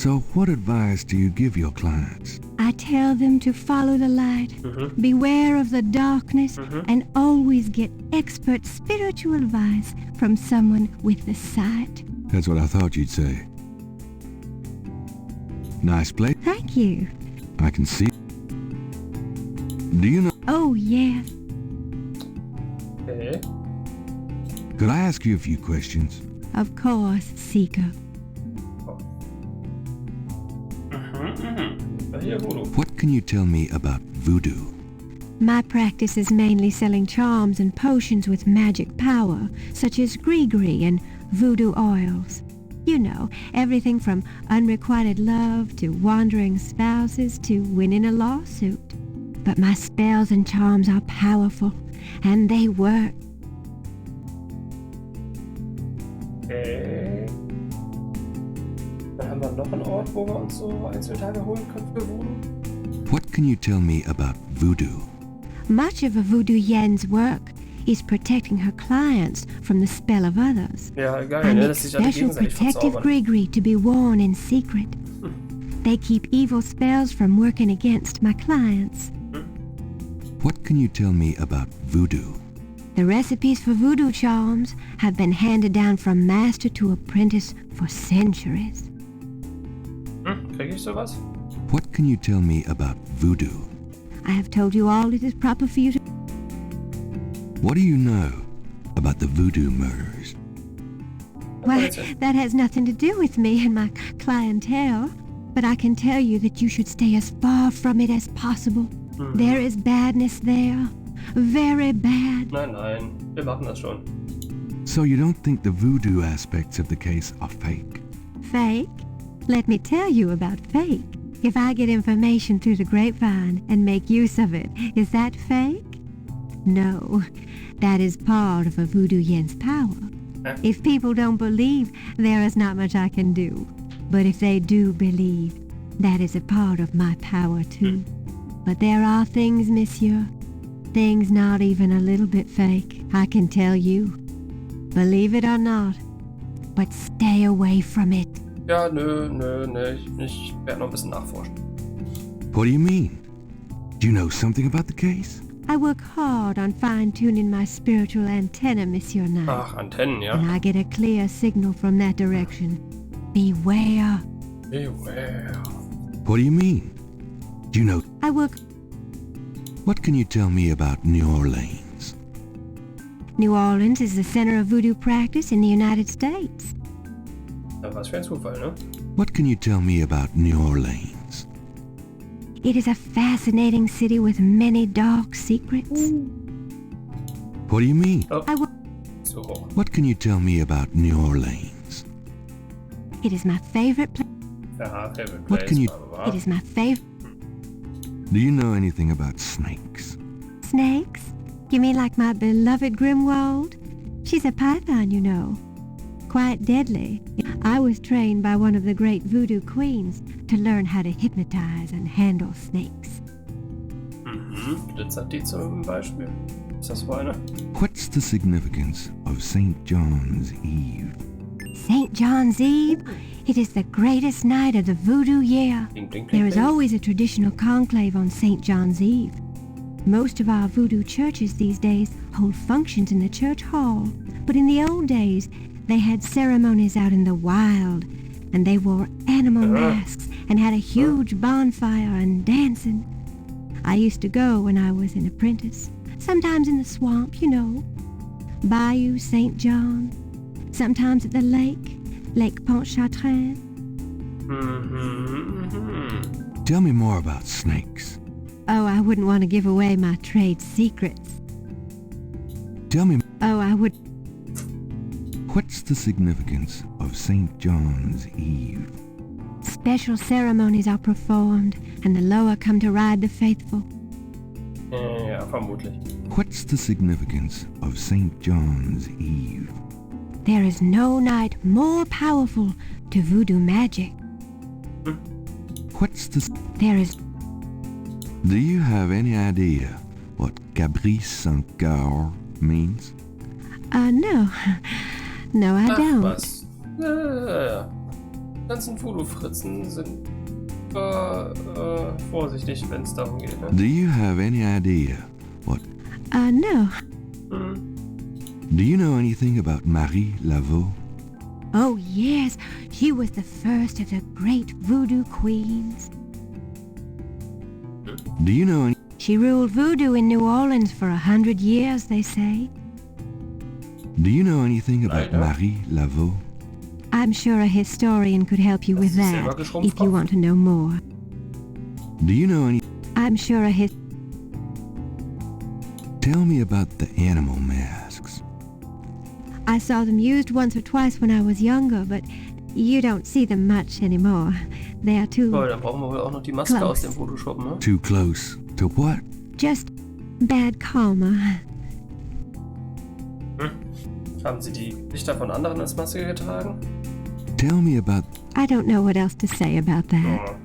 So what advice do you give your clients? I tell them to follow the light, beware of the darkness, and always get expert spiritual advice from someone with the sight. That's what I thought you'd say. Nice place. Thank you. I can see. Do you know? Oh, yes. Okay. Could I ask you a few questions? Of course, Seeker. What can you tell me about voodoo? My practice is mainly selling charms and potions with magic power, such as gree-gree and voodoo oils. You know, everything from unrequited love to wandering spouses to winning a lawsuit. But my spells and charms are powerful, and they work. Okay. Dann haben wir noch einen Ort, wo wir uns so Einzelteile holen können für Voodoo. What can you tell me about voodoo? Much of a voodoo yen's work is protecting her clients from the spell of others. Ja, geil, I ne? make Dass sich alle special gegenseitig protective verzaubern. gree-gree to be worn in secret. They keep evil spells from working against my clients. What can you tell me about voodoo? The recipes for voodoo charms have been handed down from master to apprentice for centuries. Krieg ich sowas? What can you tell me about voodoo? I have told you all it is proper for you to... What do you know about the voodoo murders? Well, that has nothing to do with me and my clientele, but I can tell you that you should stay as far from it as possible. There is badness there. Very bad. Nein, wir machen das schon. So you don't think the voodoo aspects of the case are fake? Fake? Let me tell you about fake. If I get information through the grapevine and make use of it, is that fake? No, that is part of a voodoo yen's power. If people don't believe, there is not much I can do. But if they do believe, that is a part of my power too. But there are things, monsieur, things not even a little bit fake, I can tell you. Believe it or not, but stay away from it. Ja, nö, ich werde noch ein bisschen nachforschen. What do you mean? Do you know something about the case? I work hard on fine-tuning my spiritual antenna, Monsieur Knight. Ach, Antennen, ja. And I get a clear signal from that direction. Beware. Beware. What do you mean? Do you know? I work... What can you tell me about New Orleans? New Orleans is the center of voodoo practice in the United States. Was für ein Zufall, ne? What can you tell me about New Orleans? It is a fascinating city with many dark secrets. What do you mean? Oh. So. What can you tell me about New Orleans? It is my favorite place. Favorite place. What can you... It is my favorite... Do you know anything about snakes? Snakes? You mean like my beloved Grimwald? She's a python, you know. Quite deadly. I was trained by one of the great voodoo queens to learn how to hypnotize and handle snakes. Glitzert die zum Beispiel. Ist das so eine? What's the significance of St. John's Eve? St. John's Eve? It is the greatest night of the voodoo year. Ding, ding, ding, There is ding. always a traditional conclave on St. John's Eve. Most of our voodoo churches these days hold functions in the church hall, but in the old days, they had ceremonies out in the wild, and they wore animal masks and had a huge bonfire and dancing. I used to go when I was an apprentice, sometimes in the swamp, you know, Bayou St. John, sometimes at the lake, Lake Pontchartrain. Tell me more about snakes. Oh, I wouldn't want to give away my trade secrets. Tell me... Oh, I would... What's the significance of St. John's Eve? Special ceremonies are performed, and the lower come to ride the faithful. Ja, vermutlich. What's the significance of St. John's Eve? There is no night more powerful to voodoo magic. What's the... There is... Do you have any idea what Gabriel Knight means? No. No, I don't. Was? Ja. Die ganzen Voodoo-Fritzen sind vorsichtig, wenn es darum geht. Ne? Do you have any idea what... No. Do you know anything about Marie Laveau? Oh, yes. She was the first of the great voodoo queens. Do you know any... She ruled voodoo in New Orleans for 100 years, they say. Do you know anything about Marie Laveau? I'm sure a historian could help you with that, if you want to know more. Do you know any... I'm sure a Tell me about the animal masks. I saw them used once or twice when I was younger, but you don't see them much anymore. They are too... Toll, dann brauchen wir wohl auch noch die Maske aus dem Fotoshop, ne? Too close to what? Just bad karma. Haben Sie die Lichter von anderen als Maske getragen? Tell me about... I don't know what else to say about that.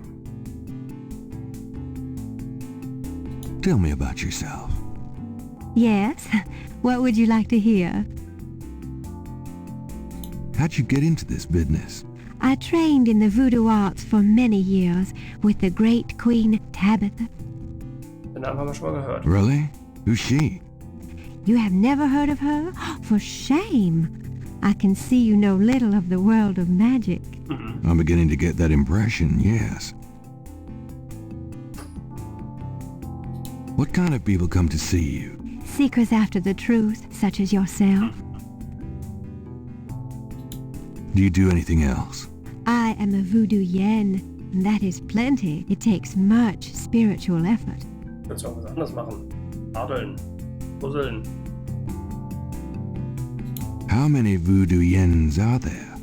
Tell me about yourself. Yes? What would you like to hear? How'd you get into this business? I trained in the voodoo arts for many years with the great Queen Tabitha. Den Namen haben wir schon mal gehört. Really? Who's she? You have never heard of her? For shame! I can see you know little of the world of magic. I'm beginning to get that impression, yes. What kind of people come to see you? Seekers after the truth, such as yourself. Do you do anything else? I am a voodoo yen. And that is plenty. It takes much spiritual effort. Kannst du auch was anderes machen? Adeln. Puzzeln. How many voodoo yens are there?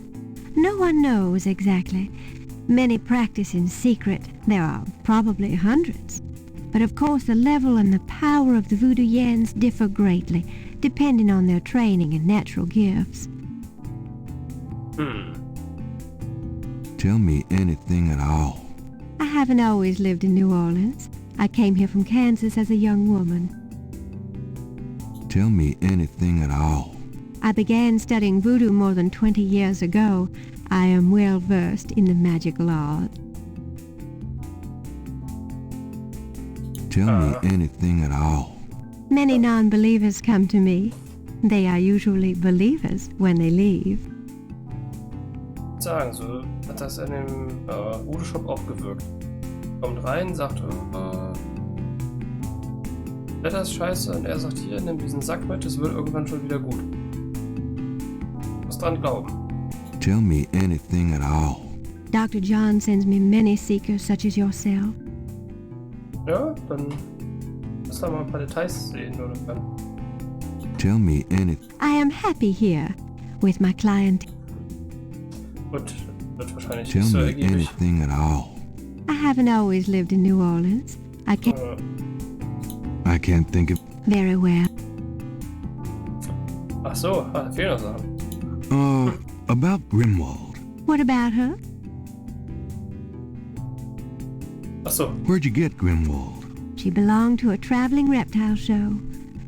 No one knows exactly. Many practice in secret. There are probably hundreds. But of course the level and the power of the voodoo yens differ greatly, depending on their training and natural gifts. Tell me anything at all. I haven't always lived in New Orleans. I came here from Kansas as a young woman. Tell me anything at all. I began studying voodoo more than 20 years ago. I am well versed in the magical art. Tell me anything at all. Many non-believers come to me. They are usually believers when they leave. Sagen, so hat das in dem Voodoo-Shop auch gewirkt. Kommt rein, sagt, Wetter ist scheiße, und er sagt, hier, nimm diesen Sack mit, es wird irgendwann schon wieder gut. Muss dran glauben. Tell me anything at all. Dr. John sends me many seekers such as yourself. Ja, dann lass da mal ein paar Details sehen, oder dann. Tell me anything. I am happy here with my client. Gut, wird wahrscheinlich Tell nicht so me ergiebig. anything at all. I haven't always lived in New Orleans. I can't think of... Very well. Ach so, da fehlen noch Sachen. About Grimwald. What about her? Ach so. Where'd you get Grimwald? She belonged to a traveling reptile show.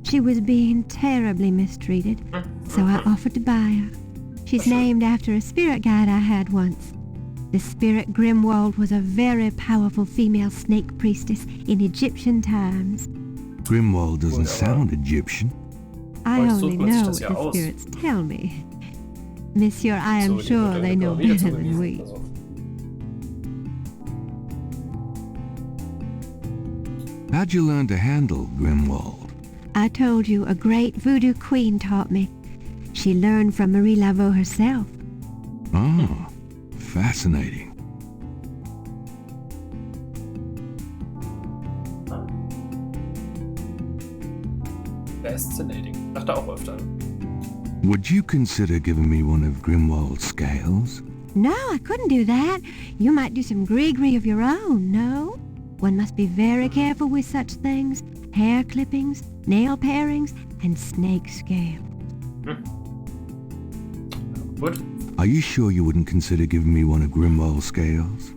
She was being terribly mistreated, so I offered to buy her. She's named after a spirit guide I had once. The spirit Grimwald was a very powerful female snake priestess in Egyptian times. Grimwald doesn't sound Egyptian. I only know what the spirits tell me. Monsieur, I am sure they know better than we. How'd you learn to handle Grimwald? I told you a great voodoo queen taught me. She learned from Marie Laveau herself. Oh, fascinating. Fascinating. Dachte auch öfter. Would you consider giving me one of Grimwald's scales? No, I couldn't do that. You might do some gree-gree of your own, no? One must be very careful with such things. Hair clippings, nail parings, and snake scales. What? Are you sure you wouldn't consider giving me one of Grimwald's scales?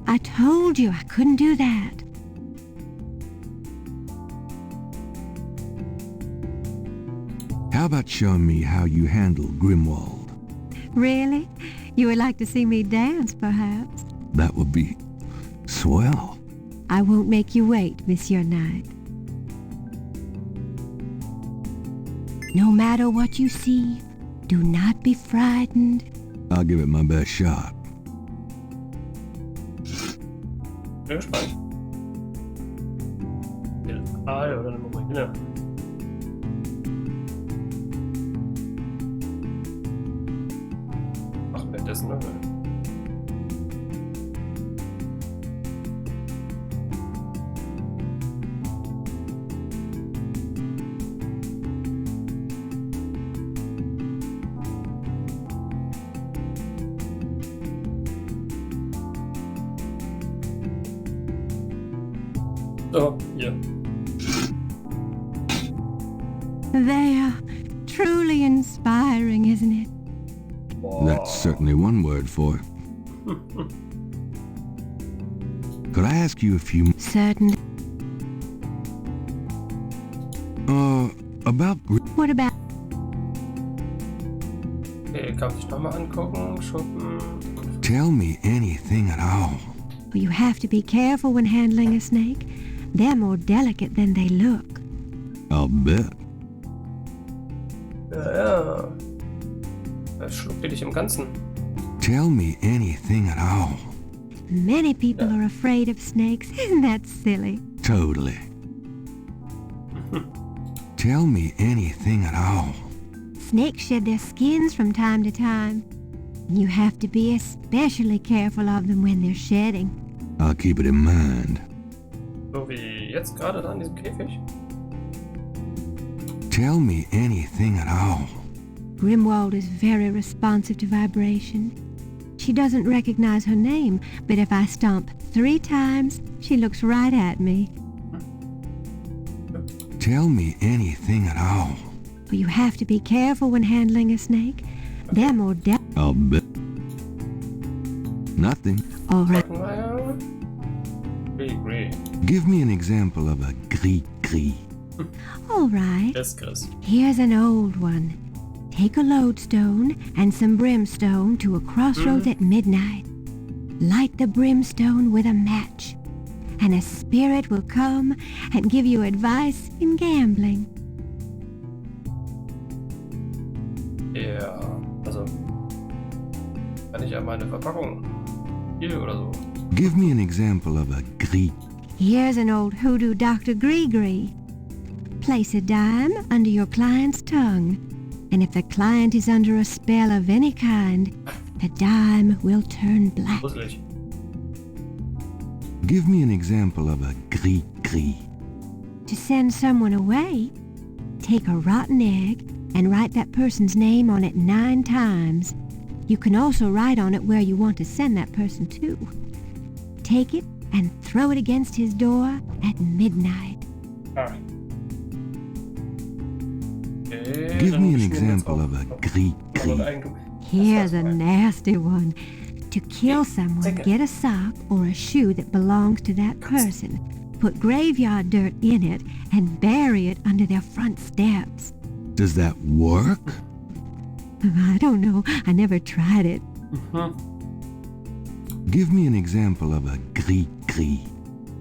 I told you I couldn't do that. How about showing me how you handle Grimwald? Really? You would like to see me dance, perhaps? That would be swell. I won't make you wait, Monsieur Knight. No matter what you see, do not be frightened. I'll give it my best shot. Bin gespannt. Oder eine Marine. Ach, währenddessen, ne? So, hier. They are truly inspiring, isn't it? That's certainly one word for it. Could I ask you a few... Certainly. About... What about... Okay, kann ich nochmal angucken, schuppen. Tell me anything at all. You have to be careful when handling a snake. They're more delicate than they look. I'll bet. Ja. Schluckt ihr dich im Ganzen? Tell me anything at all. Many people are afraid of snakes. Isn't that silly? Totally. Tell me anything at all. Snakes shed their skins from time to time. You have to be especially careful of them when they're shedding. I'll keep it in mind. So wie jetzt gerade da in diesem Käfig? Tell me anything at all. Grimwald is very responsive to vibration. She doesn't recognize her name, but if I stomp 3 times, she looks right at me. Tell me anything at all. You have to be careful when handling a snake. They're more I'll bet. Nothing. All right. Give me an example of a gris-gris. All right. Yes, Chris. Here's an old one. Take a lodestone and some brimstone to a crossroads at midnight. Light the brimstone with a match, and a spirit will come and give you advice in gambling. Ja, also kann ich ja meine Verpackung hier oder so. Give me an example of a gris. Here's an old hoodoo Dr. Gree-Gree. Place a dime under your client's tongue, and if the client is under a spell of any kind, the dime will turn black. Give me an example of a gris-gris. To send someone away, take a rotten egg and write that person's name on it 9 times. You can also write on it where you want to send that person to. Take it and throw it against his door at midnight. Okay, give me an example of a gris-gris. Here's a nasty one. To kill someone, get a sock or a shoe that belongs to that person. Put graveyard dirt in it and bury it under their front steps. Does that work? I don't know. I never tried it. Give me an example of a gris-gris.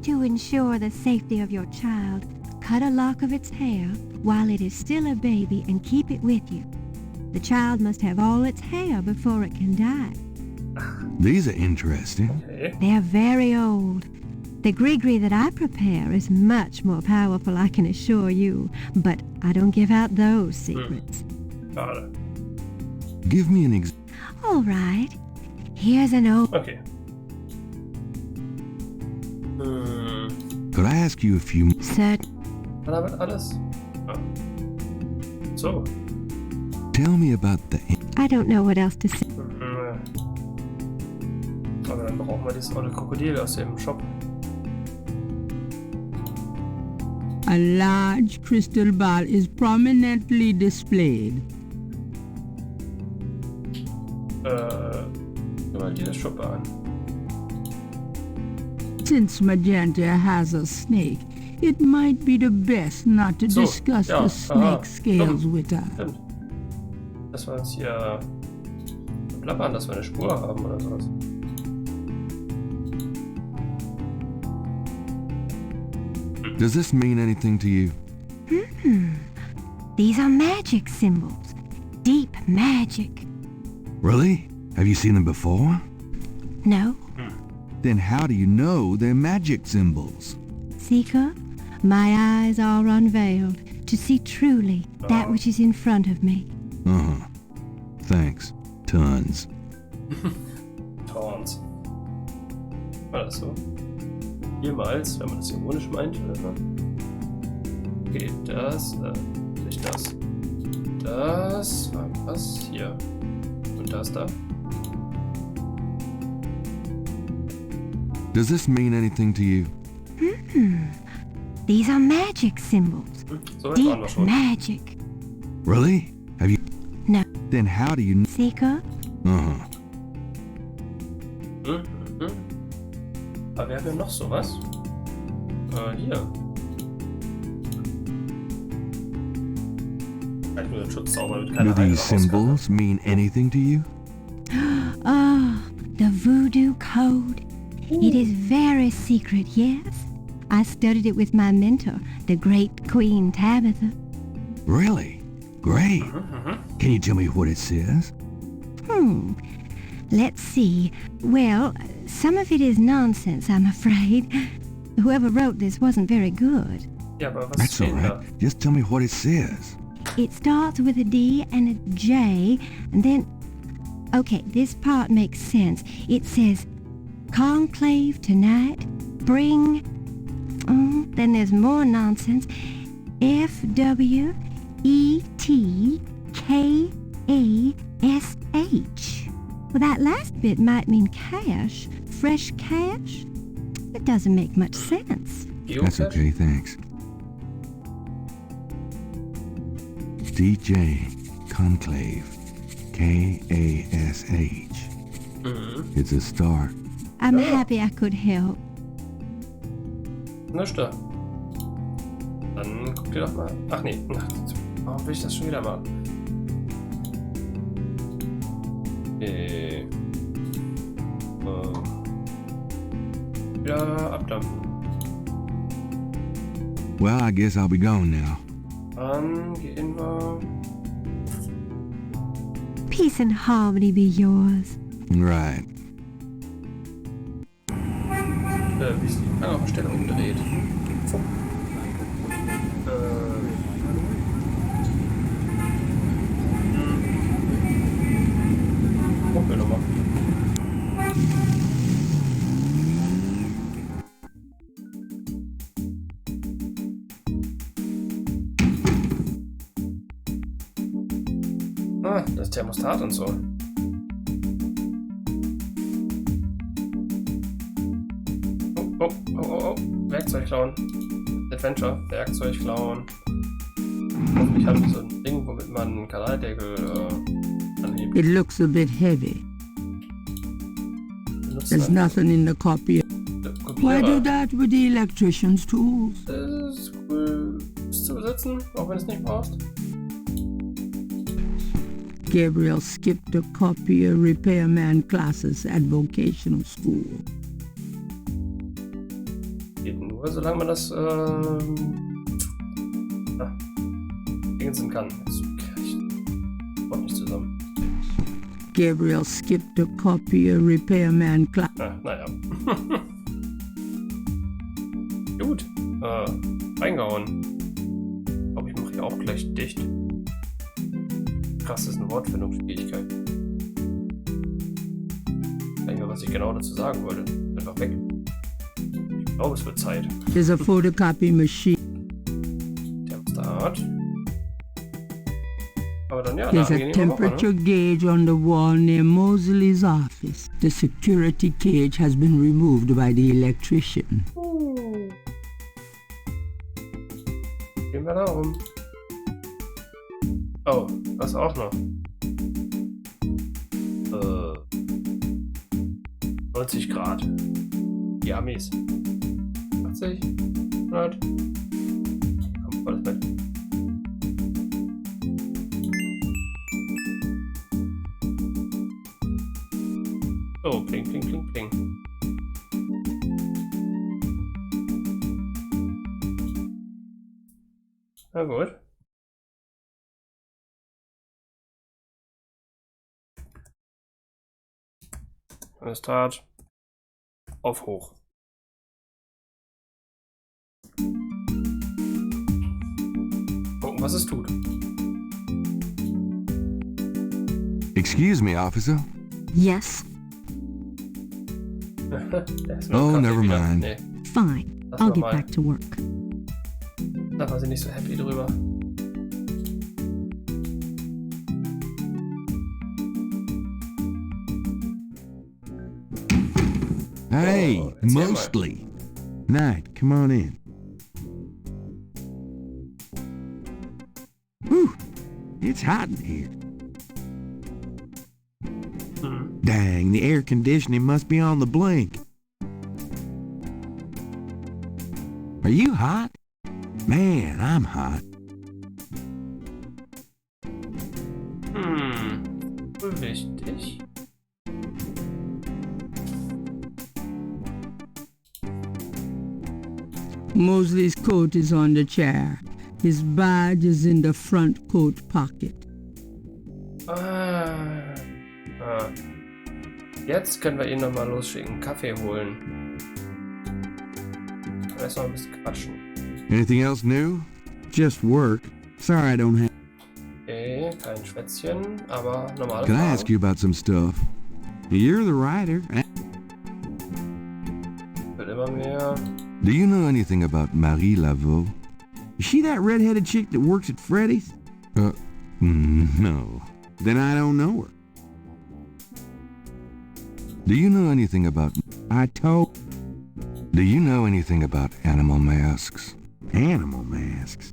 To ensure the safety of your child, cut a lock of its hair while it is still a baby and keep it with you. The child must have all its hair before it can die. These are interesting. They're very old. The gree-gree that I prepare is much more powerful, I can assure you, but I don't give out those secrets. Give me an example. All right. Here's an old... Okay. Could I ask you a few... Certain. Damit alles? So. Tell me about the... I don't know what else to say. Aber dann brauchen wir dieses olle Krokodil aus dem Shop. A large crystal ball is prominently displayed. Mal diese Schuppe an. Since Magenta has a snake, it might be the best not to discuss the snake scales with her. Das war jetzt hier plappern, dass wir eine Spur haben oder sowas. Does this mean anything to you? These are magic symbols. Deep magic. Really? Have you seen them before? No? Then how do you know they're magic symbols? Seeker, my eyes are unveiled to see truly that which is in front of me. Uh-huh. Thanks. Tons. Tons. War das so? Jemals, wenn man das ironisch meint, oder? Okay, das, nicht das. Das war was hier. Und das da. Does this mean anything to you? These are magic symbols. So Deep waren wir schon. magic. Really? Have you... No. Then how do you... Seeker? Uh-huh. Aber wir haben ja noch sowas. Hier. Vielleicht nur den Schutzzauber mit Do keiner these Heilung symbols mean anything to you? Ah, the voodoo code. It is very secret, yes. I studied it with my mentor, the great Queen Tabitha. Really? Great. Can you tell me what it says? Let's see. Well, some of it is nonsense, I'm afraid. Whoever wrote this wasn't very good. Ja, aber was That's all steht da? right. Just tell me what it says. It starts with a D and a J, and then... Okay, this part makes sense. It says, conclave tonight, bring... then there's more nonsense. F-W-E-T-K-A-S-H. Well, that last bit might mean cash. Fresh cash? It doesn't make much sense. That's okay, thanks. DJ Conclave. K-A-S-H. It's a start. I'm happy I could help. Na da. Dann guck dir doch mal. Ach nee, warum will ich das schon wieder machen? Wieder abdampfen. Well, I guess I'll be gone now. Dann gehen wir. Peace and harmony be yours. Right. Wie ist die Anlaufstellung umdreht? Rumpelnummer. Ah, das Thermostat und so. Oh. Werkzeug klauen. Adventure. Werkzeug klauen. Hoffentlich haben wir so ein Ding, womit man einen Kanaldeckel anhebt. It looks a bit heavy. There's nothing in the copy. Why do that with the electrician's tools? Das ist cool, es zu besitzen, auch wenn es nicht brauchst. Gabriel skipped a copier repairman classes at vocational school. Geht nur, solange man das Dingensen kann. Jetzt kommt nicht zusammen. Gabriel skipped a copier repairman class. Naja. Gut. Reingehauen. Ich glaube, ich mache hier auch gleich dicht. Krass, das ist eine Wortfindungsschwierigkeit. Ich weiß nicht mehr, was ich genau dazu sagen wollte. Einfach weg. Ich glaube, es wird Zeit. There's a photocopy machine. Thermostat. Aber dann ja, There's a temperature gauge on the wall near Mosley's office. The security cage has been removed by the electrician. Gehen wir da rum. Oh, das auch noch. 90 Grad. Die Amis. 80? 100? Komm, volles Bett. So, pling, pling, pling, pling. Na gut. Alles tat. Auf hoch. Gucken, was es tut. Excuse me, officer. Yes? Oh, never mind. Nee. Fine. Lass I'll mal get mal. back to work. Da war sie nicht so happy drüber. Hey, Oh, erzähl mal. mostly. Knight, come on in. Whew, it's hot in here. Dang, the air conditioning must be on the blink. Are you hot? Man, I'm hot. Wichtig. Mosley's coat is on the chair. His badge is in the front coat pocket. Jetzt können wir ihn nochmal losschicken. Kaffee holen. Erst noch ein bisschen quatschen. Anything else new? Just work. Sorry I don't have... Okay, kein Schwätzchen, aber normale Can I Fragen. ask you about some stuff? You're the writer. Wird immer mehr. Do you know anything about Marie Laveau? Is she that red-headed chick that works at Freddy's? No. Then I don't know her. Do you know anything about... Do you know anything about animal masks? Animal masks?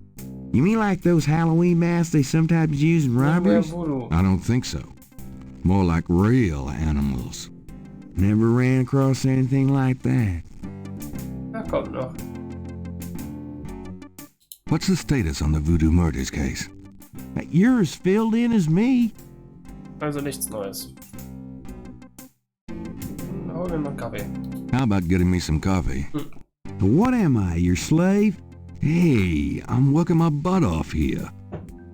You mean like those Halloween masks they sometimes use in robberies? I don't think so. More like real animals. Never ran across anything like that. Ja, kommt noch. What's the status on the voodoo murders case? You're as filled in as me. Also nichts Neues. Hol mir mal einen Kaffee. How about getting me some coffee? What am I, your slave? Hey, I'm working my butt off here.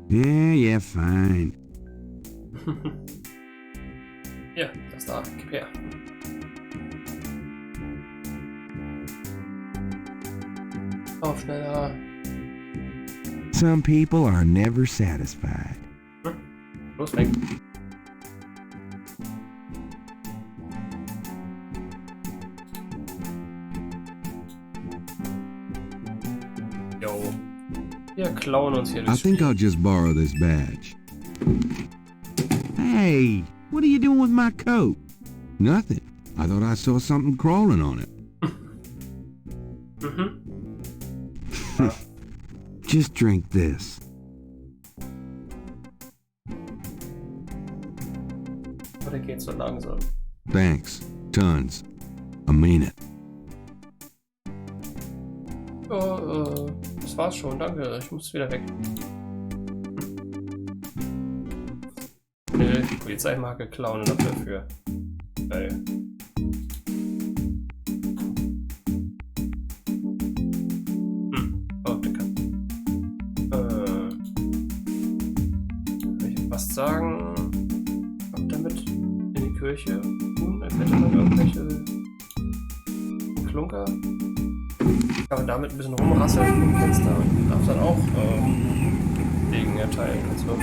Yeah, fine. Ja, das da. Gib her. Auf schneller. Some people are never satisfied. Los, weg. Jo. Wir klauen uns hier I das think Spiel. I'll just borrow this badge. Hey, what are you doing with my coat? Nothing. I thought I saw something crawling on it. Just drink this. Oder geht's so langsam? Thanks. Tons. I mean it. Ja, das war's schon. Danke. Ich muss wieder weg. Nee, die Polizeimarke klauen und dafür. Geil. Oh, dicker. Will ich was sagen? Ab damit in die Kirche. Hätte man irgendwelche Klunker? Kann man damit ein bisschen rumrasseln im Fenster und darf dann auch Segen erteilen. Also.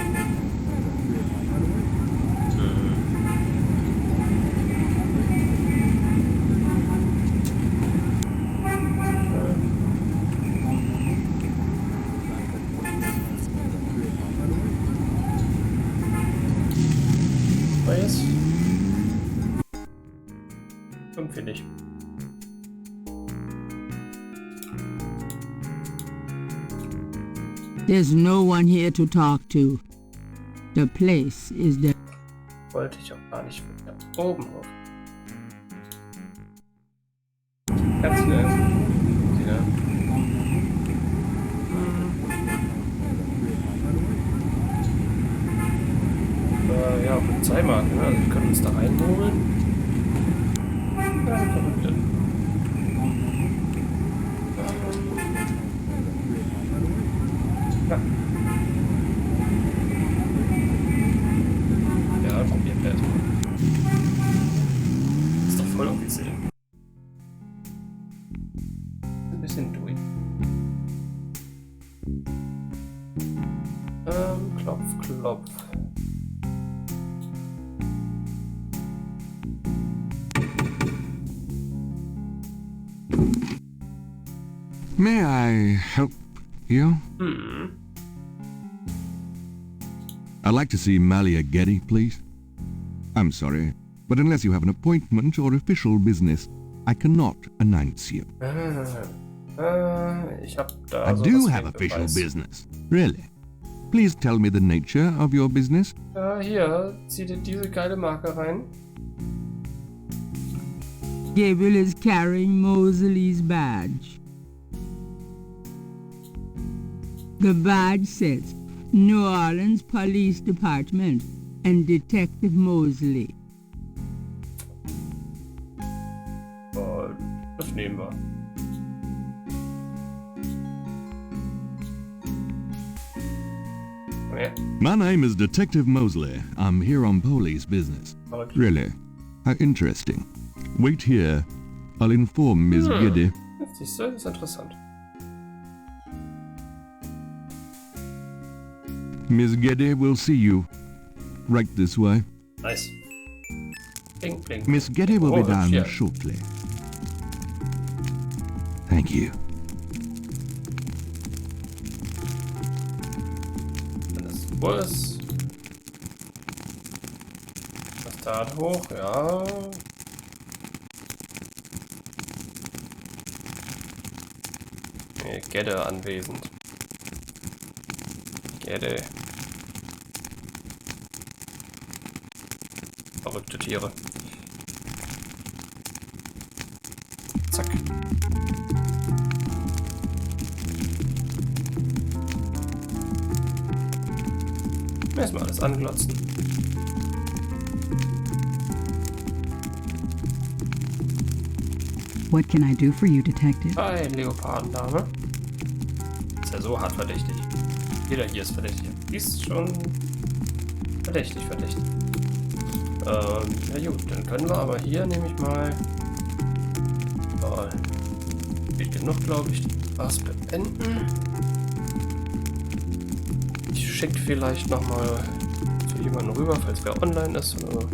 Neues? Irgendwie nicht. There's no one here to talk to. The place is the... Wollte ich auch gar nicht wieder oben auf. Ganz schnell. Ja, Polizeimarke, ne? Also wir können uns da reinholen. Ja. Ja, probieren wir erstmal. Ist doch voll offiziell. Ein bisschen durch. Klopf, klopf. May I help you? I'd like to see Malia Getty, please. I'm sorry, but unless you have an appointment or official business, I cannot announce you. Ich hab da I do have official business. Really? Please tell me the nature of your business. Hier, zieh dir diese geile Marke rein. Gabriel is carrying Mosley's badge. The badge says New Orleans Police Department and Detective Mosley. Oh, das nehmen wir. My name is Detective Mosley. I'm here on police business. Really? How interesting. Wait here. I'll inform Miss Getty. Siehst du, das ist interessant. Miss Getty will see you. Right this way. Nice. Bling, bling. Miss Getty will be down yeah. shortly. Thank you. Wo ist? Das da hoch, ja. Nee, Gedde anwesend. Gedde. Verrückte Tiere. Zack. Erstmal alles anglotzen. What can I do for you, Detective? Hi, Leopardendame. Ist ja so hart verdächtig. Jeder hier ist verdächtig. Die ist schon verdächtig. Ja gut, dann können wir aber hier nämlich mal geht genug, glaube ich, was beenden. Ich schicke vielleicht nochmal zu jemandem rüber, falls wer online ist oder